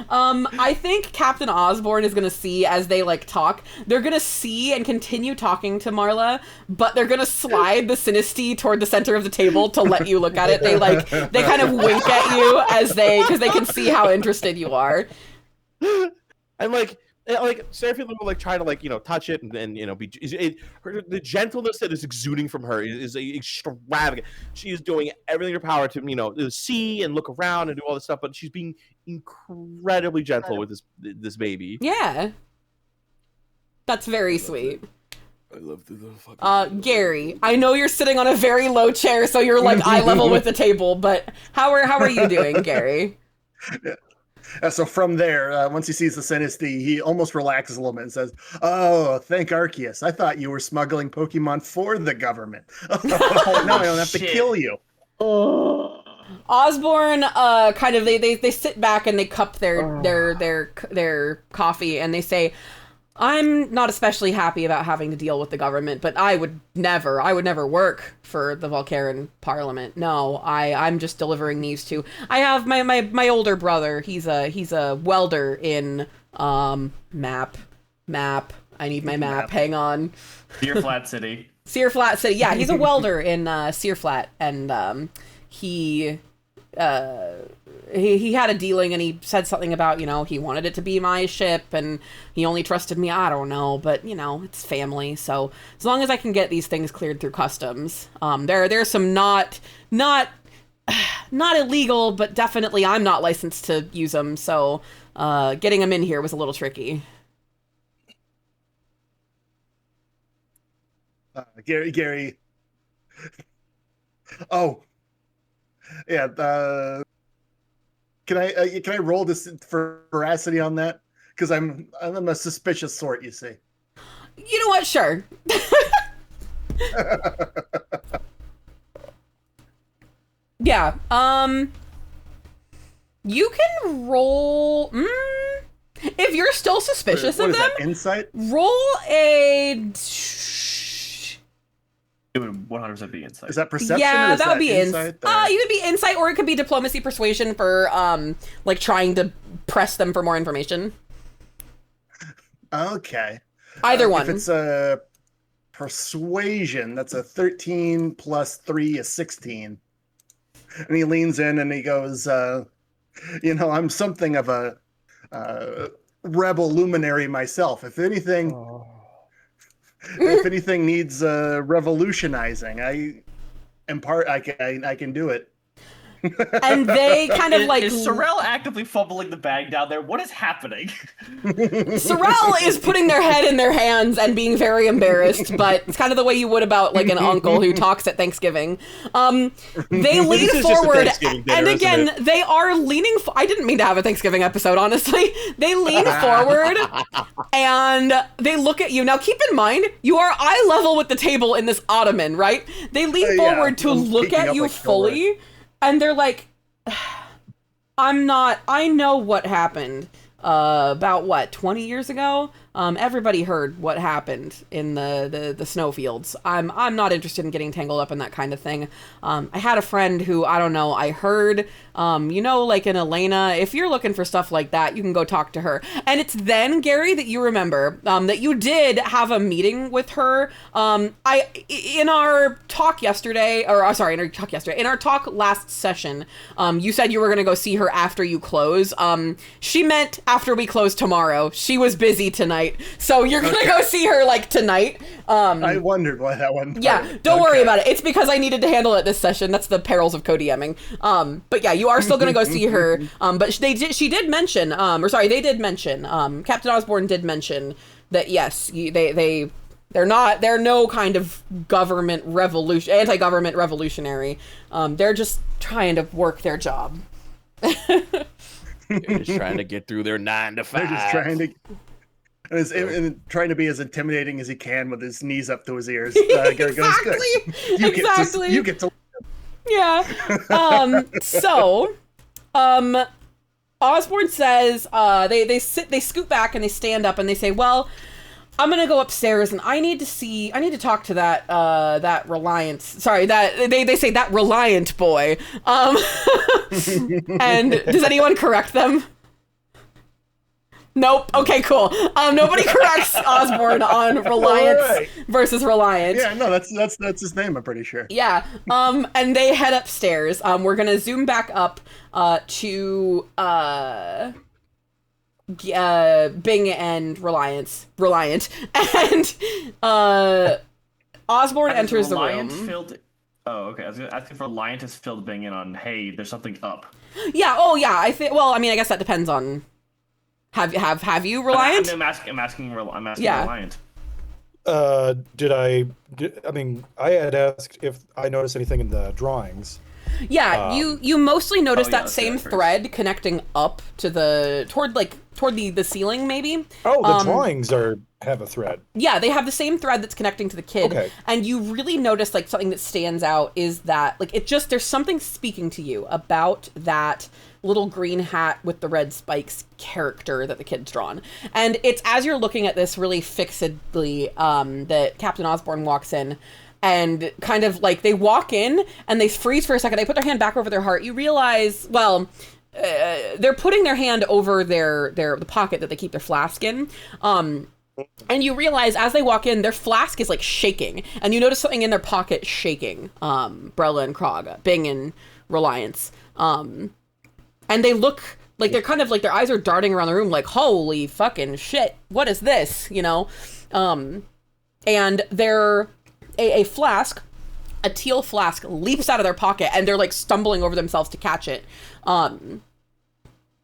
I think Captain Osborne is gonna see as they talk. They're gonna see and continue talking to Marla, but they're gonna slide the Sinisty toward the center of the table to let you look at it. They kind of wink at you because they can see how interested you are. And Seraphine will try to touch it and be the gentleness that is exuding from her is extravagant. She is doing everything in her power to see and look around and do all this stuff, but she's being incredibly gentle with this baby. Yeah, that's very sweet. I love the little fucking Gary, I know you're sitting on a very low chair, so you're eye level with the table, but how are you doing, Gary? So from there, once he sees the Sinisty, he almost relaxes a little bit and says, "Oh, thank Arceus. I thought you were smuggling Pokemon for the government. Now I don't have to kill you." Osborne, kind of, they sit back and they cup their coffee, and they say, I'm not especially happy about having to deal with the government, but I would never work for the Volcaran Parliament. No, I'm just delivering these to. I have my older brother. He's a welder in map. I need my map. Hang on. Sear Flat City. Sear Flat City. Yeah, he's a welder in Sear Flat, and he had a dealing, and he said something about, he wanted it to be my ship, and he only trusted me. I don't know, but it's family. So as long as I can get these things cleared through customs, there's some not illegal, but definitely I'm not licensed to use them. So getting them in here was a little tricky. Gary. Oh, yeah. Can I roll this for veracity on that? Because I'm a suspicious sort, you see. You know what? Sure. Yeah. You can roll. If you're still suspicious of them, that, insight? Roll a. It would 100% be insight. Is that perception? Yeah, or is that would be insight. either be insight, or it could be diplomacy, persuasion for trying to press them for more information. Okay. Either one. If it's a persuasion, that's a 13 plus 3 is 16. And he leans in and he goes, I'm something of a rebel luminary myself. If anything, if anything needs revolutionizing, I can do it. And they kind of Is Sorrel actively fumbling the bag down there? What is happening? Sorrel is putting their head in their hands and being very embarrassed, but it's kind of the way you would about an uncle who talks at Thanksgiving. They lean forward, and again, they are leaning. I didn't mean to have a Thanksgiving episode, honestly. They lean forward and they look at you. Now, keep in mind, you are eye level with the table in this ottoman, right? They lean forward to look at you fully. And they're like, I know what happened about 20 years ago? Everybody heard what happened in the snowfields. I'm not interested in getting tangled up in that kind of thing. I had a friend who, I don't know, I heard, like in Elena, if you're looking for stuff like that, you can go talk to her. And it's then, Gary, that you remember that you did have a meeting with her. In our talk in our talk last session, you said you were going to go see her after you close. She meant after we close tomorrow. She was busy tonight. So you're going to go see her like tonight. I wondered why that one. Yeah, don't worry about it. It's because I needed to handle it this session. That's the perils of co-DMing. But yeah, you are still going to go see her. But they did mention, Captain Osborne did mention that yes, they're no kind of anti-government revolutionary. They're just trying to work their job. They're just trying to get through their 9 to 5. They're just trying to. And trying to be as intimidating as he can with his knees up to his ears. Gary goes, good. You get to. Yeah. Osborne says they scoot back and they stand up and they say, well, I'm gonna go upstairs and I need to talk to that Reliant. Sorry, that they say that Reliant boy. And does anyone correct them? Nope. Okay, cool. Nobody corrects Osborne on Reliance versus Reliant. Yeah, no, that's his name, I'm pretty sure. Yeah. And they head upstairs. We're gonna zoom back up to Bing and Reliant. And Osborne enters the room. Oh, okay. I was asking for Reliant has filled Bing in on, hey, there's something up. Yeah. Oh, yeah. I guess that depends on. Have you Reliant? I'm asking Yeah. Reliant. I had asked if I noticed anything in the drawings. Yeah, you mostly notice that same thread connecting up to toward the ceiling, maybe. Oh, the drawings have a thread. Yeah, they have the same thread that's connecting to the kid. Okay. And you really notice like something that stands out is that there's something speaking to you about that little green hat with the red spikes character that the kid's drawn. And it's as you're looking at this really fixedly that Captain Osborne walks in and kind of like they walk in and they freeze for a second. They put their hand back over their heart. You realize, they're putting their hand over the pocket that they keep their flask in. And you realize as they walk in, their flask is like shaking. And you notice something in their pocket shaking. Brella and Krog, Bing and Reliance. And they look like they're kind of like their eyes are darting around the room like, holy fucking shit, what is this? And they're a flask, a teal flask leaps out of their pocket and they're like stumbling over themselves to catch it.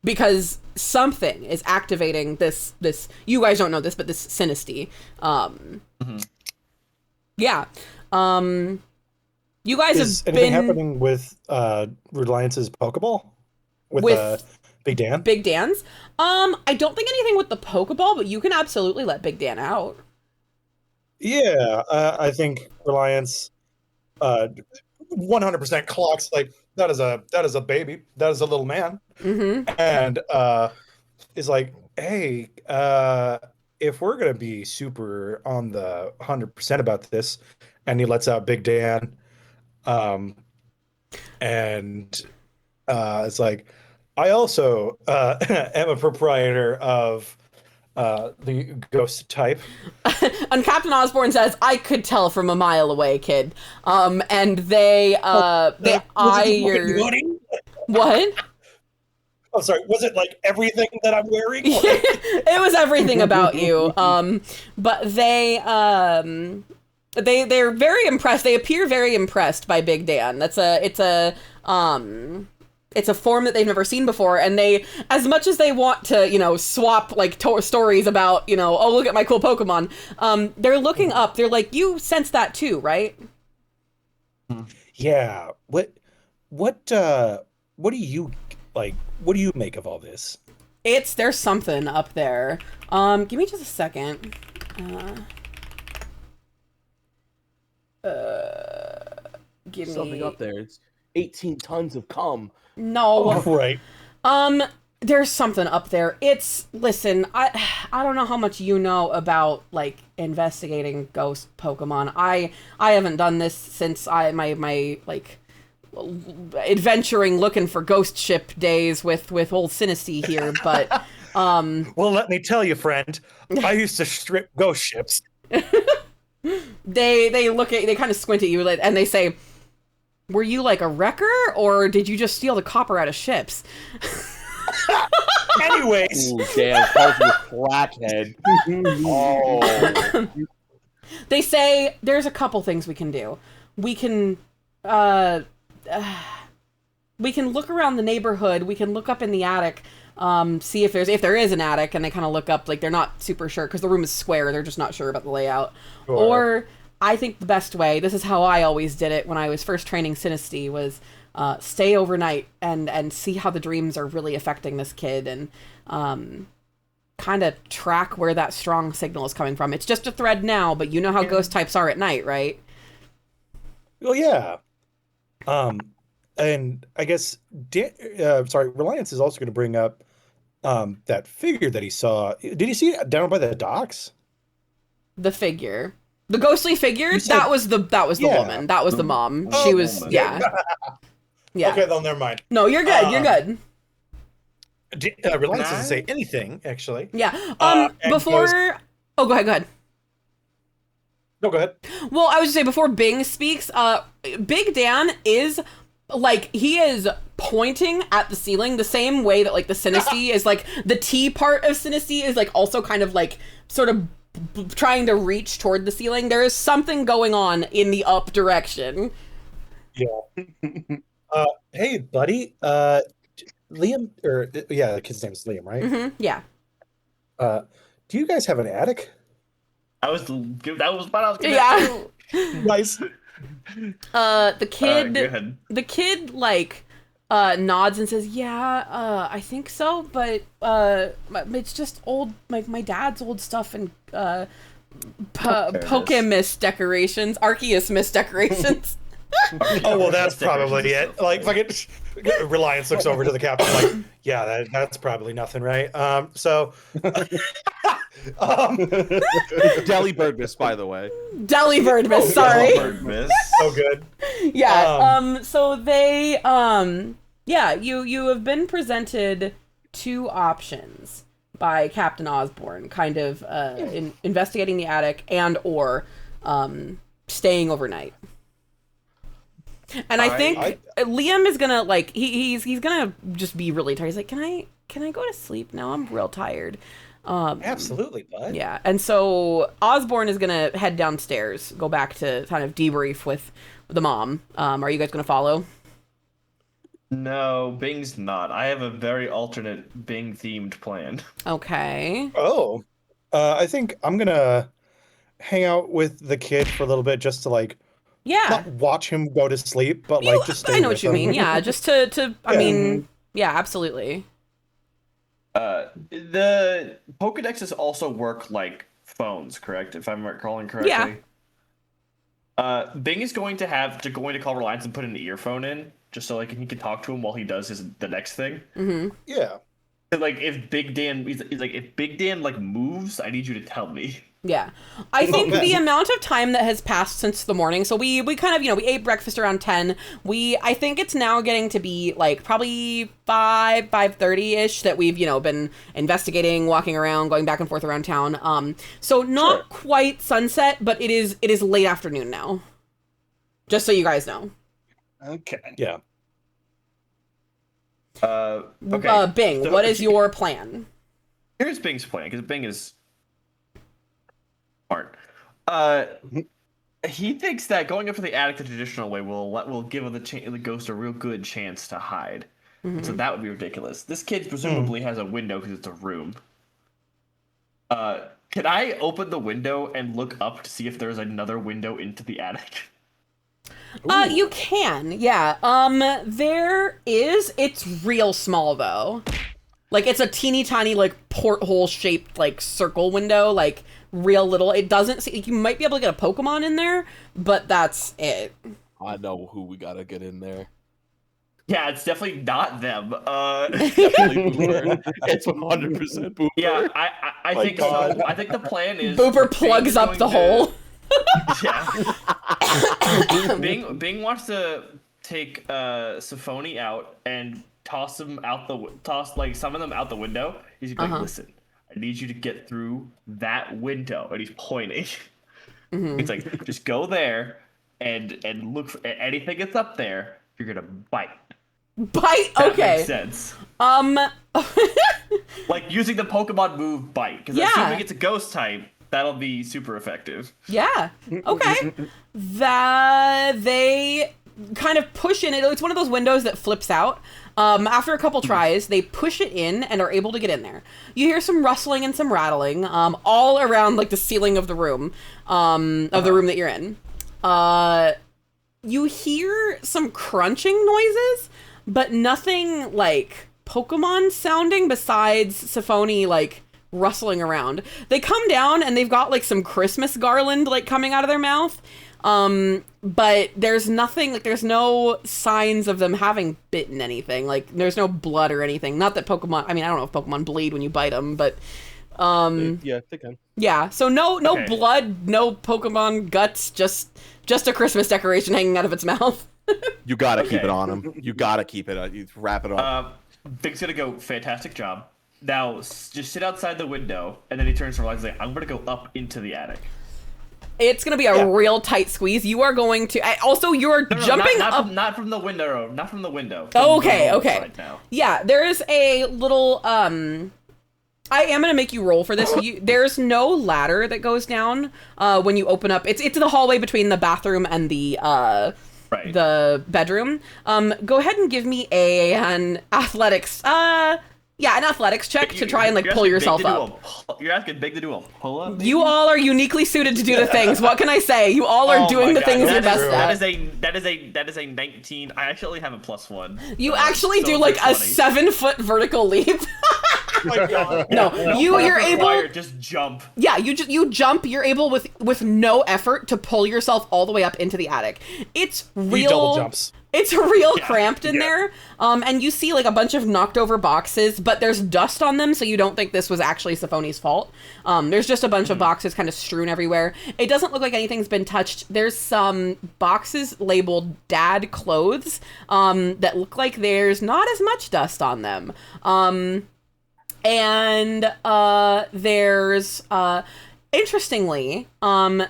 Because something is activating this, you guys don't know this, but this synesty. Yeah. You guys Is have anything been happening with Reliance's Pokeball? With Big Dan? Big Dan's? I don't think anything with the Pokeball, but you can absolutely let Big Dan out. Yeah, I think Reliance 100% clocks like that is a baby, that is a little man, and is like, hey, if we're gonna be super on the 100% about this, and he lets out Big Dan, and it's like, I also am a proprietor of the ghost type. And Captain Osborne says, I could tell from a mile away, kid. And they eye your... What? Oh, sorry. Was it like everything that I'm wearing? It was everything about you. But they're very impressed. They appear very impressed by Big Dan. It's a form that they've never seen before, and they, as much as they want to, swap like stories about, oh, look at my cool Pokemon, they're looking up. They're like, you sense that too, right? Yeah. What do you like? What do you make of all this? There's something up there. Give me just a second. Give me something up there. It's 18 tons of cum. No. Oh, right. There's something up there. Listen, I don't know how much you know about like investigating ghost Pokemon. I haven't done this since my like adventuring looking for ghost ship days with old Sinisty here, but well, let me tell you, friend, I used to strip ghost ships. they kind of squint at you and they say, "Were you like a wrecker, or did you just steal the copper out of ships?" Anyways. Ooh, damn, calls you flathead. Oh. They say there's a couple things we can do. We can look around the neighborhood. We can look up in the attic, see if there is an attic, and they kind of look up like they're not super sure because the room is square. They're just not sure about the layout. Sure. Or I think the best way, this is how I always did it when I was first training Sinisty, was stay overnight and see how the dreams are really affecting this kid and kind of track where that strong signal is coming from. It's just a thread now, but you know how ghost types are at night, right? Well, yeah. And I guess, Reliance is also going to bring up that figure that he saw. Did he see it down by the docks? The figure. The ghostly figure? Said, that was the woman. That was the mom. Oh, she was, yeah. Yeah. Okay, then never mind. No, you're good. You're good. Reliance doesn't say anything, actually. Yeah. Before... Oh, go ahead. No, go ahead. Well, I was just saying, before Bing speaks, Big Dan is... like, he is pointing at the ceiling the same way that, like, the Sinisty is, like, the T part of Sinisty is, like, also kind of, like, sort of trying to reach toward the ceiling. There is something going on in the up direction. Yeah. Hey, buddy. Liam, the kid's name is Liam, right? Mm-hmm, yeah. Do you guys have an attic? That was what I was gonna do. Nice. The kid like nods and says, "Yeah, I think so, but it's just old, like my dad's old stuff and Pokemus decorations, Arceus decorations." Oh well, that's probably it. Like, fucking Reliance looks over to the captain, like, yeah, that's probably nothing, right? Delibird miss, by the way. Delibird miss, sorry. So good. Yeah. So they you have been presented two options by Captain Osborne, kind of investigating the attic and or staying overnight. And I think Liam is gonna like he's gonna just be really tired. He's like, can I go to sleep now? I'm real tired. Absolutely, bud. Yeah, and so Osborne is gonna head downstairs, go back to kind of debrief with the mom. Are you guys gonna follow? No, Bing's not. I have a very alternate Bing themed plan. Okay. Oh, I think I'm gonna hang out with the kid for a little bit, just to like. Yeah. Not watch him go to sleep, but like just stay I know with what you him. mean. Yeah, just to I mean, yeah, absolutely. The Pokedexes also work like phones, correct? If I'm recalling correctly. Yeah. Bing is going to call Reliance and put an earphone in, just so like he can talk to him while he does the next thing. Mm-hmm. Yeah. Like if Big Dan like moves, I need you to tell me. Yeah. I think the amount of time that has passed since the morning, so we kind of, we ate breakfast around 10. I think it's now getting to be like probably 5:30-ish that we've, been investigating, walking around, going back and forth around town. So not quite sunset, but it is late afternoon now. Just so you guys know. Okay. Yeah. Okay. Bing, So what is your plan? Here's Bing's plan, because Bing is smart. He thinks that going up to the attic the traditional way will give the ghost a real good chance to hide. Mm-hmm. So that would be ridiculous. This kid presumably has a window because it's a room. Can I open the window and look up to see if there's another window into the attic? You can, yeah. There is. It's real small though. Like it's a teeny tiny like porthole shaped like circle window, like real little. It doesn't see. You might be able to get a Pokemon in there, but that's it. I know who we gotta get in there. Yeah, it's definitely not them. Definitely Boomer. It's 100% Boomer. Yeah, I My think God. so. I think the plan is Booper Bing plugs is up going the to- hole. Yeah. Bing wants to take Seraphine out and toss them out some of them out the window. He's like, listen, I need you to get through that window, and he's pointing. It's like, just go there and look for anything that's up there. You're gonna bite. Bite. That Okay. makes sense. Um. Like using the Pokemon move bite, because Yeah. assuming it's a ghost type, that'll be super effective. Yeah. Okay. That they kind of push in it. It's one of those windows that flips out. After a couple tries, they push it in and are able to get in there. You hear some rustling and some rattling, all around like the ceiling of the room, of the room that you're in. You hear some crunching noises, but nothing like Pokemon sounding besides Seraphine like rustling around. They come down and they've got like some Christmas garland like coming out of their mouth. But there's nothing, like there's no signs of them having bitten anything. Like there's no blood or anything. Not that Pokemon, I mean, I don't know if Pokemon bleed when you bite them, but Yeah, they can. yeah. So no Okay. blood, no Pokemon guts, just a Christmas decoration hanging out of its mouth. You gotta keep Okay. it on him. You gotta keep it. You wrap it up. Big's gonna go, fantastic job. Now, just sit outside the window, and then he turns to Elijah and like, I'm gonna go up into the attic. It's gonna be a real tight squeeze. You are going to. Also, you're No, jumping not up. not from the window. Not from the window. Oh, From the okay, normal okay. side now. Yeah, there's a little. I am gonna make you roll for this. There's no ladder that goes down when you open up. It's the hallway between the bathroom and the Right. the bedroom. Go ahead and give me an athletics. Yeah, an athletics check to try and like You're pull asking yourself Big to do up. you're asking Big to do a pull-up? maybe? You all are uniquely suited to do the things. What can I say? You all are Oh doing my the God, things you're best that at. That is a 19. I actually have a +1. You So- actually so do it's like a 20. 7-foot vertical leap. My God. No, you're able. Required, just jump. Yeah, you jump. You're able with no effort to pull yourself all the way up into the attic. It's real. He double jumps. It's real cramped in there. And you see like a bunch of knocked over boxes, but there's dust on them, so you don't think this was actually Sephone's fault. There's just a bunch of boxes kind of strewn everywhere. It doesn't look like anything's been touched. There's some boxes labeled dad clothes that look like there's not as much dust on them. And there's interestingly,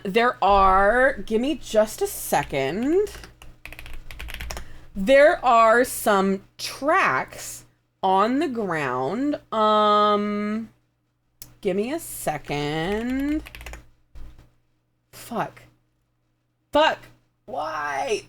there are, give me just a second. There are some tracks on the ground. Give me a second. Fuck. Why?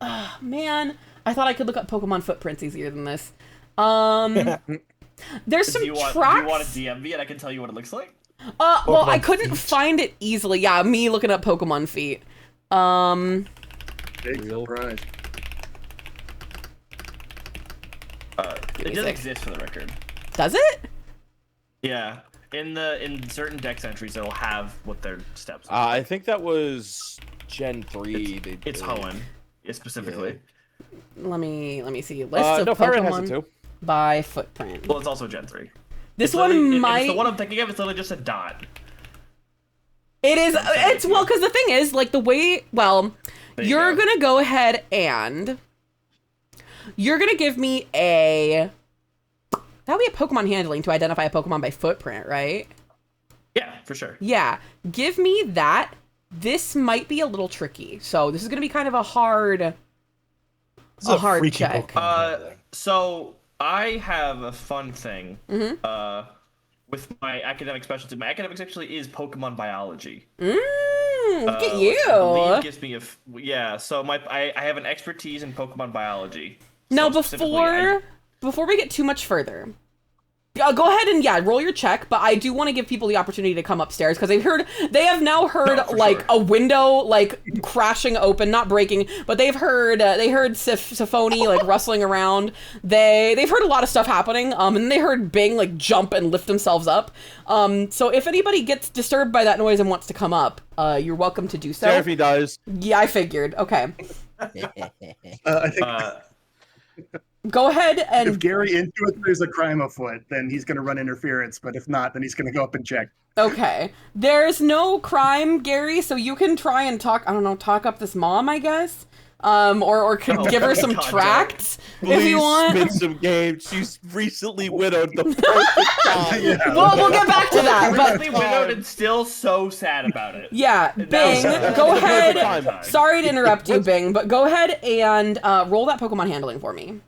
Ah, man. I thought I could look up Pokemon footprints easier than this. There's some Do you want tracks. a DM me and I can tell you what it looks like? Well, I Pokemon couldn't feet. find it easily. Yeah, me looking up Pokemon feet. Big surprise. It doesn't sec. exist for the record. Does it? Yeah. In certain dex entries, it'll have what their steps are. I think that was Gen 3. It's Hoenn, specifically. Let me see. List of no, Fire Red has it Pokemon too. by footprint. Well, it's also Gen 3. This It's one literally- might. It's the one I'm thinking of. It's literally just a dot. It is. It's well, because the thing is, like the way. Well, There you you're go. gonna go ahead and you're gonna give me a. That would be a Pokemon handling to identify a Pokemon by footprint, right? Yeah, for sure. Yeah. Give me that. This might be a little tricky, so this is gonna be kind of a hard. This is A hard freaky check. Pokemon handling. So I have a fun thing. Mm-hmm. With my academic specialty. My academic specialty is Pokemon biology. Look at Which I believe you. gives me yeah. So I have an expertise in Pokemon biology. Now, So specifically, before we get too much further, go ahead and roll your check. But I do want to give people the opportunity to come upstairs because they have now heard No, for like sure. a window like crashing open, not breaking, but they've heard Seraphine like rustling around. They've heard a lot of stuff happening. And they heard Bing like jump and lift themselves up. So if anybody gets disturbed by that noise and wants to come up, you're welcome to do so. Seraphine does. Yeah, I figured. Okay. I think Go ahead if and Gary intuits there's a crime afoot, then he's going to run interference. But if not, then he's going to go up and check. okay. There's no crime, Gary, so you can try and talk up this mom, I guess. Or give her some God, tracts if Please you want. spin some game. She's recently widowed the perfect time. Yeah. We'll get back to that, but Recently widowed and still so sad about it. yeah, Bing, go ahead. Sorry to interrupt you, Bing, but go ahead and roll that Pokemon handling for me.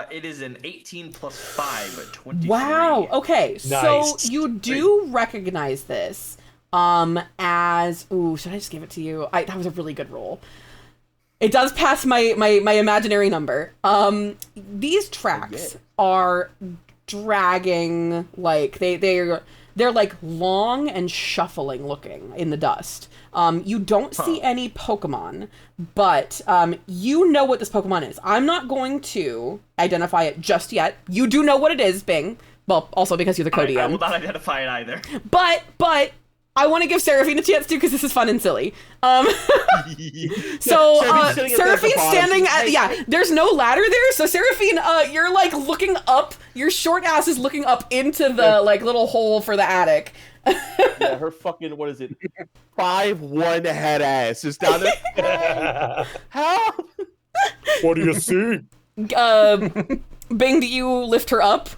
It is an 18 plus 5, 23. Wow. Okay, so Nice. you do recognize this as should I just give it to you? That was a really good roll. It does pass my imaginary number. These tracks are dragging, like they're like long and shuffling looking in the dust. You don't see any Pokemon, but you know what this Pokemon is. I'm not going to identify it just yet. You do know what it is, Bing. Well, also because you're the Codium. I will not identify it either. But I want to give Seraphine a chance to because this is fun and silly. So Seraphine's standing at there's no ladder there, so Seraphine, you're like looking up. Your short ass is looking up into the like little hole for the attic. Yeah, her fucking, what is it? 5'1" head ass is down there. Help! What do you see? Bing, do you lift her up?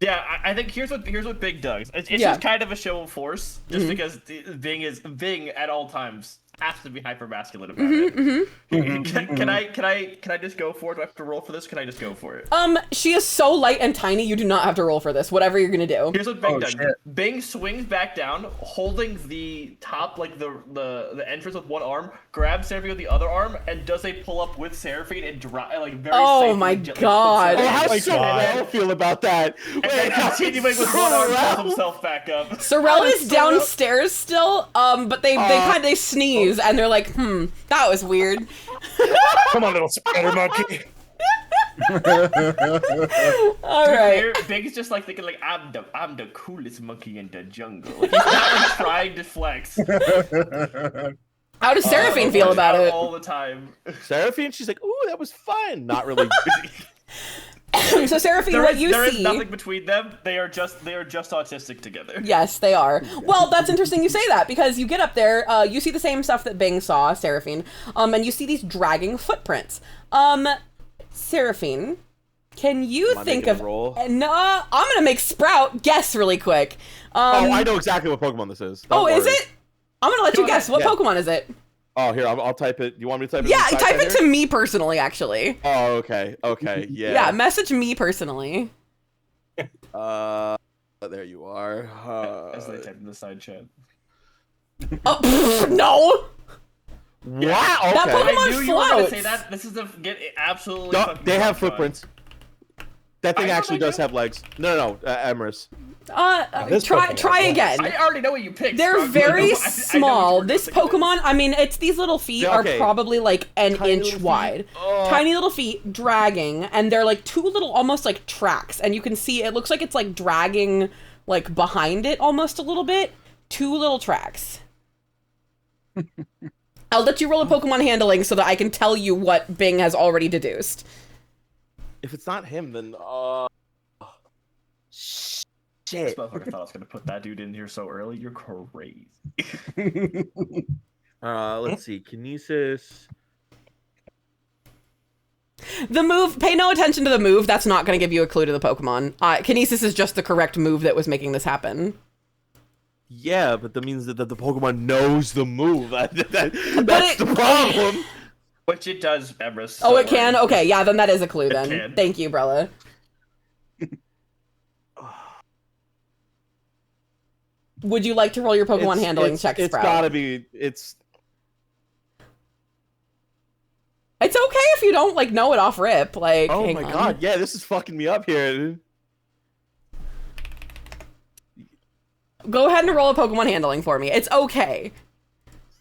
Yeah, I think here's what Bing does. It's Yeah. just kind of a show of force, just because Bing at all times has to be hyper masculine about it. Can I just go for it? Do I have to roll for this? Can I just go for it? She is so light and tiny. You do not have to roll for this. Whatever you're gonna do. Here's what Bing does. shit. Bing swings back down, holding the top, like the entrance with one arm, grabs Seraphine with the other arm, and does a pull up with Seraphine and very Oh safely my and gently God. pulls Oh, her how up. my Sorrel God. feel about that? And then continuing with one arm, pulls himself back up. Sorrel is downstairs still. But they sneeze and they're like, that was weird. Come on, little spider monkey. All right. Bing's just like thinking like I'm the coolest monkey in the jungle. Like, he's not like trying to flex How does Seraphine feel about it? all the time. Seraphine, she's like, ooh, that was fun. Not really. So Seraphine, what you there see? is nothing between them. They are just autistic together. Yes, they are. Well, that's interesting you say that because you get up there, you see the same stuff that Bing saw, Seraphine, and you see these dragging footprints. Seraphine, can you Am I think making of? a roll? No, I'm gonna make Sprout guess really quick. Oh, I know exactly what Pokemon this is. Don't Is worry. it? I'm gonna let you guess. What Yeah. Pokemon is it? Oh, here, I'll type it. You want me to type it? Yeah, in the type chat it here? to me personally, actually. Oh, okay. Okay, yeah. Yeah, message me personally. There you are. As they type in the side chat. Oh, no! Wow, That okay. Pokemon I knew you were gonna floats. say that. This is absolutely. No, fucking they have fucked up. footprints. That thing I know actually they does do. have legs. No, Emrys. this Try Pokemon. again. I already know what you picked. They're Scrub. very I know small. what you were This thinking. Pokemon, I mean, it's these little feet Yeah, are okay. probably like an Tiny inch little feet. wide. Oh. Tiny little feet dragging, and they're like two little, almost like tracks. And you can see it looks like it's like dragging like behind it almost a little bit. Two little tracks. I'll let you roll a Pokemon handling so that I can tell you what Bing has already deduced. If it's not him, then This shit. motherfucker thought I was gonna put that dude in here so early. You're crazy. Let's see. Kinesis. The move, pay no attention to the move. That's not going to give you a clue to the Pokemon. Kinesis is just the correct move that was making this happen. Yeah, but that means that the Pokemon knows the move. That's it- the problem. Which it does, Emrys. Oh, it can? Okay, yeah, then that is a clue then. can. Thank you, Brella. Would you like to roll your Pokemon handling check, It's Sprout? gotta be. It's okay if you don't, like, know it off rip. Like, Oh hang my on. god! Yeah, this is fucking me up here. Go ahead and roll a Pokemon handling for me. It's okay.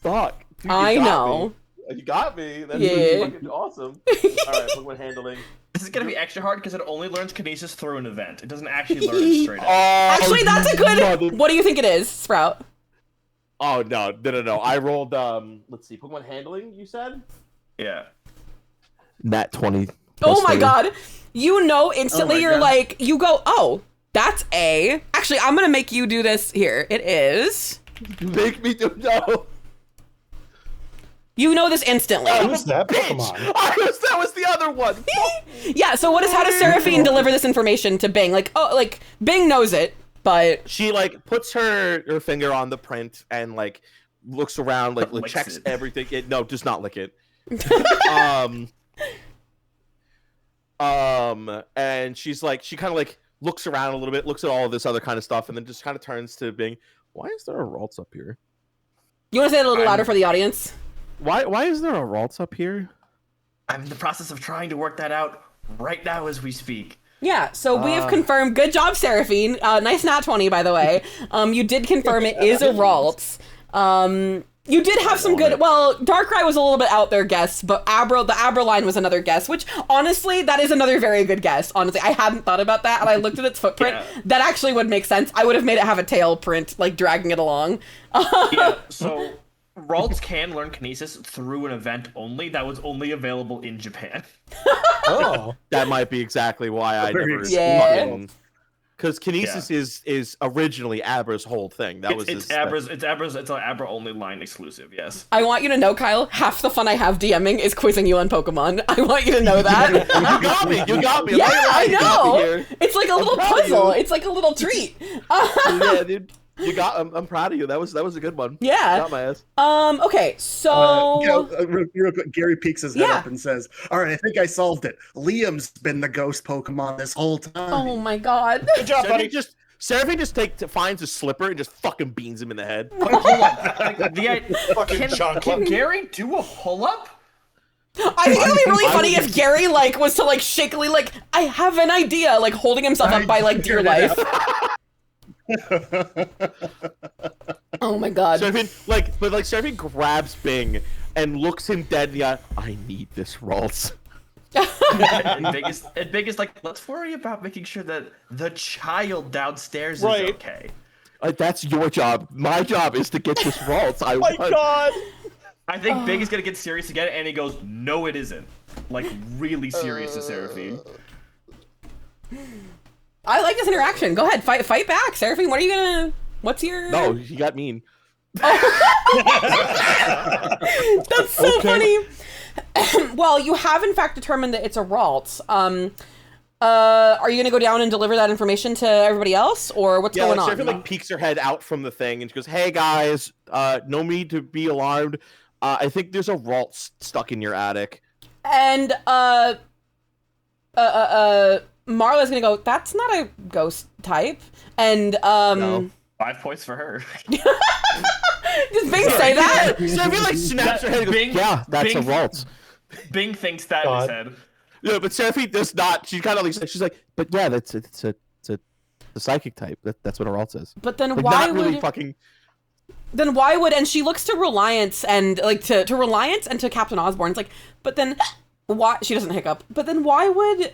Fuck. Dude, you I got know. me. You got me. That's Yeah. fucking awesome. All right, Pokemon handling. This is gonna be extra hard because it only learns Kinesis through an event. It doesn't actually learn it straight up. Actually, that's a good... mother- What do you think it is, Sprout? Oh no! I rolled. Let's see, Pokemon handling. You said. Yeah. Nat 20. Oh my god! You know instantly. Oh my You're God. like you go. Oh, that's A. Actually, I'm gonna make you do this here. It is. Make me do no. You know this instantly. Who's that Pokemon? That was the other one. Yeah. So how does Seraphine deliver this information to Bing? Like, oh, like Bing knows it, but She like puts her finger on the print and like looks around, like Licks checks it. everything. No, does not lick it. And she's like, she kind of like looks around a little bit, looks at all of this other kind of stuff, and then just kind of turns to Bing. Why is there a Ralts up here? you want to say it a little louder for the audience? Why is there a Ralts up here? I'm in the process of trying to work that out right now as we speak. Yeah, so we have confirmed. Good job, Seraphine. Nice nat 20, by the way. You did confirm it is a Ralts. You did have some good. Well, Darkrai was a little bit out there guess, but the Abra line was another guess, which honestly, that is another very good guess. Honestly, I hadn't thought about that, and I looked at its footprint. Yeah. That actually would make sense. I would have made it have a tail print, like dragging it along. Yeah, so Ralts can learn Kinesis through an event only that was only available in Japan. Oh, That might be exactly why I Very never Yeah. fucking. Because Kinesis is originally Abra's whole thing. That was It's an Abra only line exclusive. Yes. I want you to know, Kyle, half the fun I have DMing is quizzing you on Pokemon. I want you to know that. You got me. Yeah, Like, I you got me know. here. It's like a little proud of puzzle. you. It's like a little treat. Yeah, dude. I'm proud of you. That was a good one. Yeah. Got my ass. Okay, so Real quick, Gary peeks his head Yeah. up and says, "All right, I think I solved it. Liam's been the ghost Pokemon this whole time." oh my god. good job, buddy. Seraphine just finds a slipper and just fucking beans him in the head. Hold on. Fucking chocolate. Can Gary do a pull-up? I think it'd be really funny if Gary like was to like shakily like I have an idea, like holding himself up by like dear life. Oh my god. Seraphine, Seraphine grabs Bing and looks him dead in the eye. I need this, Ralts. and Big is like, let's worry about making sure that the child downstairs Right. is okay. That's your job. My job is to get this Ralts. I My want. God. I think Big is gonna get serious again, and he goes, "No, it isn't." Like really serious to Seraphine. I like this interaction. Go ahead, fight back, Seraphine. What are you gonna? What's your? No, he got mean. That's so funny. Well, you have in fact determined that it's a Ralts. Are you gonna go down and deliver that information to everybody else, or what's Yeah, going like, on? Seraphine peeks her head out from the thing and she goes, "Hey guys, no need to be alarmed. I think there's a Ralts stuck in your attic." And Marla's gonna go, that's not a ghost type. And No. 5 points for her. does Bing say that? Seraphine like snaps her head and goes, Bing- "Yeah, that's a Bing- Ralts." Bing thinks that in his God. head. Yeah, but Seraphine does not. She kind of like she's like, "But yeah, it's a psychic type. That's what a Ralts is." But then Like, why not would really fucking. then why would and she looks to Reliance and like to Reliance and to Captain Osborne. It's like, but then why she doesn't hiccup. But then why would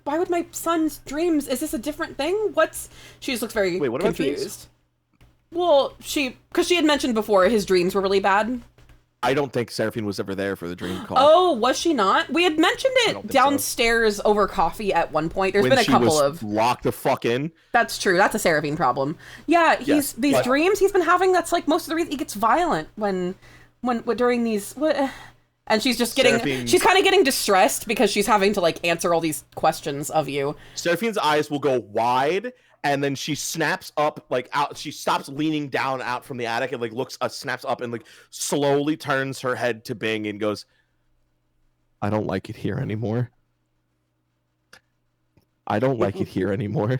why would my son's dreams? Is this a different thing? She just looks very Wait, what about dreams? confused. Well, because she had mentioned before his dreams were really bad. I don't think Seraphine was ever there for the dream call. Oh, was she not? We had mentioned don't it think so. downstairs over coffee at one point. There's when been a she couple was of. locked the fuck in. That's true. That's a Seraphine problem. Yeah, Yes, these but- dreams he's been having. That's like most of the reason he gets violent when during these. And she's just getting. Seraphine- She's kind of getting distressed because she's having to like answer all these questions of you. Seraphine's eyes will go wide, and then she snaps up, like out. She stops leaning down out from the attic and like looks, snaps up and like slowly turns her head to Bing and goes, "I don't like it here anymore. I don't like it here anymore."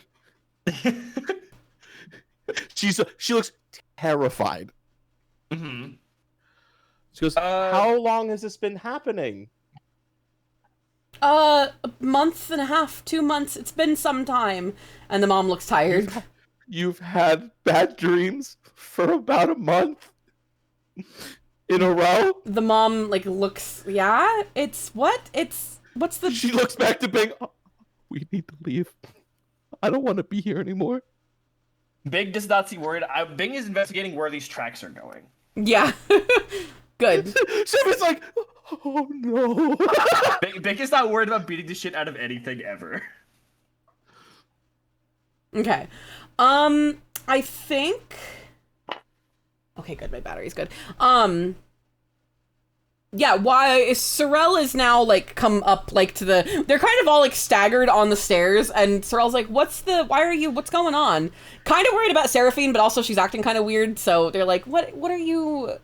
She looks terrified. Mm-hmm. She goes, "How long has this been happening?" A month and a half, 2 months. It's been some time. And the mom looks tired. You've had bad dreams for about a month in a row? The mom like looks. Yeah, it's what? What's the? She looks back to Bing. "Oh, we need to leave. I don't want to be here anymore." Bing does not seem worried. Bing is investigating where these tracks are going. Yeah. Good. Seraph's like, oh no. Bing is not worried about beating the shit out of anything ever. Okay. I think. Okay, good. My battery's good. Yeah, why Sorrel is now like come up like to the they're kind of all like staggered on the stairs, and Sorrel's like, what's going on? Kind of worried about Seraphine, but also she's acting kind of weird, so they're like, what do you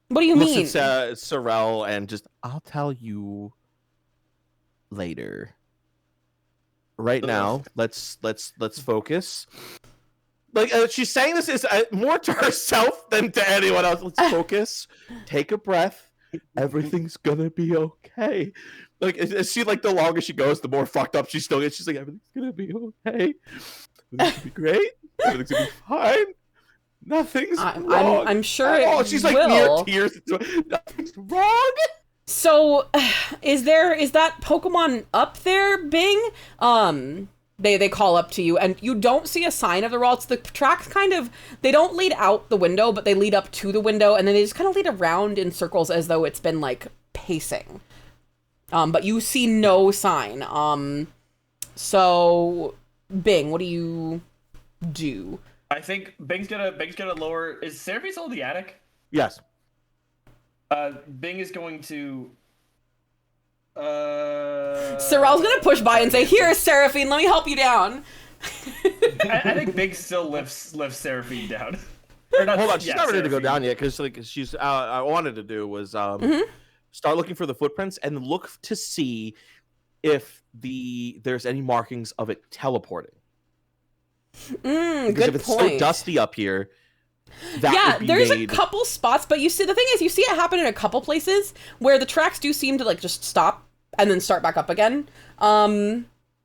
mean? Looks at Sorrel and just, I'll tell you later. Right now, let's focus. Like she's saying this is more to herself than to anyone else. Let's focus. Take a breath. Everything's gonna be okay. Like she like the longer she goes, the more fucked up she still gets. She's like, everything's gonna be okay. Everything's gonna be great. Everything's gonna be fine. Nothing's wrong. I'm sure she's like near tears. Nothing's wrong. So, is that Pokemon up there, Bing? They call up to you, and you don't see a sign of the rats. The tracks they don't lead out the window, but they lead up to the window, and then they just kind of lead around in circles as though it's been, like, pacing. But you see no sign. So, Bing, what do you do? I think Bing's gonna lower. Is Seraphine still in the attic? Yes. Bing is going to. Sorrel's gonna push by and say, "Here, Seraphine, let me help you down." I think Bing still lifts Seraphine down. Hold on, she's not ready to go down yet because she's. I wanted to do was start looking for the footprints and look to see if there's any markings of it teleporting. Because if it's so dusty up here. There's a couple spots, but the thing is, you see it happen in a couple places where the tracks do seem to like just stop and then start back up again.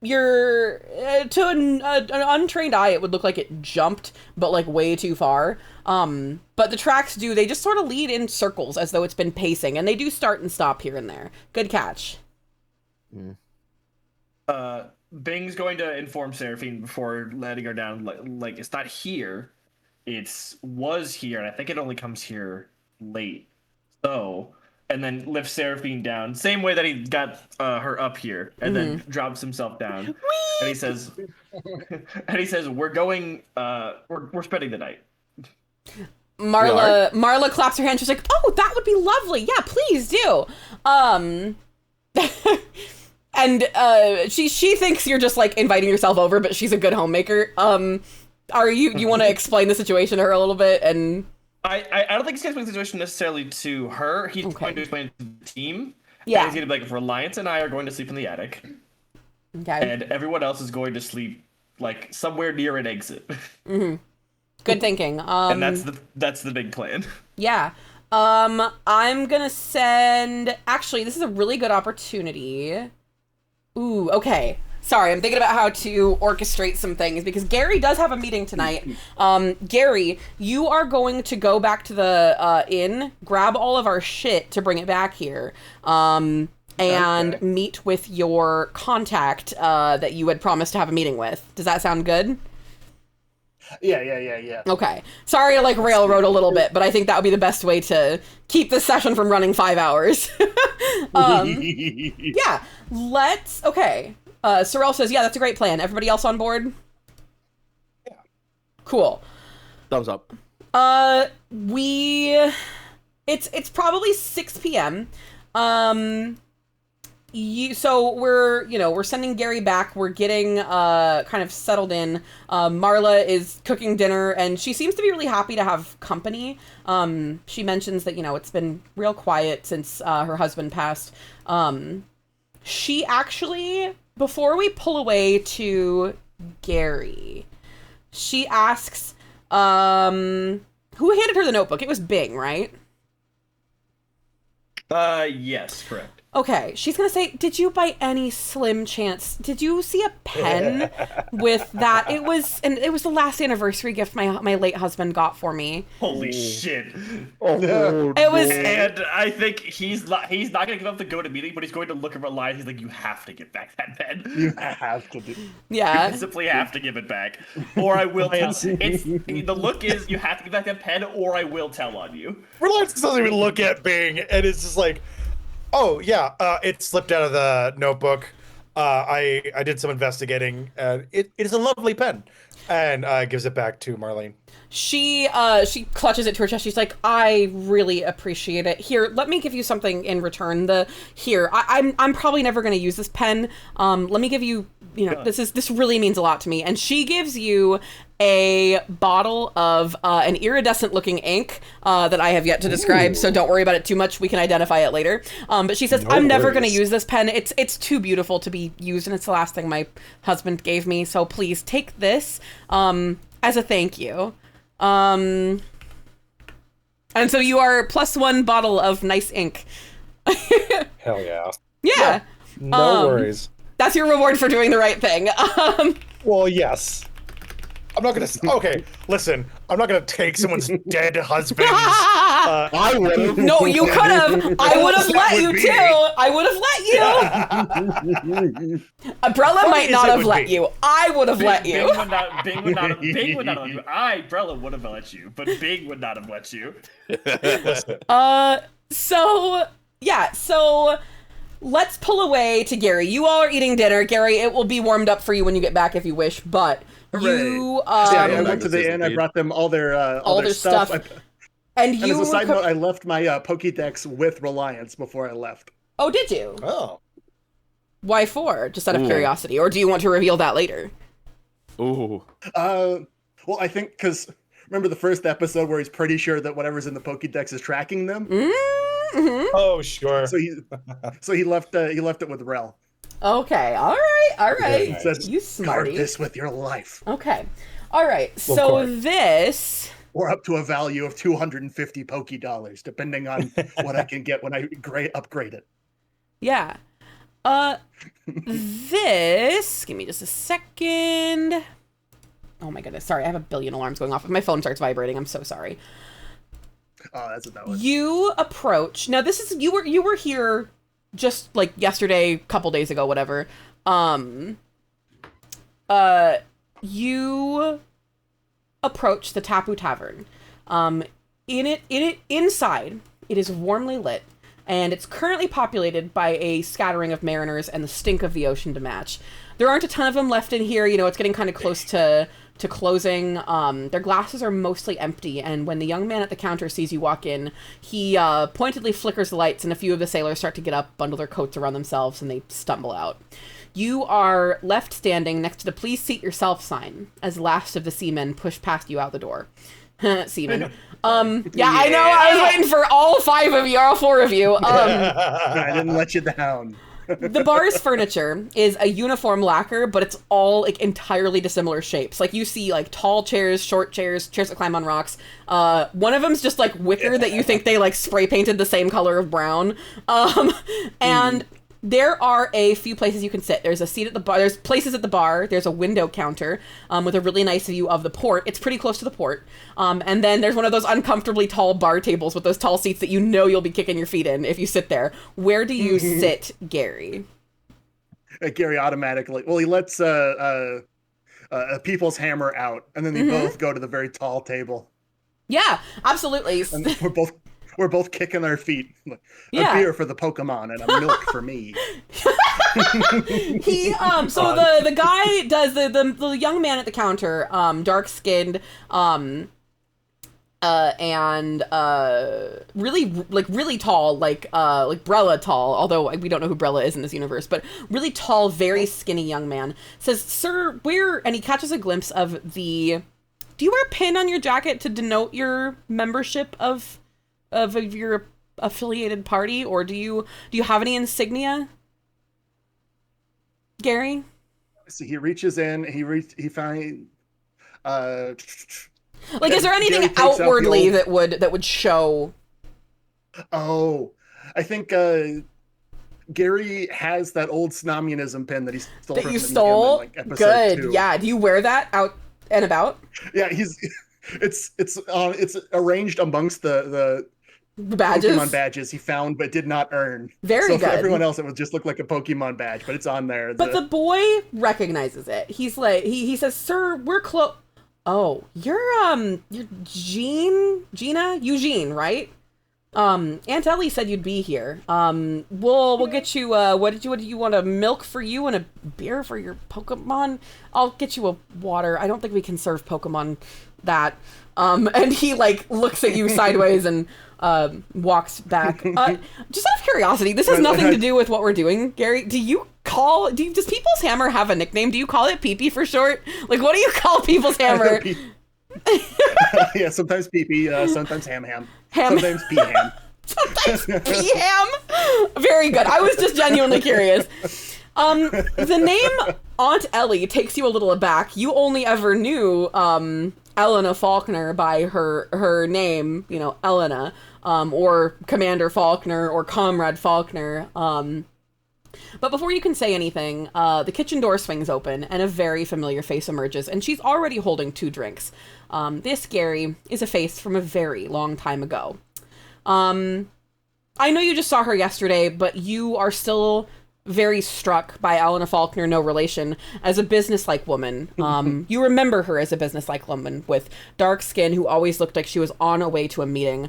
You're to an untrained eye, it would look like it jumped, but like way too far. But the tracks they just sort of lead in circles as though it's been pacing, and they do start and stop here and there. Good catch. Bing's going to inform Seraphine before letting her down. Like it's not here. It was here, and I think it only comes here late. So, and then lifts Seraphine down, same way that he got her up here, and then drops himself down. And he says, "We're going. We're spending the night." Marla claps her hands. She's like, "Oh, that would be lovely. Yeah, please do." And she thinks you're just like inviting yourself over, but she's a good homemaker. Are you want to explain the situation to her a little bit? And I don't think he's going to explain the situation necessarily to her. He's going to explain it to the team. Yeah. And he's going to be like, Reliance and I are going to sleep in the attic. Okay. And everyone else is going to sleep like somewhere near an exit. Good thinking. And that's the big plan. Yeah. I'm gonna send. Actually, this is a really good opportunity. Ooh. Okay. Sorry, I'm thinking about how to orchestrate some things because Gary does have a meeting tonight. Gary, you are going to go back to the inn, grab all of our shit to bring it back here, and meet with your contact that you had promised to have a meeting with. Does that sound good? Yeah. Okay. Sorry I like railroad a little bit, but I think that would be the best way to keep this session from running 5 hours. Yeah, okay. Sorrel says, yeah, that's a great plan. Everybody else on board? Yeah. Cool. Thumbs up. It's probably 6 p.m. So we're sending Gary back. We're getting kind of settled in. Marla is cooking dinner, and she seems to be really happy to have company. She mentions that, it's been real quiet since her husband passed. She actually, before we pull away to Gary, she asks, who handed her the notebook? It was Bing, right? Yes, correct. Okay, she's gonna say, did you by any slim chance, did you see a pen with that? It was the last anniversary gift my late husband got for me. Holy shit. Oh, It was, And I think he's not gonna give up the go to meeting, but he's going to look over line. He's like, you have to give back that pen. You have to do. yeah. You simply have to give it back. Or I will tell. The look is you have to give back that pen, or I will tell on you. Reliance doesn't even look at Bing, and it's just like, oh yeah, it slipped out of the notebook. I did some investigating. It is a lovely pen, and gives it back to Marlene. She clutches it to her chest. She's like, I really appreciate it. Here, let me give you something in return. I'm probably never going to use this pen. Let me give you, this really means a lot to me. And she gives you a bottle of an iridescent looking ink that I have yet to describe. So don't worry about it too much. We can identify it later. But she says, I'm never going to use this pen. It's too beautiful to be used, and it's the last thing my husband gave me. So please take this as a thank you. And so you are +1 bottle of nice ink. Hell yeah. Yeah. No worries. That's your reward for doing the right thing. Well, yes. I'm not gonna. Okay, listen. I'm not gonna take someone's dead husband's. I would have. No, you could have. I would have let you too. I would have let you. Umbrella might not have let you. I would have let you. Bing would not have let you. Brella would have let you, but Bing would not have let you. So let's pull away to Gary. You all are eating dinner. Gary, it will be warmed up for you when you get back if you wish, but you I went to the inn. I brought them all their stuff. And as a side note, I left my Pokédex with Reliance before I left. Oh, did you? Oh. Why for? Just out of curiosity, or do you want to reveal that later? Ooh. Well, I think because remember the first episode where he's pretty sure that whatever's in the Pokédex is tracking them. Mm-hmm. Oh, sure. So he left it with Rel. Okay. All right. He said, You smarty. Guard this with your life. Okay. All right. So this. Or up to a value of 250 Poké-dollars, depending on what I can get when I upgrade it. Yeah. This. Give me just a second. Oh my goodness. Sorry, I have a billion alarms going off. If my phone starts vibrating, I'm so sorry. Oh, that's what that was. You approach. Now, this is you were here just like yesterday, couple days ago, whatever. You approach the Tapu Tavern. Inside, it is warmly lit, and it's currently populated by a scattering of mariners and the stink of the ocean to match. There aren't a ton of them left in here. It's getting kind of close to closing. Their glasses are mostly empty, and when the young man at the counter sees you walk in, he pointedly flickers the lights, and a few of the sailors start to get up, bundle their coats around themselves, and they stumble out. You are left standing next to the "Please seat yourself" sign as the last of the seamen push past you out the door. Seamen. Yeah, I know. I was waiting for all 5 of you, all 4 of you. I didn't let you down. The bar's furniture is a uniform lacquer, but it's all like entirely dissimilar shapes. Like you see like tall chairs, short chairs, chairs that climb on rocks. One of them's just like wicker that you think they like spray painted the same color of brown. And there are a few places you can sit. There's a seat at the bar. There's places at the bar. There's a window counter with a really nice view of the port. It's pretty close to the port. And then there's one of those uncomfortably tall bar tables with those tall seats that you know you'll be kicking your feet in if you sit there. Where do you sit, Gary? Gary automatically. Well, he lets a people's hammer out, and then they both go to the very tall table. Yeah, absolutely. And we're both kicking our feet. A beer for the Pokemon and a milk for me. He so the guy does the young man at the counter, dark skinned, and really tall, like Brella tall, although we don't know who Brella is in this universe, but really tall, very skinny young man says, "Sir, and he catches a glimpse of the. Do you wear a pin on your jacket to denote your membership of your affiliated party, or do you have any insignia, Gary?" So he reaches in. He finds. Like, is there anything outwardly that would show? Oh, I think Gary has that old Snomianism pin that he stole That from you the stole? museum in, like, episode Good. 2. Yeah. Do you wear that out and about? Yeah, it's arranged amongst the The badges? Pokemon badges he found but did not earn. Very so for good. everyone else, it would just look like a Pokemon badge, but it's on there. But the boy recognizes it. He's like, he says, "Sir, we're close." Oh, you're Eugene, right? Aunt Ellie said you'd be here. We'll get you, what do you want, a milk for you and a beer for your Pokemon? I'll get you a water. I don't think we can serve Pokemon that. And he, like, looks at you sideways and, walks back. Just out of curiosity, this has nothing to do with what we're doing, Gary. Does People's Hammer have a nickname? Do you call it Pee-Pee for short? Like, what do you call People's Hammer? Yeah, sometimes Pee-Pee, sometimes Ham. Sometimes Pee-Ham. Sometimes Pee-Ham? Very good. I was just genuinely curious. The name Aunt Ellie takes you a little aback. You only ever knew Elena Faulkner by her name, Elena, or Commander Faulkner or Comrade Faulkner. But before you can say anything, the kitchen door swings open and a very familiar face emerges, and she's already holding 2 drinks. This, Gary, is a face from a very long time ago. I know you just saw her yesterday, but you are still very struck by Elena Faulkner, no relation, as a businesslike woman. You remember her as a businesslike woman with dark skin who always looked like she was on her way to a meeting.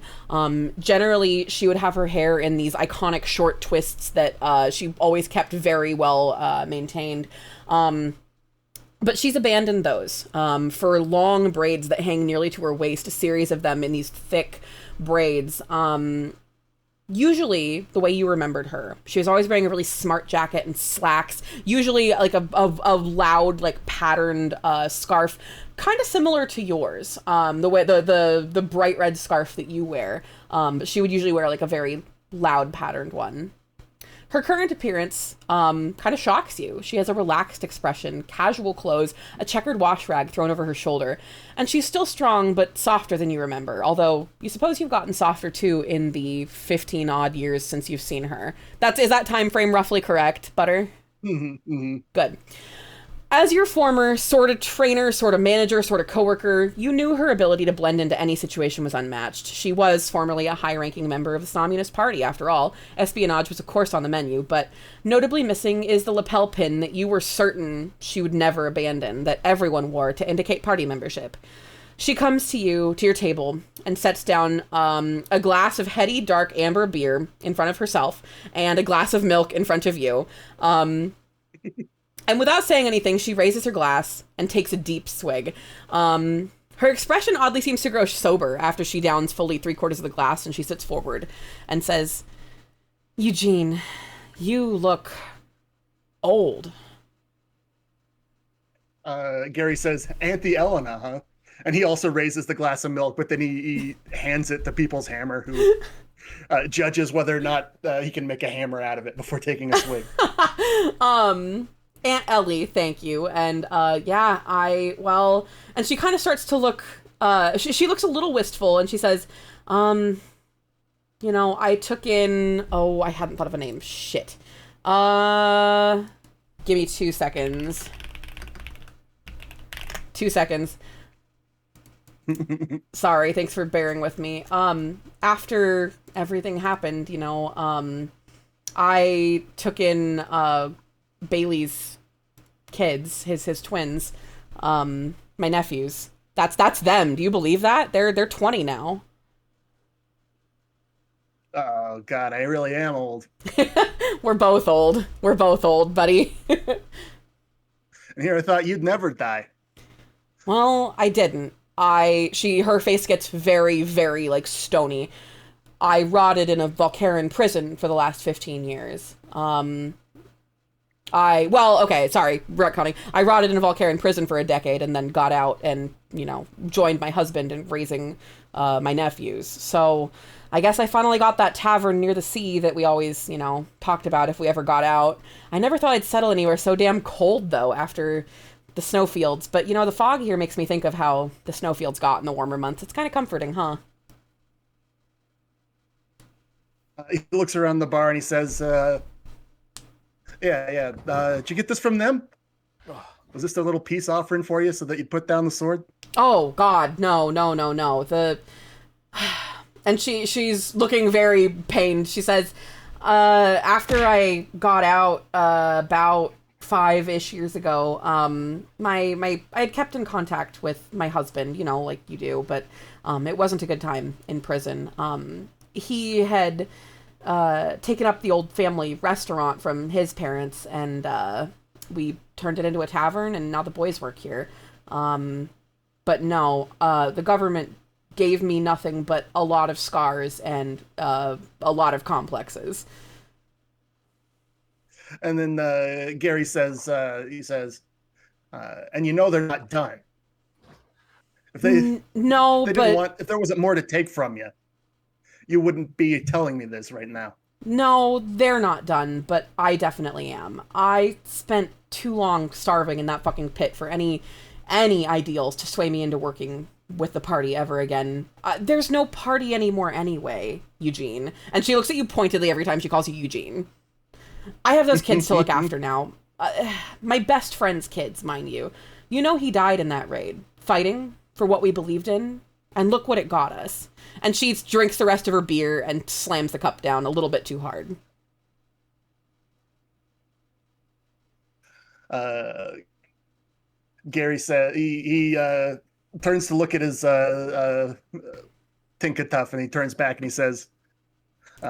Generally, she would have her hair in these iconic short twists that she always kept very well maintained. But she's abandoned those for long braids that hang nearly to her waist, a series of them in these thick braids. Usually, the way you remembered her, she was always wearing a really smart jacket and slacks, usually like a loud, like patterned scarf, kind of similar to yours, the way the bright red scarf that you wear. But she would usually wear like a very loud patterned one. Her current appearance kind of shocks you. She has a relaxed expression, casual clothes, a checkered wash rag thrown over her shoulder, and she's still strong but softer than you remember, although you suppose you've gotten softer too in the 15-odd years since you've seen her. Is that time frame roughly correct, Butter? Mm-hmm. Good. As your former sort of trainer, sort of manager, sort of coworker, you knew her ability to blend into any situation was unmatched. She was formerly a high-ranking member of the Communist Party, after all. Espionage was, of course, on the menu, but notably missing is the lapel pin that you were certain she would never abandon, that everyone wore to indicate party membership. She comes to your table, and sets down a glass of heady, dark amber beer in front of herself, and a glass of milk in front of you. And without saying anything, she raises her glass and takes a deep swig. Her expression oddly seems to grow sober after she downs fully 3/4 of the glass, and she sits forward and says, "Eugene, you look old." Gary says, "Auntie Elena, huh?" And he also raises the glass of milk, but then he hands it to People's Hammer, who judges whether or not he can make a hammer out of it before taking a swig. Aunt Ellie, thank you. And and she kind of starts to look, she looks a little wistful, and she says, I took in, I hadn't thought of a name, shit. Give me 2 seconds. 2 seconds. Sorry, thanks for bearing with me. After everything happened, I took in, Bailey's kids, his twins, my nephews. That's them. Do you believe that? They're 20 now. Oh God, I really am old. We're both old, buddy. And here I thought you'd never die. Well, I didn't. Her face gets very, very like stony. I rotted in a Volcarian prison for the last 15 years. Retconning. I rotted in a Volcarian prison for a decade and then got out and, joined my husband in raising my nephews. So I guess I finally got that tavern near the sea that we always, talked about if we ever got out. I never thought I'd settle anywhere so damn cold, though, after the snowfields. But, the fog here makes me think of how the snowfields got in the warmer months. It's kind of comforting, huh? He looks around the bar and he says, Yeah. Did you get this from them? Was this a little peace offering for you so that you put down the sword? Oh God, no. And she's looking very pained. She says, after I got out about 5-ish years ago, I had kept in contact with my husband, you know, like you do, but it wasn't a good time in prison. He had taken up the old family restaurant from his parents, and we turned it into a tavern, and now the boys work here. But no, the government gave me nothing but a lot of scars and a lot of complexes. And then Gary says, and you know they're not done. If they no, they but didn't want, if there wasn't more to take from you, you wouldn't be telling me this right now. no, they're not done. But I definitely am. I spent too long starving in that fucking pit for any ideals to sway me into working with the party ever again. There's no party anymore anyway, Eugene. And she looks at you pointedly every time she calls you Eugene. I have those kids to look after now. My best friend's kids, mind you. You know he died in that raid, fighting for what we believed in. And look what it got us. And she drinks the rest of her beer and slams the cup down a little bit too hard. Gary said he turns to look at his Tinkatuff, and he turns back and he says, you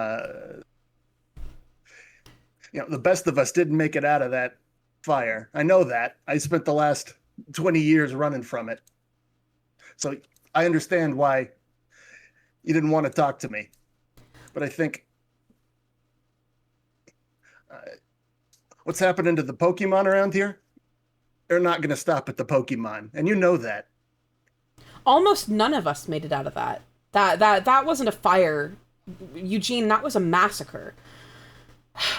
know, the best of us didn't make it out of that fire. I know that. I spent the last 20 years running from it. So I understand why you didn't want to talk to me. But I think what's happening to the Pokemon around here, they're not going to stop at the Pokemon. And you know that. Almost none of us made it out of that. That wasn't a fire, Eugene. That was a massacre.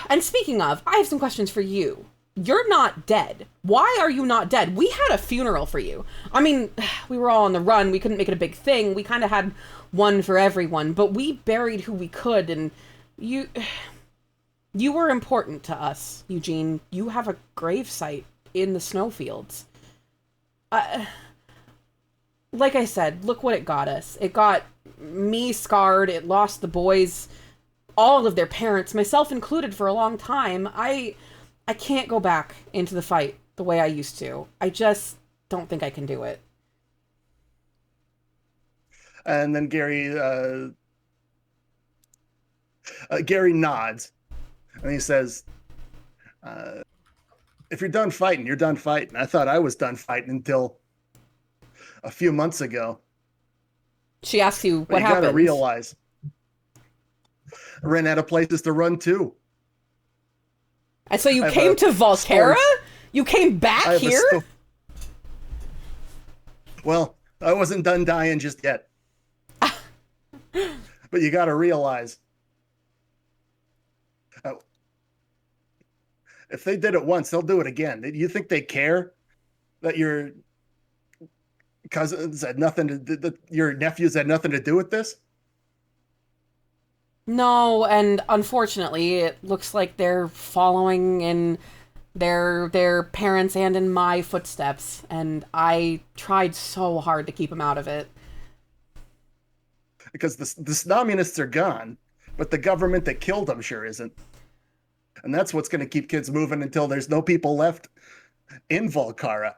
And speaking of, I have some questions for you. You're not dead. Why are you not dead? We had a funeral for you. I mean, we were all on the run. We couldn't make it a big thing. We kind of had one for everyone, but we buried who we could, and you were important to us, Eugene. You have a gravesite in the snowfields. Like I said, look what it got us. It got me scarred. It lost the boys, all of their parents, myself included, for a long time. I can't go back into the fight the way I used to. I just don't think I can do it. And then Gary nods, and he says, if you're done fighting, you're done fighting. I thought I was done fighting until a few months ago. She asks you what you happened. Gotta realize, I ran out of places to run to. And so you came to Volterra? You came back here? Well, I wasn't done dying just yet. But you got to realize, if they did it once, they'll do it again. Do you think they care that your cousins had nothing to do, that your nephews had nothing to do with this? No, and unfortunately, it looks like they're following in their parents and in my footsteps, and I tried so hard to keep them out of it. Because the Snomianists are gone, but the government that killed them sure isn't. And that's what's going to keep kids moving until there's no people left in Volterra.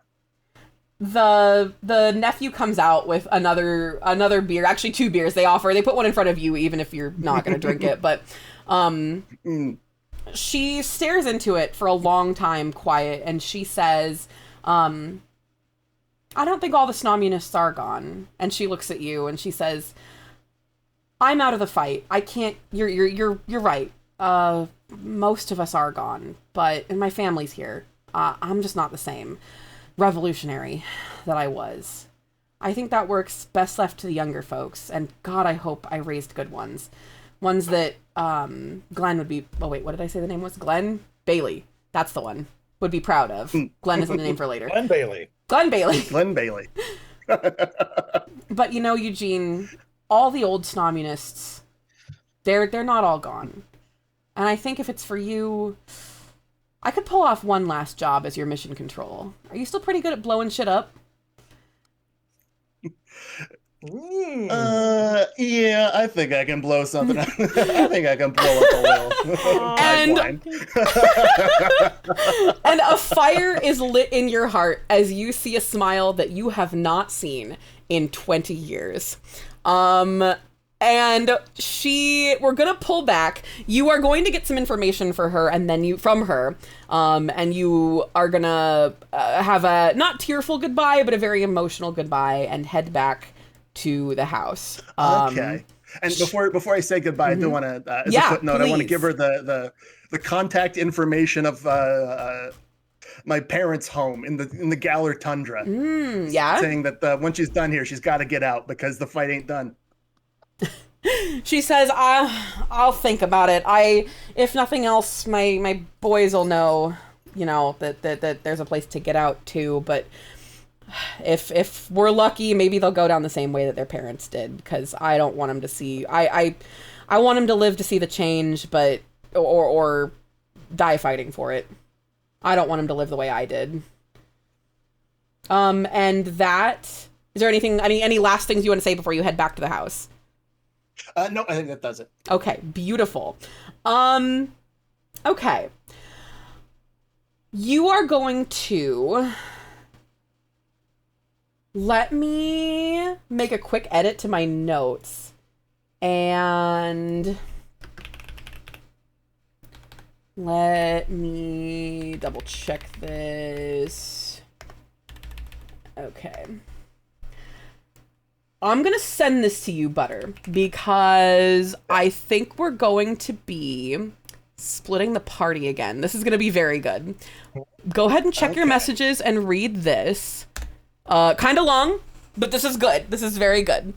The nephew comes out with another beer, actually 2 beers they offer. They put one in front of you even if you're not going to drink it, but she stares into it for a long time, quiet, and she says, I don't think all the Snomianists are gone. And she looks at you and she says, I'm out of the fight. I can't, you're right. Most of us are gone, and my family's here. I'm just not the same revolutionary that I was. I think that work's best left to the younger folks, and God, I hope I raised good ones. Ones that Glenn would be, oh wait, what did I say the name was? Glenn Bailey. That's the one. Would be proud of. Glenn is the name for later. Glenn Bailey. Glenn Bailey. Glenn Bailey. But you know, Eugene, all the old Snomianists, they're not all gone. And I think if it's for you, I could pull off one last job as your mission control. Are you still pretty good at blowing shit up? Yeah, I think I can blow something up. I think I can blow up a little pipeline. And a fire is lit in your heart as you see a smile that you have not seen in 20 years. And we're gonna pull back. You are going to get some information for her, and then from her, and you are gonna have a not tearful goodbye, but a very emotional goodbye, and head back to the house. Okay. And before I say goodbye, I do want to, as a footnote, please. I want to give her the contact information of my parents' home in the Galler Tundra. Saying that when she's done here, she's got to get out because the fight ain't done. She says, I'll think about it. If nothing else, my boys will know, that there's a place to get out to, but if we're lucky, maybe they'll go down the same way that their parents did, because I don't want them to see, I want them to live to see the change, but, or die fighting for it. I don't want them to live the way I did. And that, is there anything, any last things you want to say before you head back to the house? No, I think that does it. Okay, beautiful. Okay. You are going to... Let me make a quick edit to my notes. And... Let me double check this. Okay. I'm going to send this to you, Butter, because I think we're going to be splitting the party again. This is going to be very good. Go ahead and check your messages and read this. Kind of long, but this is good. This is very good.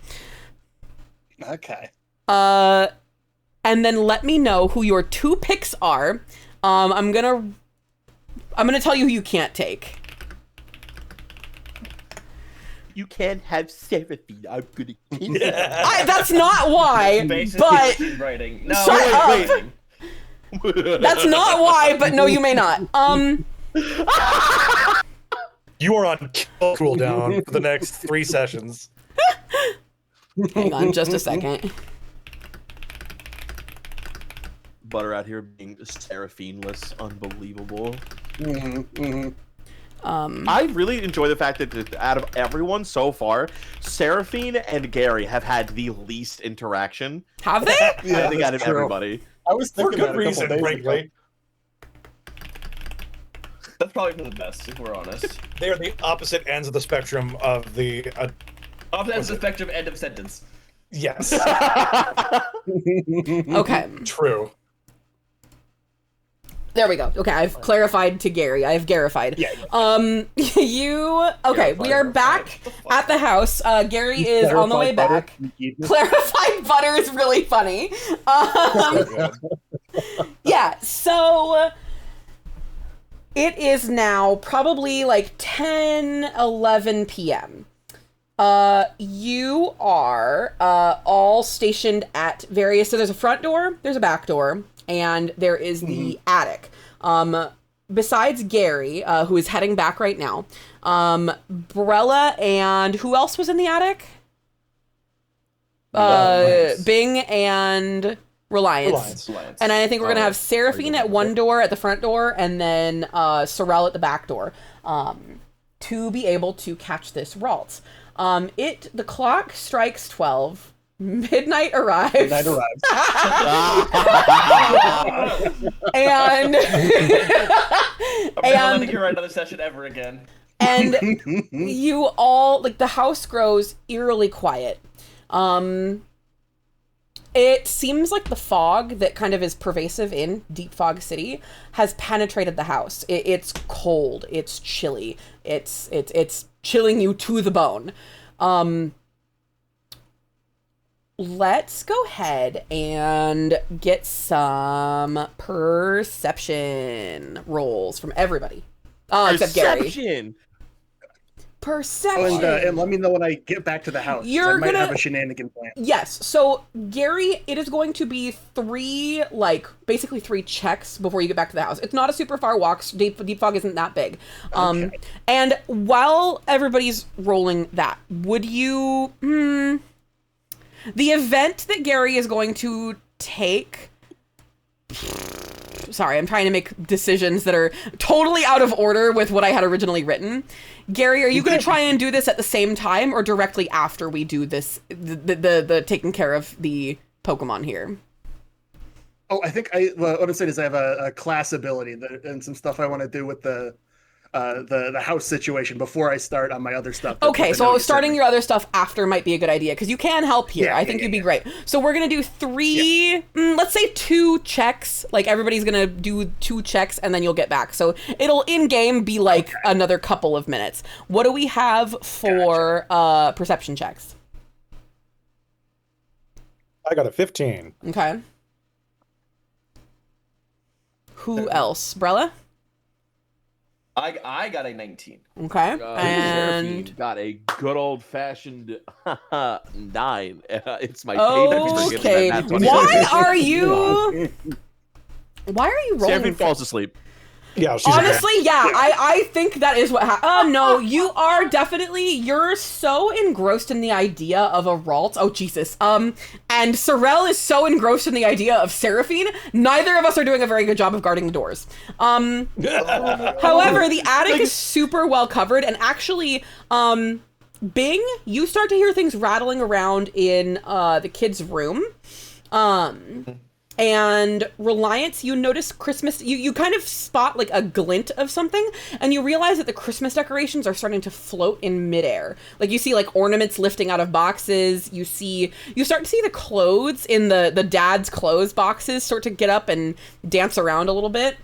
Okay. And then let me know who your 2 picks are. I'm going to tell you who you can't take. You can't have Seraphine. I'm gonna kill you. That's not why, but writing. No, shut up. That's not why, but no, you may not. You are on kill cooldown for the next 3 sessions. Hang on just a second. Butter out here being Seraphine-less. Unbelievable. I really enjoy the fact that out of everyone so far, Seraphine and Gary have had the least interaction. Have they? Yeah, I think out of true. everybody. I was For thinking good that a couple reason, days frankly. ago. That's probably for the best, if we're honest. They are the opposite ends of the spectrum of the... Off the spectrum, end of sentence. yes. Okay. True. There we go. Okay, I've clarified to Gary. I have Garified. Yeah. Okay, we are back at the house. Gary is on the way back. Clarified butter is really funny. Yeah, so it is now probably like 10, 11 p.m. You are all stationed at various... So there's a front door, there's a back door, and there is the attic. Besides Gary, who is heading back right now, Brella and who else was in the attic? Bing and Reliance. And I think we're going to have Seraphine at one door, at the front door, and then Sorrel at the back door, to be able to catch this Ralt. The clock strikes 12. Midnight arrives. And I'm never letting you write another session ever again. And you all, like, the house grows eerily quiet. It seems like the fog that kind of is pervasive in Deep Fog City has penetrated the house. It's cold. It's chilly. It's chilling you to the bone. Let's go ahead and get some perception rolls from everybody. Except Gary. Perception. And let me know when I get back to the house. You're I might gonna have a shenanigan plan. Yes. So Gary, it is going to be basically three checks before you get back to the house. It's not a super far walk. Deep fog isn't that big. Okay. And while everybody's rolling that, would you? The event that Gary is going to take. Sorry, I'm trying to make decisions that are totally out of order with what I had originally written. Gary, are you going to try and do this at the same time or directly after we do this, the taking care of the Pokemon here? Oh, I think what I'm saying is I have a class ability and some stuff I want to do with the house situation before I start on my other stuff. Okay, so starting your other stuff after might be a good idea because you can help here. I think you'd be great. So we're gonna do let's say 2 checks. Like everybody's gonna do 2 checks and then you'll get back. So it'll in game be like another couple of minutes. What do we have for perception checks? I got a 15. Okay. Who else? Brella? I got a 19. Okay. Seraphine And got a good old fashioned 9. It's my payback for getting that nat 20. Why are you rolling? Seraphine falls asleep. Yeah, Honestly, yeah, I think that is what happened. No, you're so engrossed in the idea of a Ralt. Oh, Jesus. And Sorel is so engrossed in the idea of Seraphine. Neither of us are doing a very good job of guarding the doors. However, the attic is super well covered, and actually, Bing, you start to hear things rattling around in the kids' room. And Reliance, you notice Christmas, you kind of spot like a glint of something, and you realize that the Christmas decorations are starting to float in midair. Like you see like ornaments lifting out of boxes, you start to see the clothes in the dad's clothes boxes start to get up and dance around a little bit.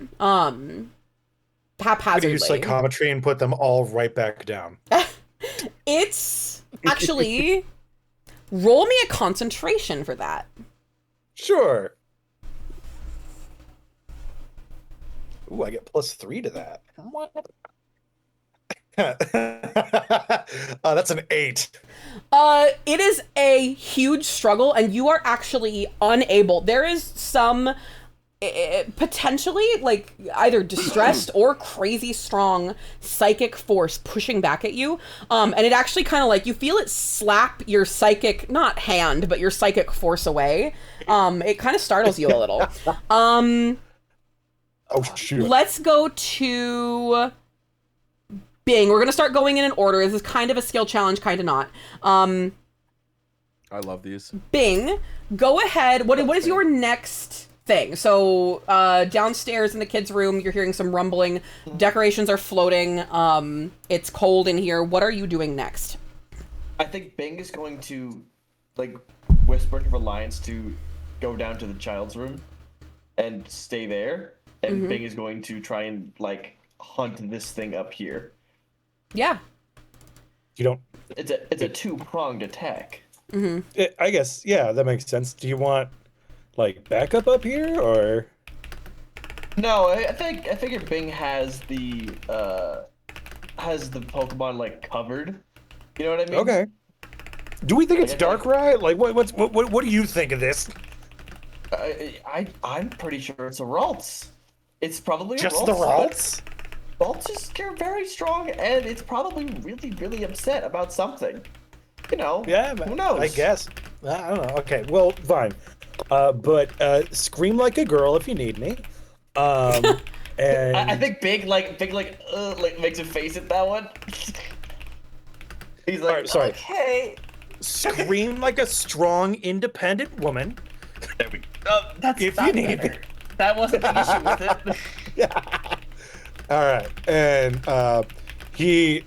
Haphazardly. Use psychometry and put them all right back down. It's actually, roll me a concentration for that. Sure. Ooh, I get +3 to that. That's an 8. It is a huge struggle, and you are actually unable. There is some potentially like either distressed or crazy strong psychic force pushing back at you. And it actually kind of like you feel it slap your psychic, not hand, but your psychic force away. It kind of startles you a little. Oh, shoot. Let's go to Bing. We're going to start going in order. This is kind of a skill challenge, kind of not. I love these. Bing, go ahead. What is your next thing? So downstairs in the kids' room, you're hearing some rumbling. Decorations are floating. It's cold in here. What are you doing next? I think Bing is going to like whisper to Reliance to go down to the child's room and stay there. And Bing is going to try and like hunt this thing up here. Yeah. You don't. It's a 2-pronged attack. I guess, yeah, that makes sense. Do you want like backup up here or? No, I figure Bing has the Pokemon like covered. You know what I mean? Okay. Do we think it's Darkrai? Like, what do you think of this? I'm pretty sure it's a Ralts. It's probably just a the Ralts. Ralts is very strong, and it's probably really, really upset about something. You know? Yeah, who knows? I guess. I don't know. Okay, well, fine. But scream like a girl if you need me. And I think Big makes a face at that one. He's like, right, sorry. Okay. Scream like a strong, independent woman. There we go. That's if not you need better. it. That wasn't the issue with it. Yeah. All right, and he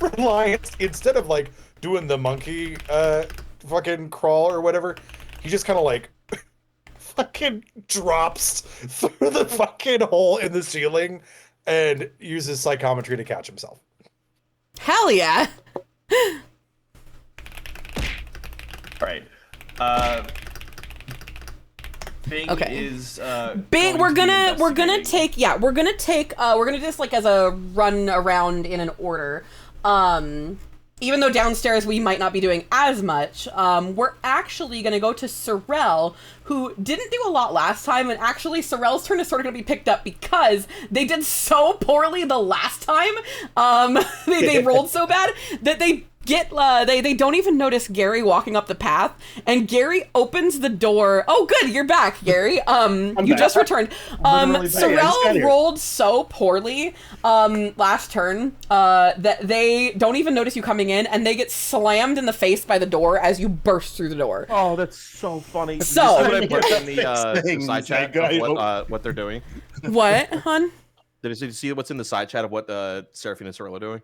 Reliance, instead of like doing the monkey fucking crawl or whatever, he just kind of like fucking drops through the fucking hole in the ceiling and uses psychometry to catch himself. Hell yeah. All right. Bing is Bing, we're gonna take just like as a run around in an order. Even though downstairs we might not be doing as much, we're actually going to go to Sorrel, who didn't do a lot last time, and actually Sorrel's turn is sort of going to be picked up because they did so poorly the last time. They rolled so bad that they don't even notice Gary walking up the path, and Gary opens the door. Oh, good, you're back, Gary. You just returned. Sorrel rolled so poorly last turn that they don't even notice you coming in, and they get slammed in the face by the door as you burst through the door. Oh, that's so funny. So did you see what I put in the side chat of what they're doing? What, hon? Did you see what's in the side chat of what Seraphine and Sorrel are doing?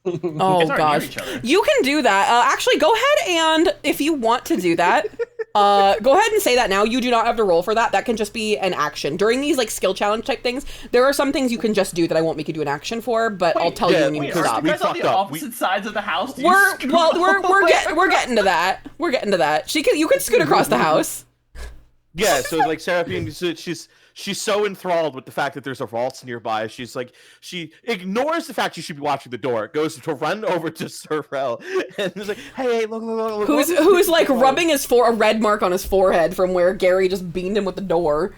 Oh gosh, you can do that. Actually, go ahead and if you want to do that, go ahead and say that now. You do not have to roll for that. That can just be an action during these like skill challenge type things. There are some things you can just do that I won't make you do an action for, but I'll tell you when you can stop. You guys on the opposite sides of the house. We're getting to that. We're getting to that. You can scoot across the house. Yeah, so like Seraphine, she's so enthralled with the fact that there's a vault nearby. She's like, she ignores the fact she should be watching the door, goes to run over to Sorrel, and is like, hey, look. Who's like rubbing a red mark on his forehead from where Gary just beamed him with the door.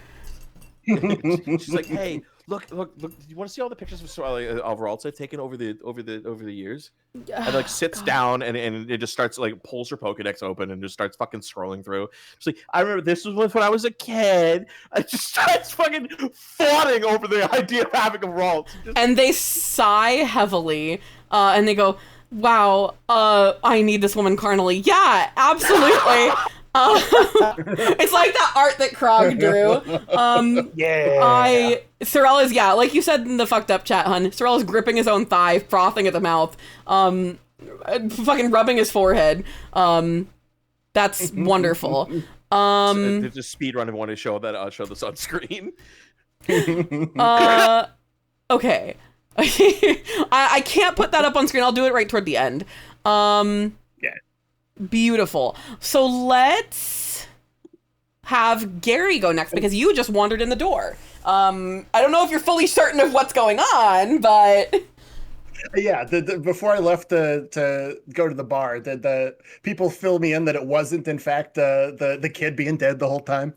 She's like, hey, look. You want to see all the pictures of vaults I've taken over the years? And like sits down and it just starts like pulls her Pokedex open and just starts fucking scrolling through. She's like, I remember this was when I was a kid. I just starts fucking fawning over the idea of having a vault. And they sigh heavily, and they go, "Wow, I need this woman carnally." Yeah, absolutely. It's like that art that Krog drew. Sorrel is, like you said in the fucked up chat, hun. Sorrel is gripping his own thigh, frothing at the mouth, fucking rubbing his forehead. That's wonderful. They're just speed running. Want to show this on screen. Okay. I can't put that up on screen. I'll do it right toward the end. Beautiful. So let's have Gary go next because you just wandered in the door. I don't know if you're fully certain of what's going on, but yeah. Before I left to go to the bar, did the people fill me in that it wasn't in fact the kid being dead the whole time?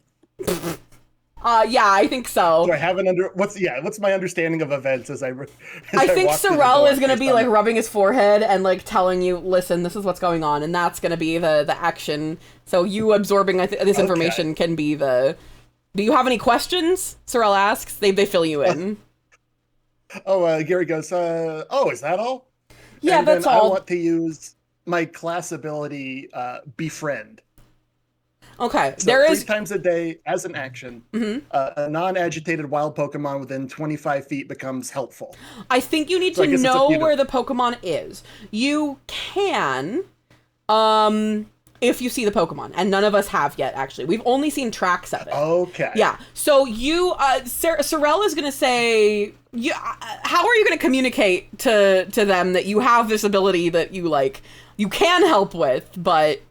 Yeah, I think so. Do I have what's my understanding of events as I think Sorrel is gonna be like rubbing his forehead and like telling you, listen, this is what's going on, and that's gonna be the action. So you absorbing this information can be the. Do you have any questions? Sorrel asks. They fill you in. Gary goes, is that all? Yeah, and that's then all. I want to use my class ability, befriend. Okay, so there 3 times a day as an action, a non-agitated wild Pokemon within 25 feet becomes helpful. I think you need to know where the Pokemon is. You can, if you see the Pokemon, and none of us have yet, actually. We've only seen tracks of it. Okay. Yeah, so you, Sorrel is going to say, how are you going to communicate to them that you have this ability that you can help with, but...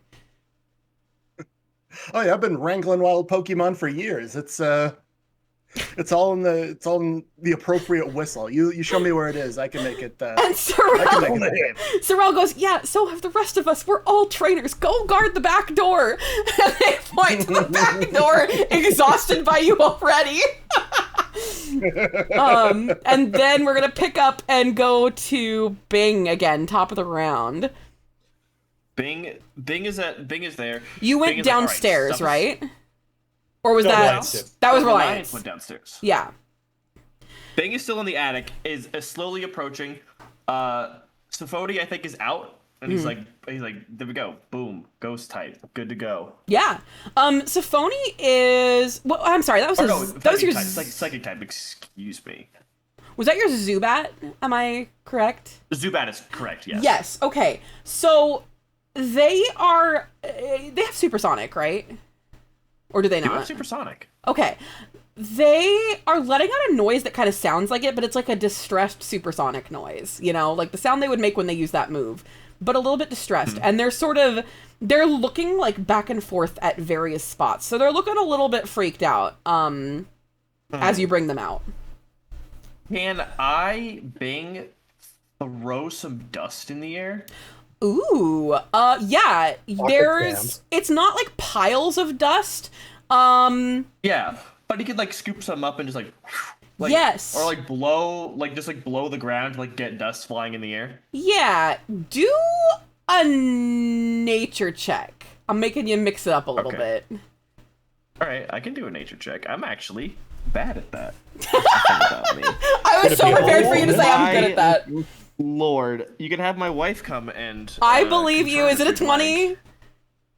Oh yeah, I've been wrangling wild Pokemon for years. It's all in the appropriate whistle. You show me where it is, I can make it. And Sorrel goes, yeah. So have the rest of us. We're all trainers. Go guard the back door. And they point to the back door, exhausted by you already. And then we're gonna pick up and go to Bing again, top of the round. Bing is there. You went downstairs, right? Or was that was Reliance? Went downstairs. Yeah. Bing is still in the attic, is slowly approaching. Seraphine, I think, is out, and he's like, there we go, boom, ghost type, good to go. Yeah. Seraphine is. Well, I'm sorry, that was your psychic type. Excuse me. Was that your Zubat? Am I correct? Zubat is correct. Yes. Yes. Okay. So. They have supersonic, right? Or do they not? They have supersonic. Okay. They are letting out a noise that kind of sounds like it, but it's like a distressed supersonic noise, like the sound they would make when they use that move, but a little bit distressed. And they're looking like back and forth at various spots. So they're looking a little bit freaked out, as you bring them out. Can I Bing throw some dust in the air? Ooh, yeah. It's not like piles of dust. Yeah, but he could like scoop some up and just like yes, or like blow the ground to like get dust flying in the air. Yeah, do a nature check. I'm making you mix it up a little bit. All right, I can do a nature check. I'm actually bad at that. I was so prepared for you to say I'm good at that. Lord, you can have my wife come and. I believe you. Is it a 20?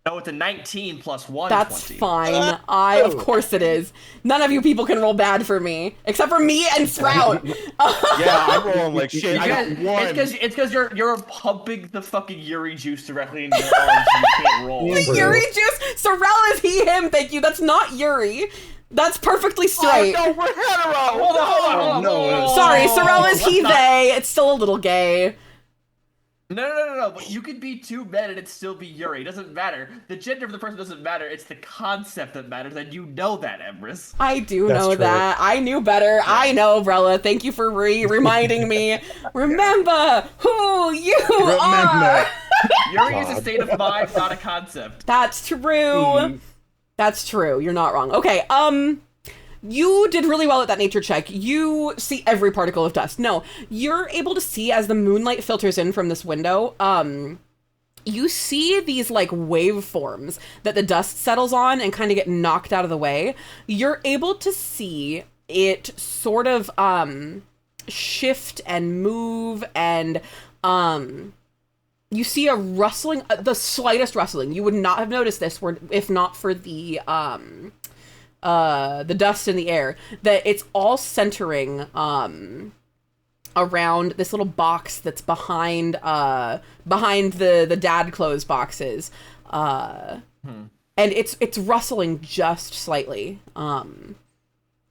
No, it's a 19 plus 1. That's 20. fine. Of course it is. None of you people can roll bad for me, except for me and Sprout. Yeah, I'm rolling like shit. I got one. It's because you're pumping the fucking Yuri juice directly into your arms, so you can't roll. The Yuri juice? Sorrel is he, him, thank you. That's not Yuri. That's perfectly straight. Oh, no, we're hetero! Hold on. No, Sorry, Sorrel is he, they. It's still a little gay. No. But you could be two men and it still be Yuri. It doesn't matter. The gender of the person doesn't matter. It's the concept that matters, and you know that, Empress. I do That's know true. that. I knew better. I know, Brella. Thank you for reminding me. Remember who you are. Yuri is a state of mind, not a concept. That's true. That's true. You're not wrong. Okay, you did really well at that nature check. You see every particle of dust. No, you're able to see as the moonlight filters in from this window. You see these like waveforms that the dust settles on and kind of get knocked out of the way. You're able to see it sort of shift and move, and you see a rustling, the slightest rustling. You would not have noticed this if not for the dust in the air, that it's all centering around this little box that's behind the dad clothes boxes, and it's rustling just slightly. We're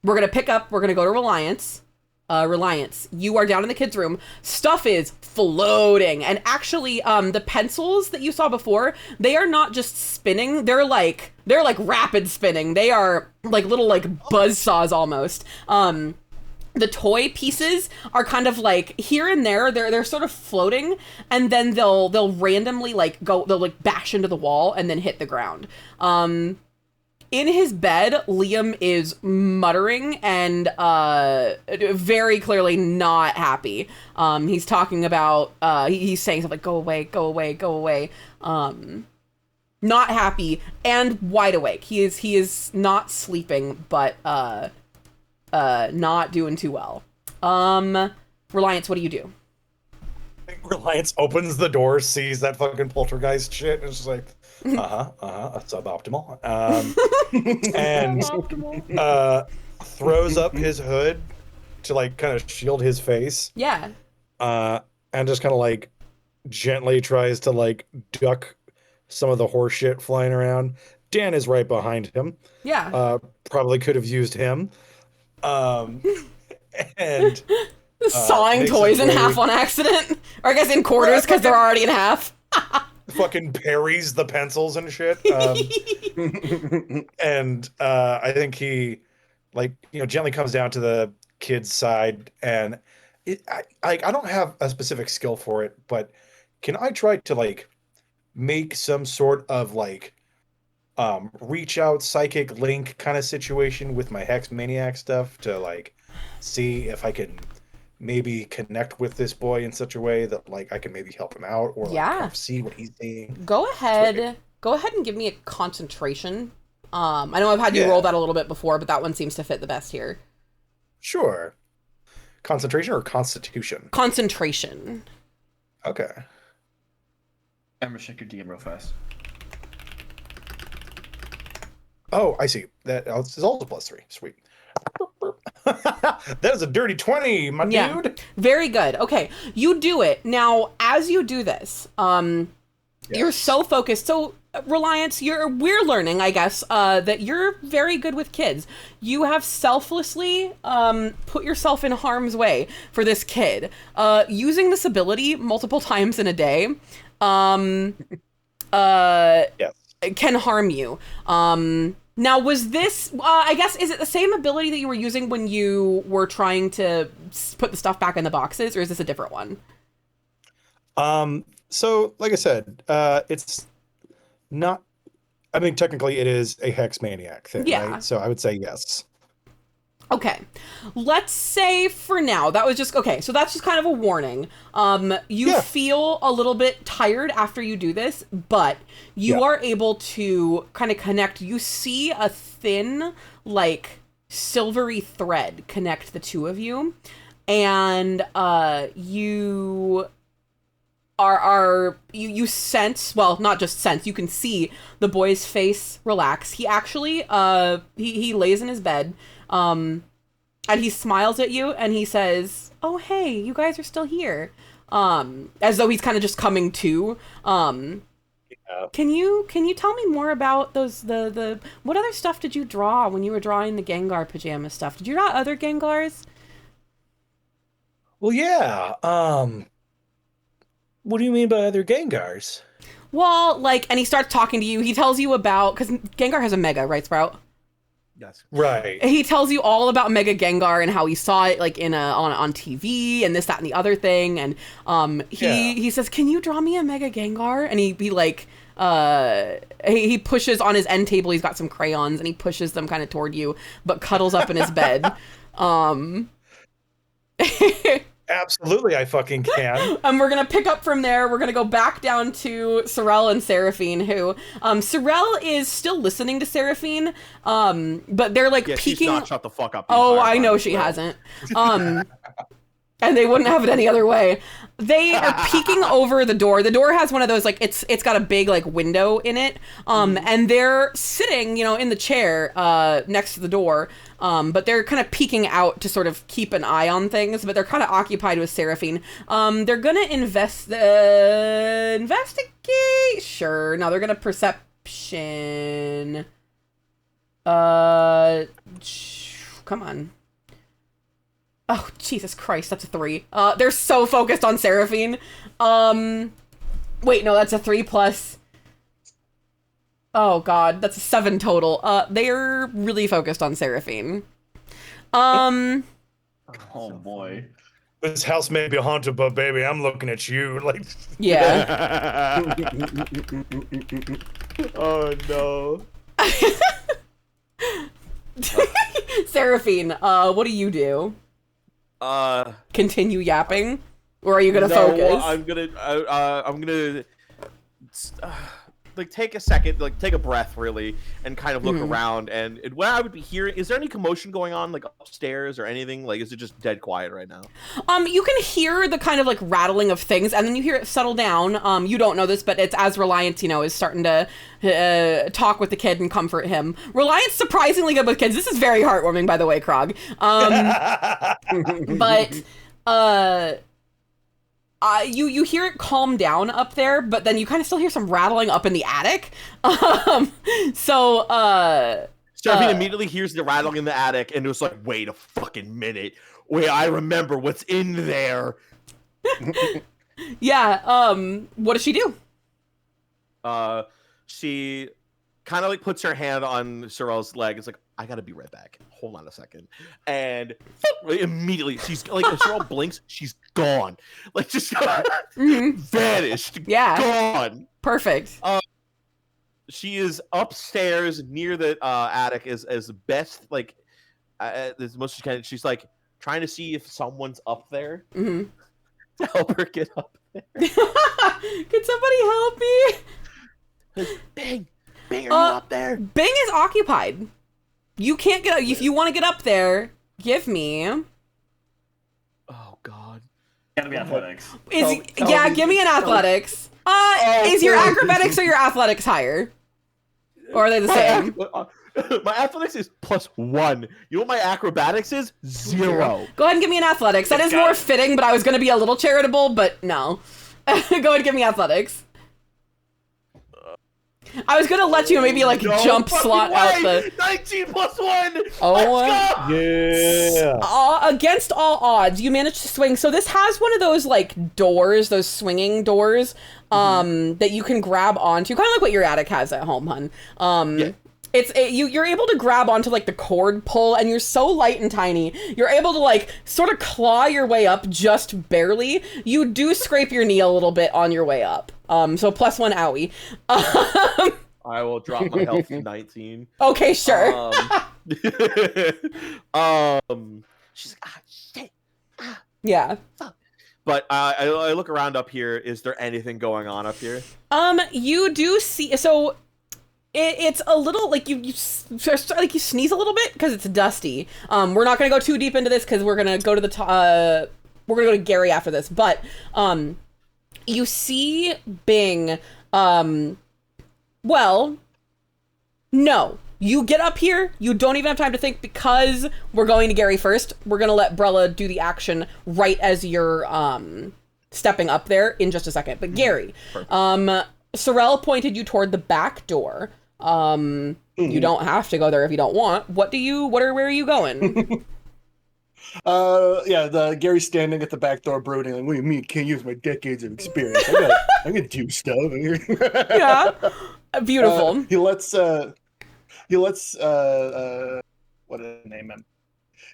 gonna go to Reliance. Reliance, you are down in the kids' room. Stuff is floating, and actually, the pencils that you saw before, they are not just spinning. They're like rapid spinning. They are like little like buzz saws almost. The toy pieces are kind of like here and there. They're sort of floating, and then they'll randomly they'll bash into the wall and then hit the ground. In his bed, Liam is muttering and very clearly not happy. He's talking about, he's saying something like, go away, go away, go away. Not happy and wide awake. He is not sleeping, but not doing too well. Reliance, what do you do? Reliance opens the door, sees that fucking poltergeist shit, and is just like, suboptimal. And throws up his hood to like kind of shield his face. Yeah. And just kind of like gently tries to like duck some of the horse shit flying around. Dan is right behind him. Yeah. Probably could have used him. And sawing toys in half on accident, or I guess in quarters because they're already in half. Fucking parries the pencils and shit. And I think he gently comes down to the kid's side, and I don't have a specific skill for it, but can I try to like make some sort of like reach out psychic link kind of situation with my Hex Maniac stuff to like see if I can maybe connect with this boy in such a way that like I can maybe help him out or like, kind of see what he's seeing. Go ahead and give me a concentration. I know I've had you roll that a little bit before, but that one seems to fit the best here. Sure. Concentration or constitution? Concentration. Okay. I'm gonna check your DM real fast. Oh, I see. That is also +3. Sweet. That is a dirty 20, my dude. Very good. Okay, you do it. Now, as you do this, you're so focused. So, Reliance, we're learning, I guess, that you're very good with kids. You have selflessly put yourself in harm's way for this kid. Using this ability multiple times in a day can harm you. Now, was this, I guess, is it the same ability that you were using when you were trying to put the stuff back in the boxes, or is this a different one? So like I said, it's not. I mean, technically, it is a hex maniac thing, Yeah. right? So I would say yes. Okay, let's say for now that was just okay. So that's just kind of a warning. You feel a little bit tired after you do this, but you are able to kind of connect. You see a thin, like silvery thread connect the two of you, and you you sense, well, not just sense, you can see the boy's face relax. He actually he lays in his bed, and he smiles at you and he says, "Oh, hey, you guys are still here." As though he's kind of just coming to. Can you tell me more about those the what other stuff did you draw when you were drawing the Gengar pajama stuff? Did you draw other Gengars? Well, yeah. What do you mean by other Gengars? Well, like, and he starts talking to you. He tells you about, because Gengar has a Mega, right, Sprout? Yes. Right. He tells you all about Mega Gengar and how he saw it, like, on TV and this, that, and the other thing. And he says, "Can you draw me a Mega Gengar?" And he he pushes on his end table. He's got some crayons and he pushes them kind of toward you, but cuddles up in his bed. Absolutely, I fucking can. And we're going to pick up from there. We're going to go back down to Sorel and Seraphine, who, Sorel is still listening to Seraphine, but they're, like, peeking. She's not shut the fuck up. Oh, I know she hasn't. And they wouldn't have it any other way. They are peeking over the door. The door has one of those, like, it's got a big, like, window in it. And they're sitting, in the chair, next to the door. But they're kind of peeking out to sort of keep an eye on things, but they're kind of occupied with Seraphine. They're gonna investigate. Sure. No, they're gonna perception. Come on. Oh, Jesus Christ, that's a 3. They're so focused on Seraphine. Wait, no, that's a 3 plus. Oh, God, that's a 7 total. They're really focused on Seraphine. Oh, boy. This house may be haunted, but baby, I'm looking at you. Like, yeah. Oh, no. Seraphine, what do you do? Continue yapping, or are you gonna focus? I'm gonna like take a second, like take a breath, really, and kind of look around. And what I would be hearing, is there any commotion going on, like upstairs or anything? Like, is it just dead quiet right now? You can hear the kind of like rattling of things, and then you hear it settle down. You don't know this, but it's as Reliance, is starting to talk with the kid and comfort him. Reliance surprisingly good with kids. This is very heartwarming, by the way, Krog. But you hear it calm down up there, but then you kind of still hear some rattling up in the attic. Seraphine immediately hears the rattling in the attic and it was like, wait a fucking minute. Wait, I remember what's in there. Yeah, what does she do? She kind of like puts her hand on Sorel's leg. It's like, I gotta be right back. Hold on a second. And immediately she's like, if Sorel blinks, she's gone. Like, just vanished. Yeah. Gone. Perfect. She is upstairs near the attic as best, like, as much as she can. She's like trying to see if someone's up there to help her get up there. Can somebody help me? Bing, are you up there? Bing is occupied. You can't get up. If you want to get up there, give me. Oh God. Gotta be athletics. Give me an athletics. Is your acrobatics or your athletics higher? Or are they the same? My athletics is +1. You know what my acrobatics is? 0. Go ahead and give me an athletics. That is more fitting, but I was going to be a little charitable, but no. Go ahead and give me athletics. I was gonna let you maybe like jump slot out the 19 + 1. Oh yeah! Against all odds, you managed to swing. So this has one of those like doors, those swinging doors, that you can grab onto, kind of like what your attic has at home, hun. you're able to grab onto like the cord pull, and you're so light and tiny. You're able to like sort of claw your way up just barely. You do scrape your knee a little bit on your way up. So +1 owie. I will drop my health to 19. Okay, sure. She's like, shit. Yeah. Fuck. But I look around up here. Is there anything going on up here? You do see. So it's a little like you sneeze a little bit because it's dusty. We're not gonna go too deep into this because we're gonna go to we're gonna go to Gary after this. But you see Bing. Well, no. You get up here, you don't even have time to think because we're going to Gary first. We're going to let Brella do the action right as you're stepping up there in just a second. But Gary, Sorrel pointed you toward the back door. You don't have to go there if you don't want. Where are you going? Gary's standing at the back door brooding, like, what do you mean can't use my decades of experience? I can do stuff. Yeah. Beautiful. He lets what did I name him?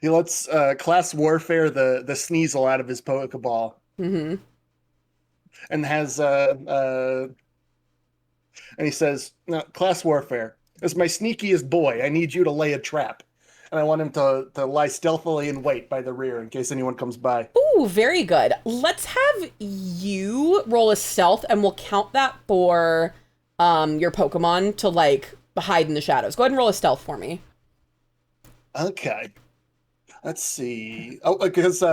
He lets Class Warfare the Sneasel out of his Pokeball. Mm-hmm. And has and he says, no, Class Warfare, as my sneakiest boy, I need you to lay a trap. And I want him to lie stealthily in wait by the rear in case anyone comes by. Ooh, very good. Let's have you roll a stealth, and we'll count that for your Pokemon to like hide in the shadows. Go ahead and roll a stealth for me. Okay. Let's see. Oh, because he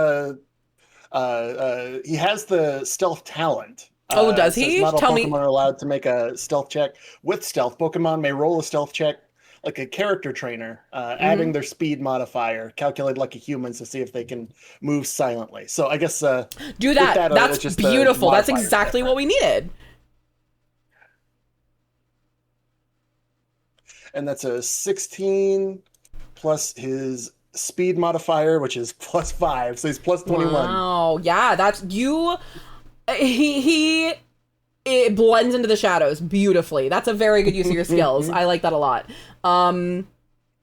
has the stealth talent. Oh, does he? Not all Tell Pokemon me. are allowed to make a stealth check. With stealth, Pokemon may roll a stealth check like a character trainer, adding their speed modifier, calculated like a human, to see if they can move silently. So I guess do that. That's just beautiful. That's exactly what we needed. And that's a 16 plus his speed modifier, which is +5, so he's +21. Wow, yeah, that's you. It blends into the shadows beautifully. That's a very good use of your skills. I like that a lot.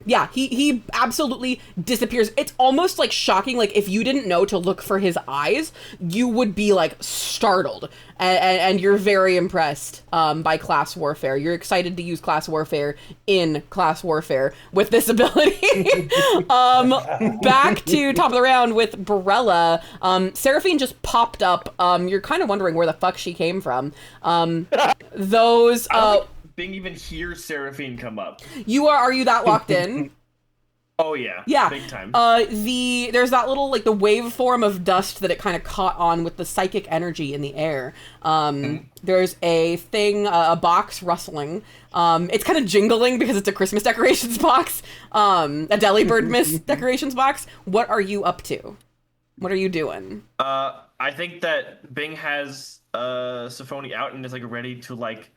Yeah, he absolutely disappears. It's almost like shocking. Like if you didn't know to look for his eyes, you would be like startled. And you're very impressed by Class Warfare. You're excited to use Class Warfare in Class Warfare with this ability. Back to top of the round with Barella. Seraphine just popped up. You're kind of wondering where the fuck she came from. Those Bing even hears Seraphine come up. Are you that locked in? Oh yeah. Yeah. Big time. There's that little like the waveform of dust that it kind of caught on with the psychic energy in the air. There's a thing, a box rustling. It's kind of jingling because it's a Christmas decorations box. A Delibird decorations box. What are you up to? What are you doing? I think that Bing has Seraphine out and is like ready to like.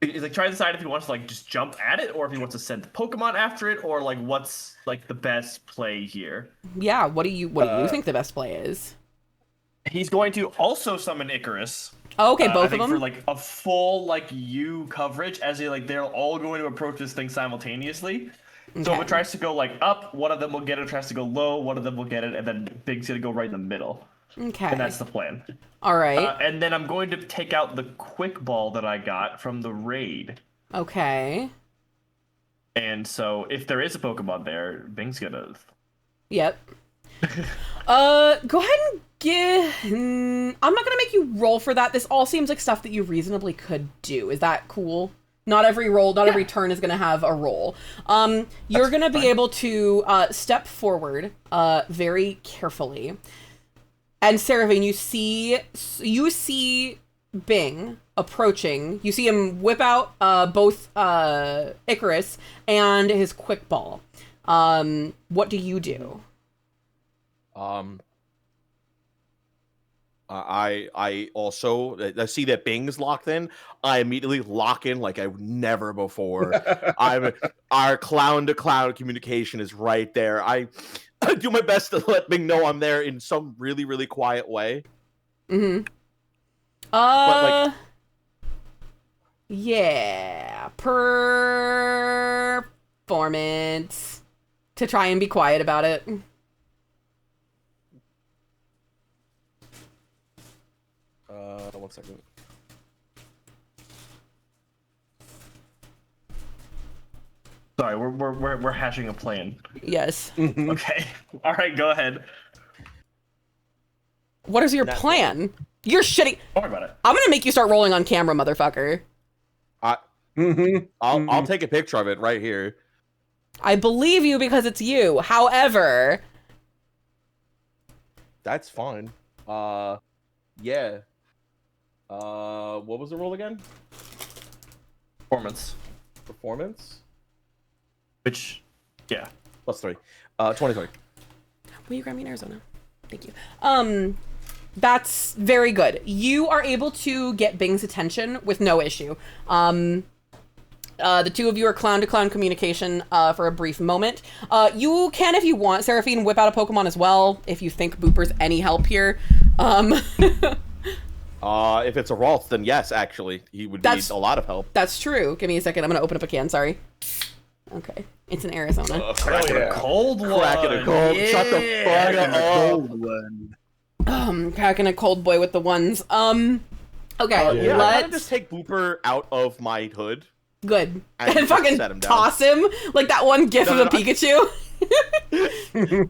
He's like trying to decide if he wants to like just jump at it or if he wants to send the Pokemon after it or like what's like the best play here. Yeah, what do you think the best play is? He's going to also summon Icarus. Oh, okay, both of them for like a full like U coverage as they're all going to approach this thing simultaneously. Okay. So if it tries to go like up, one of them will get it. If it tries to go low, one of them will get it, and then Big's gonna go right in the middle. Okay. And that's the plan. All right. And then I'm going to take out the quick ball that I got from the raid. Okay. And so if there is a Pokemon there, Bing's gonna. Yep. Go ahead and I'm not gonna make you roll for that. This all seems like stuff that you reasonably could do. Is that cool? Not every every turn is gonna have a roll. You're gonna be able to step forward very carefully. And Seraphine, you see Bing approaching. You see him whip out both Icarus and his quick ball. What do you do? I also see that Bing's locked in. I immediately lock in like I've never before. Our clown to clown communication is right there. I do my best to let Bing know I'm there in some really, really quiet way. Mm-hmm. But like, Yeah, performance. To try and be quiet about it. 1 second. Sorry, we're hashing a plan. Yes. Okay. All right, go ahead. What is your plan? You're shitty. Don't worry about it. I'm gonna make you start rolling on camera, motherfucker. I'll take a picture of it right here. I believe you because it's you. However, That's fine. Yeah. What was the roll again? Performance. Performance? Which, yeah. +3. 23. will you grab me in Arizona? Thank you. That's very good. You are able to get Bing's attention with no issue. The two of you are clown-to-clown communication for a brief moment. You can, if you want, Seraphine, whip out a Pokemon as well, if you think Booper's any help here. If it's a Rolf, then yes, actually. He would need a lot of help. That's true. Give me a second. I'm going to open up a can. Sorry. Okay. It's in Arizona. Cracking a cold one. Cracking a cold. Yeah. Shut the fuck up. Cracking a cold boy with the ones. Okay. Yeah, Let's... I kind of just take Booper out of my hood. Good. And And fucking set him down. toss him like that one gif of a Pikachu.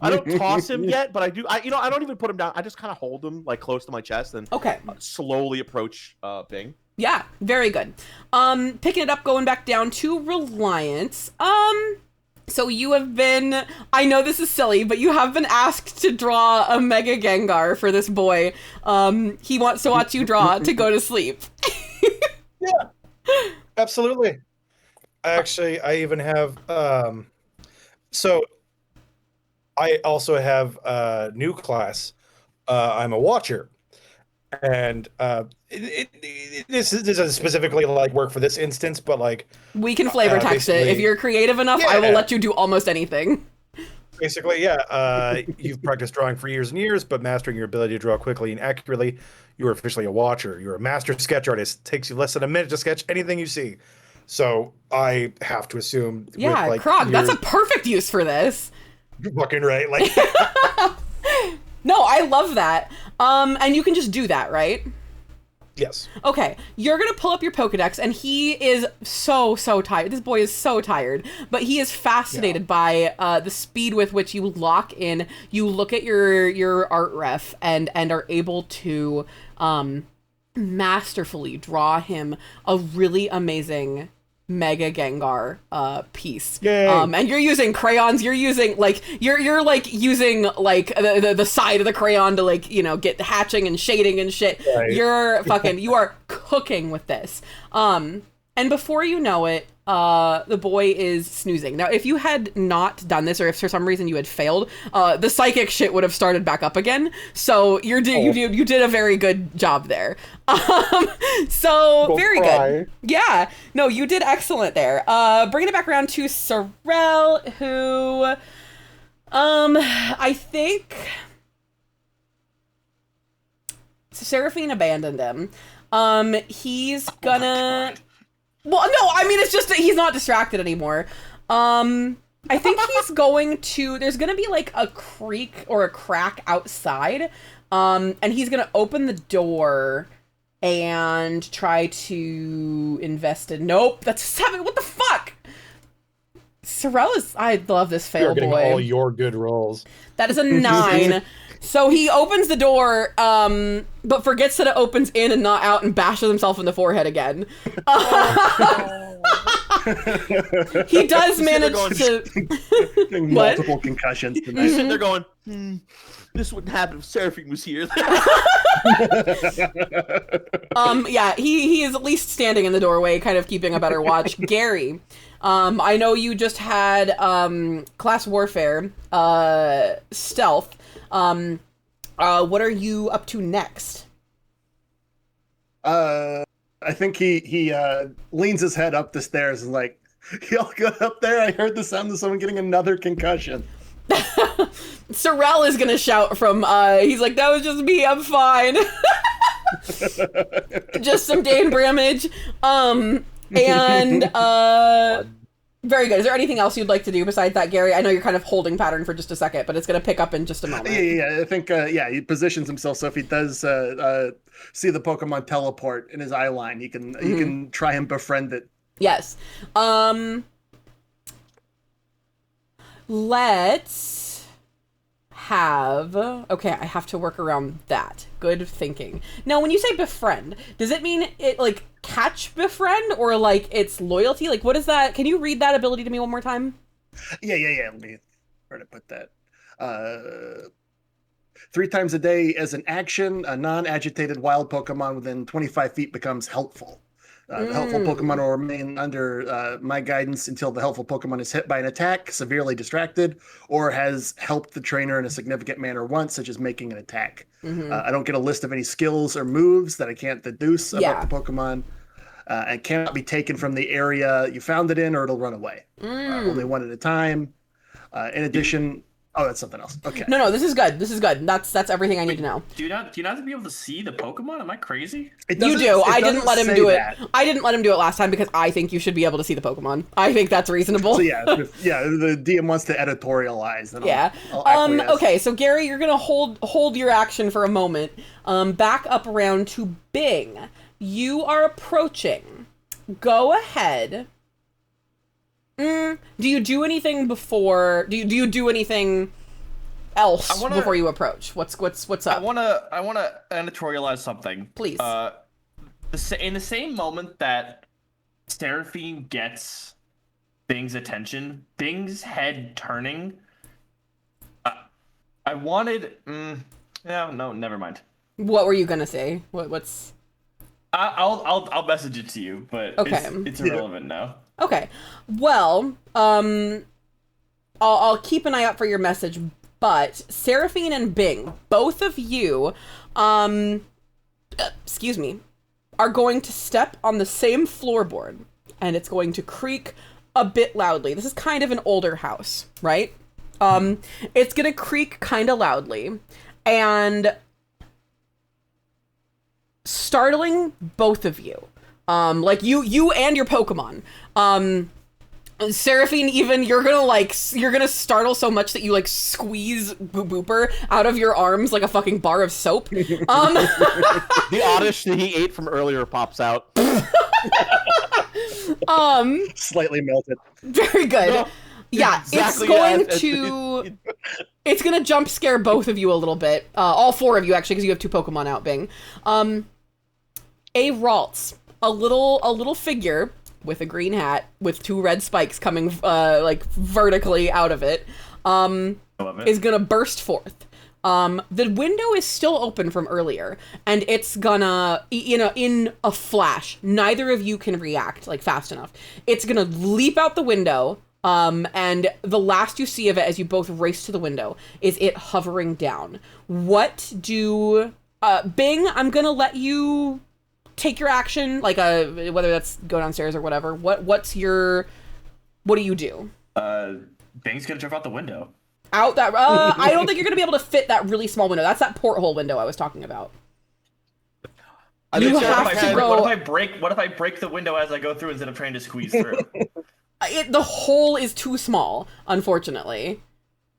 I don't toss him yet, but I do. I don't even put him down. I just kind of hold him like close to my chest and Okay. slowly approach Bing. Yeah, very good. Picking it up, going back down to Reliance. So you have been, I know this is silly, but you have been asked to draw a Mega Gengar for this boy. He wants to watch you draw to go to sleep. Yeah, absolutely. Actually, I even have, so I also have a new class. I'm a watcher. And this doesn't specifically like work for this instance, but like We can flavor text it. If you're creative enough, I will let you do almost anything. Basically, yeah. You've practiced drawing for years and years, but mastering your ability to draw quickly and accurately, you are officially a watcher. You're a master sketch artist. It takes you less than a minute to sketch anything you see. So I have to assume. Yeah, with, like, Krog, that's a perfect use for this. You're fucking right. Like. No, I love that. And you can just do that, right? Yes. Okay, you're gonna pull up your Pokedex, and he is so tired. This boy is so tired, but he is fascinated by the speed with which you lock in. You look at your art ref and are able to masterfully draw him a really amazing Mega Gengar piece. Yay. And you're using crayons. You're using like you're like using like the side of the crayon to like, you know, get hatching and shading and shit. Right. You're fucking you are cooking with this. And before you know it, the boy is snoozing. Now, if you had not done this, or if for some reason you had failed, the psychic shit would have started back up again. So you did a very good job there. So Go very cry. good. Yeah, no, you did excellent there. Bringing it back around to Sorrel, who, I think Seraphine abandoned him. He's gonna. Well, no, I mean, it's just that he's not distracted anymore. I think he's going to, there's going to be like a creak or a crack outside. And he's going to open the door and try to invest in, nope, that's 7. What the fuck? Sorrel is, I love this fail You're getting boy. all your good rolls. That is a 9. So he opens the door, but forgets that it opens in and not out and bashes himself in the forehead again. He does manage to... Multiple concussions tonight. He's sitting there going, this wouldn't happen if Seraphine was here. Yeah, he is at least standing in the doorway, kind of keeping a better watch. Gary, I know you just had class warfare, stealth. What are you up to next? I think he leans his head up the stairs and like, y'all good up there? I heard the sound of someone getting another concussion. Sorrel is gonna shout from, he's like, that was just me, I'm fine. Just some Dane Bramage. Very good. Is there anything else you'd like to do besides that, Gary? I know you're kind of holding pattern for just a second, but it's going to pick up in just a moment. Yeah. I think, he positions himself so if he does see the Pokemon teleport in his eye line, he can try and befriend it. Yes. Let's have... Okay, I have to work around that. Good thinking. Now, when you say befriend, does it mean it, like, catch befriend? Or, like, it's loyalty? Like, what is that? Can you read that ability to me one more time? Yeah. Let me try to put that. 3 times a day as an action, a non-agitated wild Pokemon within 25 feet becomes helpful. The helpful Pokemon will remain under my guidance until the helpful Pokemon is hit by an attack, severely distracted, or has helped the trainer in a significant manner once, such as making an attack. I don't get a list of any skills or moves that I can't deduce about the Pokemon. And cannot be taken from the area you found it in, or it'll run away. Only one at a time. In addition... Oh, that's something else. Okay. No, this is good. That's everything I need to know. Do you not have to be able to see the Pokemon? Am I crazy? You do. I didn't let him do it. I didn't let him do it last time because I think you should be able to see the Pokemon. I think that's reasonable. So the DM wants to editorialize. Then I'll okay, so Gary, you're gonna hold your action for a moment. Back up around to Bing. You are approaching. Go ahead. Do you do anything before? Do you do anything else before you approach? What's up? I wanna editorialize something, please. In the same moment that Seraphine gets Bing's attention, Bing's head turning. I wanted. No, never mind. What were you gonna say? What's? I'll message it to you, but okay. It's irrelevant now. Okay, well, I'll keep an eye out for your message, but Seraphine and Bing, both of you, excuse me, are going to step on the same floorboard, and it's going to creak a bit loudly. This is kind of an older house, right? It's gonna creak kind of loudly, and startling both of you. Like you and your Pokemon. Seraphine, even you're gonna startle so much that you like squeeze Booper out of your arms like a fucking bar of soap. The oddish that he ate from earlier pops out. Slightly melted. Very good. No, yeah, exactly it's gonna jump scare both of you a little bit. All 4 of you actually, because you have 2 Pokemon out, Bing. A Ralts. A little figure with a green hat with 2 red spikes coming like vertically out of it, is gonna burst forth. The window is still open from earlier, and it's gonna, in a flash, neither of you can react like fast enough. It's gonna leap out the window, and the last you see of it as you both race to the window is it hovering down. What do Bing? I'm gonna let you take your action, like whether that's go downstairs or whatever. What do you do? Bing's gonna jump out the window. Out that I don't think you're gonna be able to fit that really small window. That's that porthole window I was talking about. You have to go. What if I break the window as I go through instead of trying to squeeze through? The hole is too small, unfortunately.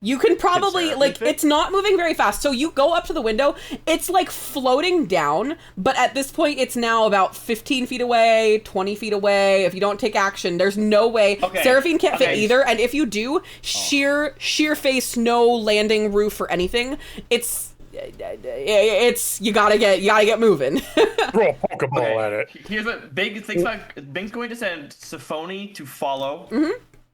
You can probably, it's not moving very fast. So you go up to the window, it's like floating down, but at this point it's now about 15 feet away, 20 feet away. If you don't take action, there's no way. Okay. Seraphine can't fit either, and if you do, sheer face, no landing roof or anything. It's you gotta get moving. Throw a Pokeball at it. Here's what Bing thinks about. Bing's going to send Seraphine to follow.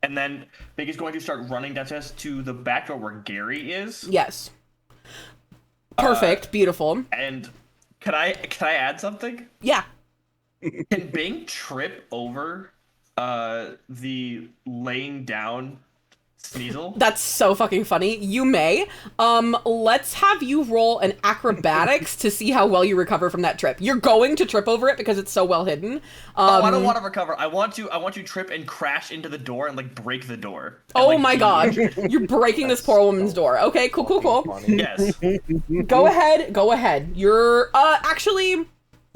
And then Big is going to start running downstairs to the back door where Gary is. Yes. Perfect. Beautiful. And can I add something? Yeah. Can Bing trip over the laying down Sneasel? That's so fucking funny. You may. Let's have you roll an acrobatics to see how well you recover from that trip. You're going to trip over it because it's so well hidden. I don't want to recover. I want you trip and crash into the door and like break the door. And, Oh my god. You're breaking this poor woman's door. Okay, cool. Yes. Go ahead. You're actually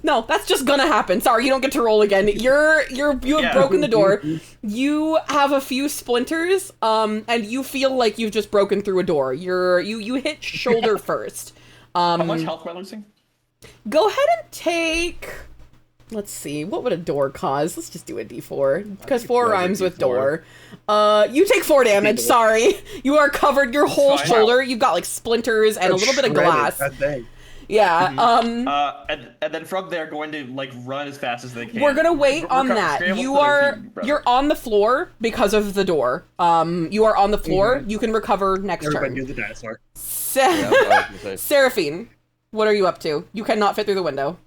no, that's just gonna happen. Sorry, you don't get to roll again. You have broken the door. You have a few splinters, and you feel like you've just broken through a door. You hit shoulder first. How much health am I losing? Go ahead and take. Let's see. What would a door cause? Let's just do a D4 because 4 rhymes with door. You take 4 damage. Sorry, you are covered. Your whole shoulder. You've got like splinters and a little bit of glass. Yeah. And then from there, going to like run as fast as they can. We're gonna wait on that. You're on the floor because of the door. You are on the floor. You can recover next Everybody turn. do the dinosaur. Seraphine, what are you up to? You cannot fit through the window.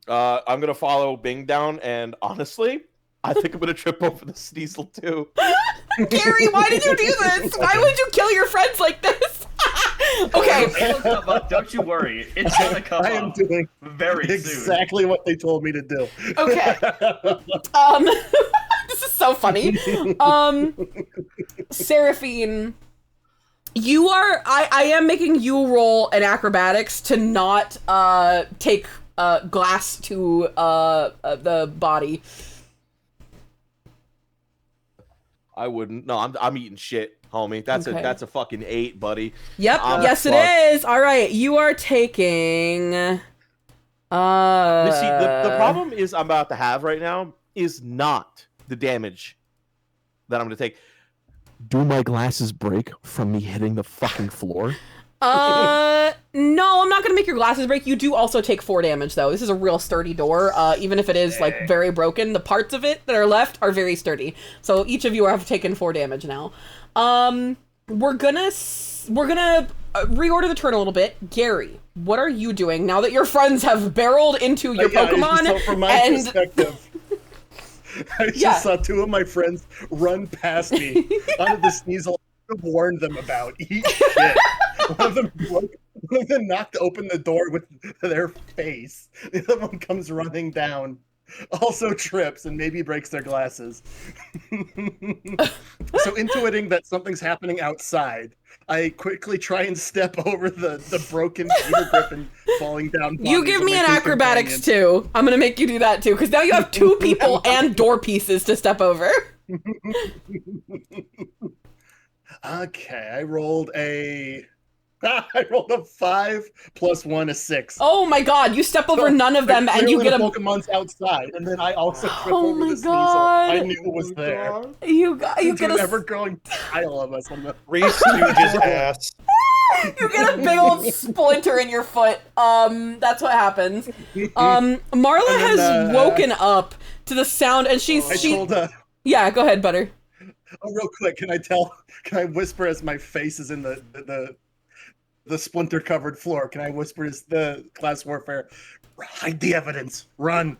I'm gonna follow Bing down, and honestly, I think I'm gonna trip over the Sneasel too. Gary, why did you do this? Why would you kill your friends like this? Okay. It'll come up. Don't you worry. It's gonna come up. I am doing very exactly what they told me to do. Okay. This is so funny. Seraphine, you are. I am making you roll an acrobatics to not take glass to the body. I wouldn't. No, I'm eating shit, homie. That's a fucking 8, buddy. Yep. Yes, it is. All right. You are taking. See, the problem is I'm about to have right now is not the damage that I'm gonna take. Do my glasses break from me hitting the fucking floor? No, I'm not gonna make your glasses break. You do also take 4 damage, though. This is a real sturdy door. Even if it is like very broken, the parts of it that are left are very sturdy. So each of you have taken 4 damage now. We're gonna reorder the turn a little bit. Gary, what are you doing now that your friends have barreled into your Pokemon? So from my perspective, I just saw 2 of my friends run past me onto the Sneasel. I warned them about. Eat shit. One of them knocked open the door with their face. The other one comes running down, also trips and maybe breaks their glasses. So intuiting that something's happening outside, I quickly try and step over the broken Peter Griffin falling down. You give me an acrobatics too. I'm gonna make you do that too, because now you have 2 people and door pieces to step over. Okay, I rolled a 5 plus 1 is 6. Oh my god, you step over none of them and you get a Pokemon's outside, and then I also trip Oh over my the god. Sneasel. I knew it was there. You get an a ever-growing pile of us on the Reese Stooge's ass. you get a big old splinter in your foot. That's what happens. Marla has woken up to the sound, and she. Yeah, go ahead, Butter. Oh, real quick, can I whisper as my face is in the splinter-covered floor? Can I whisper as the class warfare? Hide the evidence. Run.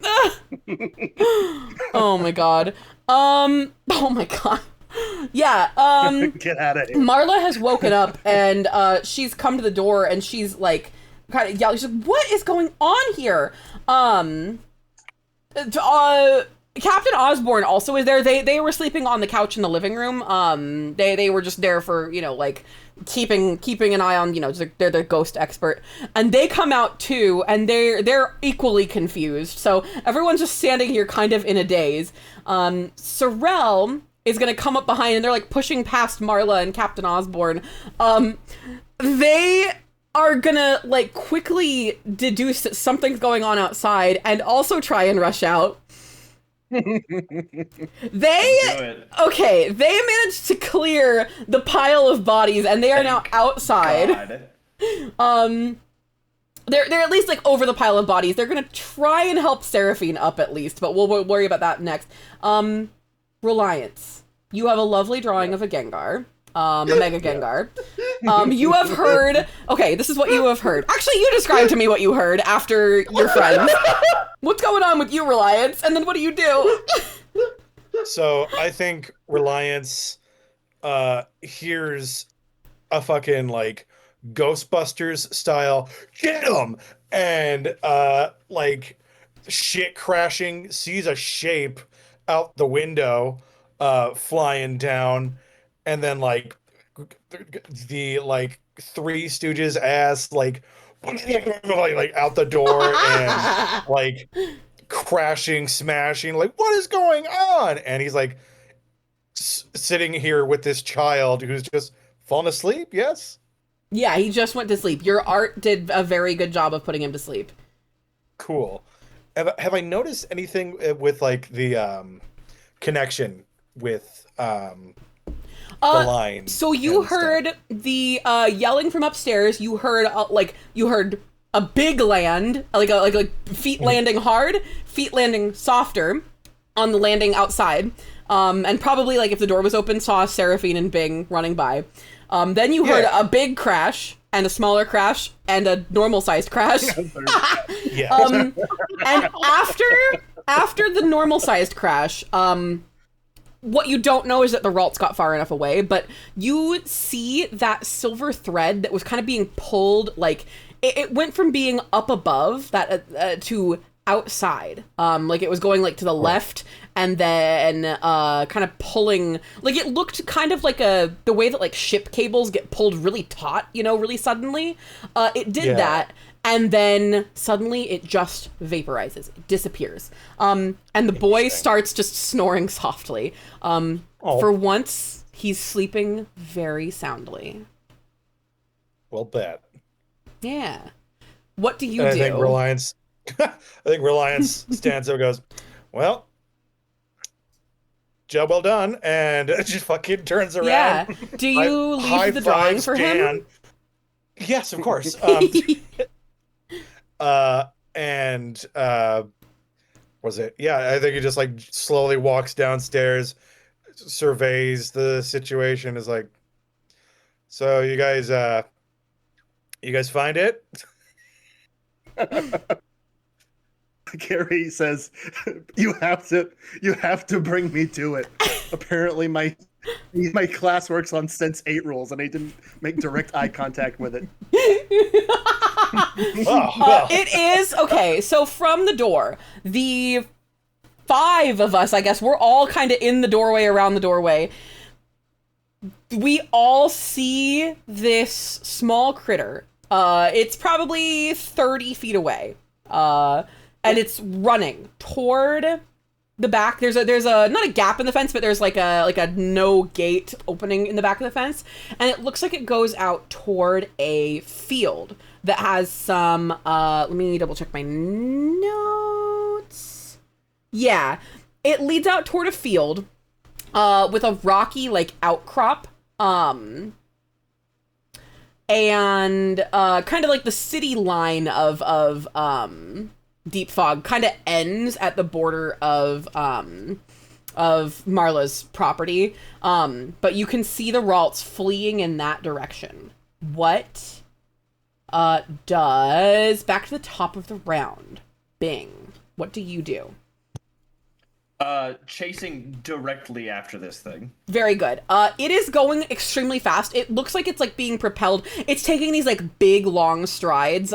Oh my god. Oh my god. Yeah. Get out of here. Marla has woken up and she's come to the door and she's like kind of yelling. She's like, "What is going on here?" Captain Osborne also is there. They were sleeping on the couch in the living room. They were just there for, like keeping an eye on, they're the ghost expert. And they come out too, and they're equally confused. So everyone's just standing here kind of in a daze. Sorrel is gonna come up behind, and they're like pushing past Marla and Captain Osborne. They are gonna like quickly deduce that something's going on outside and also try and rush out. They managed to clear the pile of bodies, and they are now outside. They're at least like over the pile of bodies. They're gonna try and help Seraphine up at least, but we'll worry about that next. Reliance, you have a lovely drawing of a Gengar. A Mega Gengar. You have heard... Okay, this is what you have heard. Actually, you describe to me what you heard after your friends. What's going on with you, Reliance? And then what do you do? So, I think Reliance hears a fucking like Ghostbusters style get him, and like shit crashing, sees a shape out the window flying down, and then like the like Three Stooges ass like out the door and like crashing, smashing, like what is going on? And he's like sitting here with this child who's just fallen asleep. Yes. Yeah, he just went to sleep. Your art did a very good job of putting him to sleep. Cool. Have I noticed anything with like the connection with the line? So you heard the yelling from upstairs. You heard a big land, like feet landing hard, feet landing softer on the landing outside. And probably like if the door was open, saw Seraphine and Bing running by. Then you heard a big crash and a smaller crash and a normal sized crash. Yeah. And after the normal sized crash, what you don't know is that the Ralts got far enough away, but you see that silver thread that was kind of being pulled, like it went from being up above that to outside. Like it was going like to the left and then kind of pulling, like it looked kind of like the way that like ship cables get pulled really taut, really suddenly. It did that. And then suddenly it just vaporizes, it disappears. And the boy starts just snoring softly. For once, he's sleeping very soundly. Well, bet. Yeah. What do you and do? I think Reliance stands up and goes, well, job well done, and just fucking turns around. Yeah. Do you leave the drawing for him? Yes, of course. And was it? Yeah, I think he just like slowly walks downstairs, surveys the situation, is like, so you guys find it? Gary says, "You have to bring me to it." Apparently, my class works on Sense 8 rules, and I didn't make direct eye contact with it. It is okay. So from the door, the 5 of us, I guess, we're all kind of in the doorway, around the doorway. We all see this small critter. It's probably 30 feet away. And it's running toward the back. There's a not a gap in the fence, but there's like a no gate opening in the back of the fence, and it looks like it goes out toward a field that has some let me double check my notes. Yeah, it leads out toward a field with a rocky like outcrop, and kind of like the city line of Deep Fog kind of ends at the border of Marla's property. But you can see the Ralts fleeing in that direction. What does, back to the top of the round, Bing, what do you do? Chasing directly after this thing. Very good. It is going extremely fast. It looks like it's like being propelled. It's taking these like big long strides.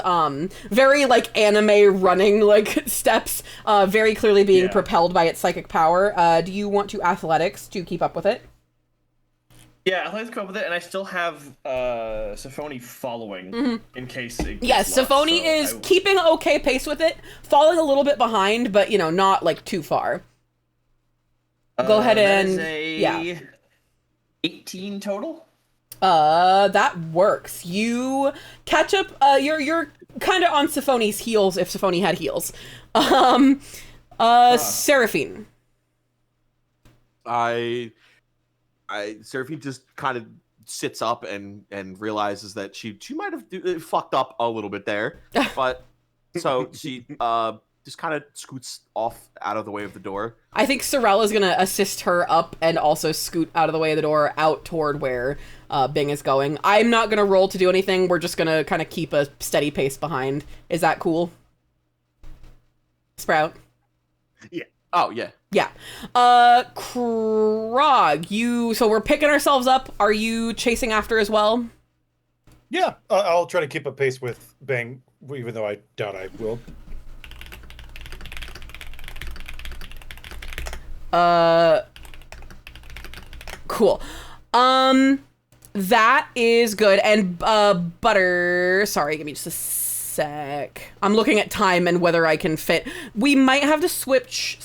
Very like anime running like steps. Very clearly being propelled by its psychic power. Do you want to athletics to keep up with it? Yeah, athletics keep up with it, and I still have Seraphine following in case it gets Yes, lost, Seraphine is keeping okay pace with it, falling a little bit behind, but not like too far. Go ahead and 18 total. That works. You catch up. You're kind of on Seraphine's heels if Seraphine had heels. Seraphine. Seraphine just kind of sits up and realizes that she might have fucked up a little bit there, but so she just kind of scoots off out of the way of the door. I think Sorella's gonna assist her up and also scoot out of the way of the door out toward where Bing is going. I'm not gonna roll to do anything. We're just gonna kind of keep a steady pace behind. Is that cool? Sprout? Yeah. Oh yeah. Yeah. Krog, so we're picking ourselves up. Are you chasing after as well? Yeah, I'll try to keep a pace with Bang, even though I doubt I will. Cool. That is good. And Butter, sorry, give me just a sec. I'm looking at time and whether I can fit. We might have to switch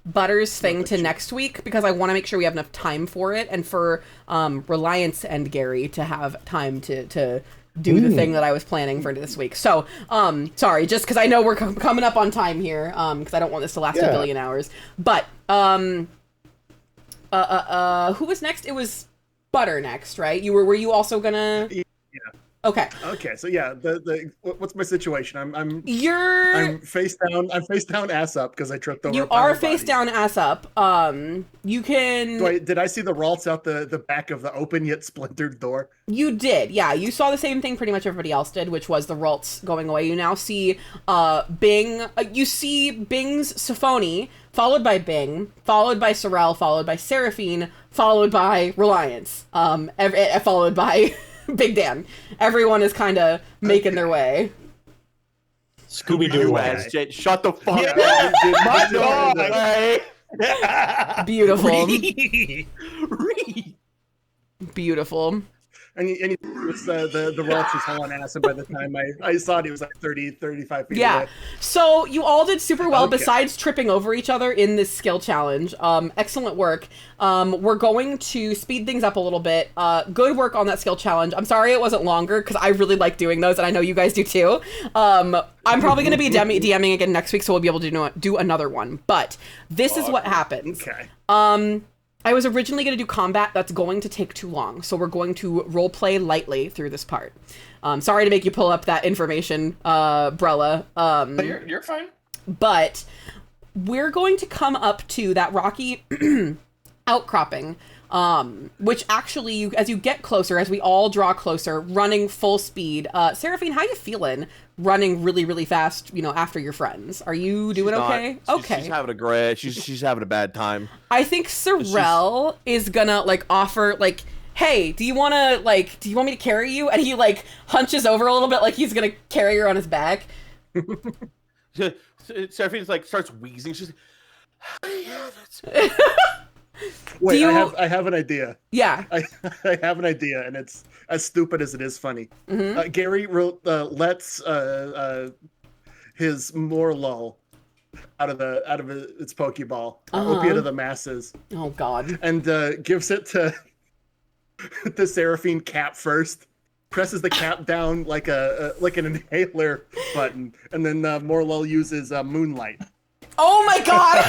Butter's thing to next week because I want to make sure we have enough time for it and for Reliance and Gary to have time to do the thing that I was planning for this week. So, sorry, just because I know we're coming up on time here, because I don't want this to last a billion hours. But who was next? It was Butter next, right? Were you also gonna? Yeah. Okay. Okay. So yeah, what's my situation? I'm face down. I'm face down, ass up because I tripped over. You are face down, ass up. You can. Did I see the Ralts out the back of the open yet splintered door? You did. Yeah, you saw the same thing pretty much everybody else did, which was the Ralts going away. You now see Bing. You see Bing's Seraphine, followed by Bing, followed by Sorrel, followed by Seraphine, followed by Reliance, followed by Big Dan. Everyone is kind of making their way. Scooby-Doo. Shut the fuck up. My dog. Beautiful. Beautiful. And it was the Welch was hauling ass, and by the time I saw it, he was like 30, 35 feet away. So you all did super well, besides tripping over each other in this skill challenge. Excellent work. We're going to speed things up a little bit. Good work on that skill challenge. I'm sorry it wasn't longer, because I really like doing those, and I know you guys do too. I'm probably going to be DMing again next week, so we'll be able to do another one. But this is what happens. Okay. I was originally going to do combat. That's going to take too long. So we're going to role play lightly through this part. Sorry to make you pull up that information, Brella. You're fine. But we're going to come up to that rocky outcropping, which actually, as you get closer, as we all draw closer, running full speed. Seraphine, how you feeling? Running really, really fast, after your friends. Are you doing okay? Okay. She's having a great. She's having a bad time. I think Sorrel is gonna offer hey, do you want me to carry you? And he hunches over a little bit, like he's gonna carry her on his back. Seraphine starts wheezing. She's Wait, I have an idea. Yeah. I have an idea, and it's as stupid as it is funny. Mm-hmm. Gary lets his Morlull out of its Pokeball, opiate of the masses. Oh God! And gives it to Seraphine cap first. Presses the cap down like an inhaler button, and then Morlull uses Moonlight. Oh my God!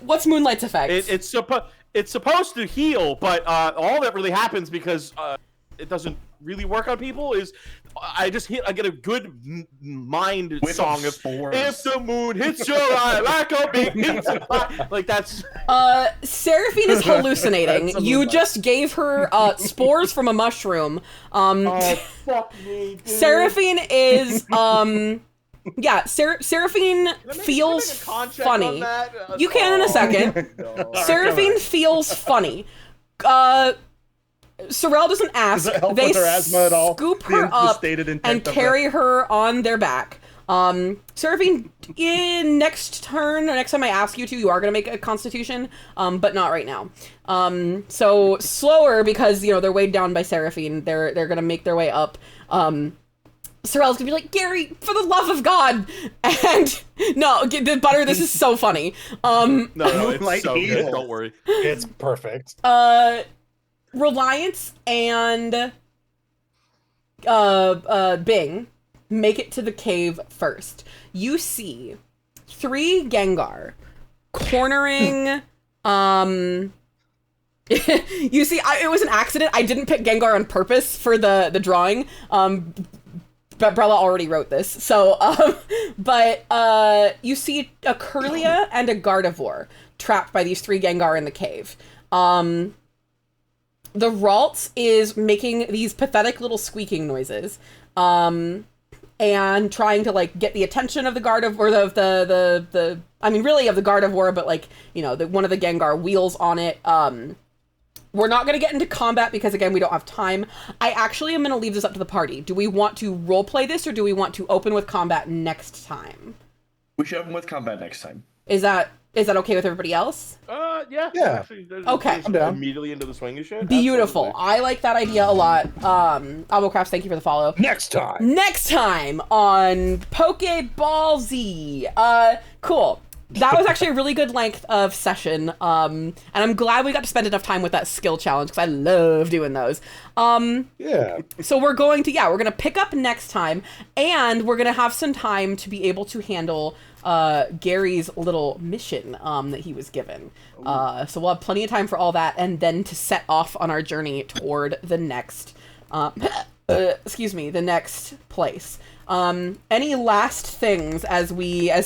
What's Moonlight's effect? It's supposed to heal, but all that really happens because it doesn't really work on people is I get a good mind with song of if the moon hits your eye like a big hits that's Seraphine is hallucinating. You just gave her spores from a mushroom. Fuck me, dude. Seraphine is yeah, Seraphine feels funny. You can in a second. Seraphine feels funny. Sorrel doesn't ask. Does it help they with her asthma at all? Scoop her up and carry her on their back. Seraphine, next turn, or next time I ask you to, you are going to make a constitution, but not right now. So slower because, they're weighed down by Seraphine. They're going to make their way up. Sorrel's gonna be like, Gary, for the love of God, and no, the Butter. This is so funny. No, it's so good. Don't worry, it's perfect. Reliance and Bing make it to the cave first. You see 3 Gengar cornering. You see, it was an accident. I didn't pick Gengar on purpose for the drawing. But Brella already wrote this, so, but you see a Curlia and a Gardevoir trapped by these 3 Gengar in the cave. The Ralts is making these pathetic little squeaking noises. and trying to like get the attention of the guard of, or the I mean really of the guard of war, but like, you know, one of the Gengar wheels on it. We're not going to get into combat because, again, we don't have time. I actually am going to leave this up to the party. Do we want to roleplay this, or do we want to open with combat next time? We should open with combat next time. Is that okay with everybody else? Yeah. Yeah. Actually, Okay. I'm down. Immediately into the swing of shit. Beautiful. Absolutely. I like that idea a lot. Abocrafts, thank you for the follow. Next time. Next time on Pokeball Z. Cool. That was actually a really good length of session. And I'm glad we got to spend enough time with that skill challenge because I love doing those. Yeah. So we're going to pick up next time, and we're going to have some time to be able to handle Gary's little mission that he was given. So we'll have plenty of time for all that, and then to set off on our journey toward the next, the next place. Any last things as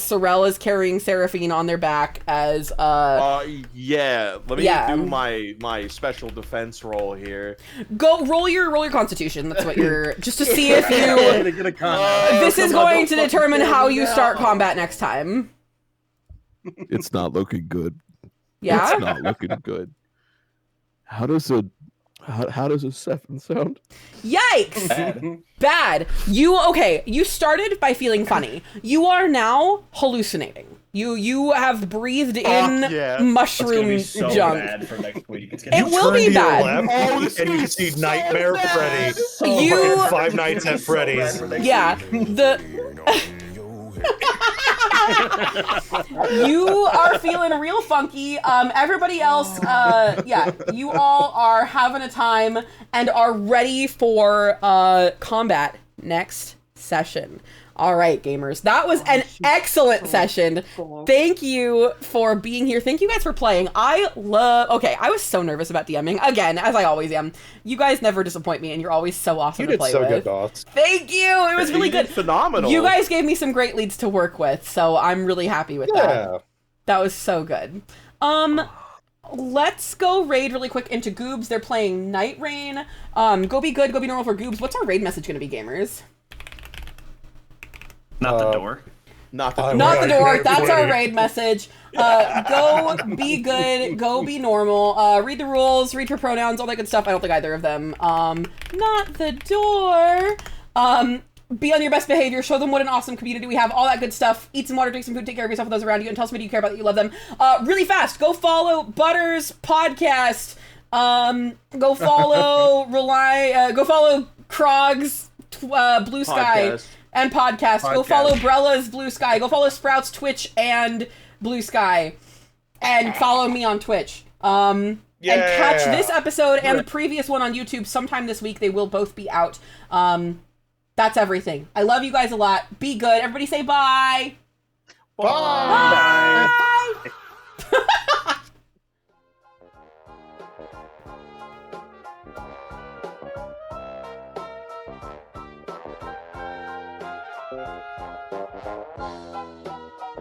Sorel is carrying Seraphine on their back as yeah. Let me do my special defense roll here. Go roll your constitution. That's what you're just to see if you To get a con. this is going to determine how you start combat next time. It's not looking good. Yeah? It's not looking good. How does a 7 sound? Yikes! Bad. You started by feeling funny. You are now hallucinating. You have breathed in yeah. mushroom It's gonna be so junk. bad for next week. It's It gonna be will Turn be to your bad. left, Oh, this and you is see so Nightmare bad. Freddy. You- Fucking Five Nights at so bad Freddy's. for next Yeah, week. you are feeling real funky. Everybody else, you all are having a time and are ready for combat next session. All right, gamers, that was an excellent session. Thank you for being here. Thank you guys for playing. I was so nervous about DMing, again, as I always am. You guys never disappoint me, and you're always so awesome You to did play so with. good, boss. Thank you. It was really You did good. phenomenal. You guys gave me some great leads to work with, so I'm really happy with that. Yeah. That was so good. Let's go raid really quick into Goobs. They're playing Night Rain. Go be good, go be normal for Goobs. What's our raid message gonna be, gamers? Not the door. Not the Oh, Not right. the door. Yeah, That's our right. raid message. Go be good. Go be normal. Read the rules. Read for pronouns. All that good stuff. I don't think either of them. Not the door. Be on your best behavior. Show them what an awesome community we have. All that good stuff. Eat some water. Drink some food. Take care of yourself and those around you. And tell somebody you care about that you love them. Really fast. Go follow Butters podcast. Go follow Go follow Krog's Blue Sky. Podcast. And podcast. Go Podcast. follow Brella's Blue Sky. Go follow Sprout's Twitch and Blue Sky. And follow me on Twitch. And catch this episode and the previous one on YouTube sometime this week. They will both be out. That's everything. I love you guys a lot. Be good. Everybody say bye. Bye.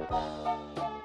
Bye.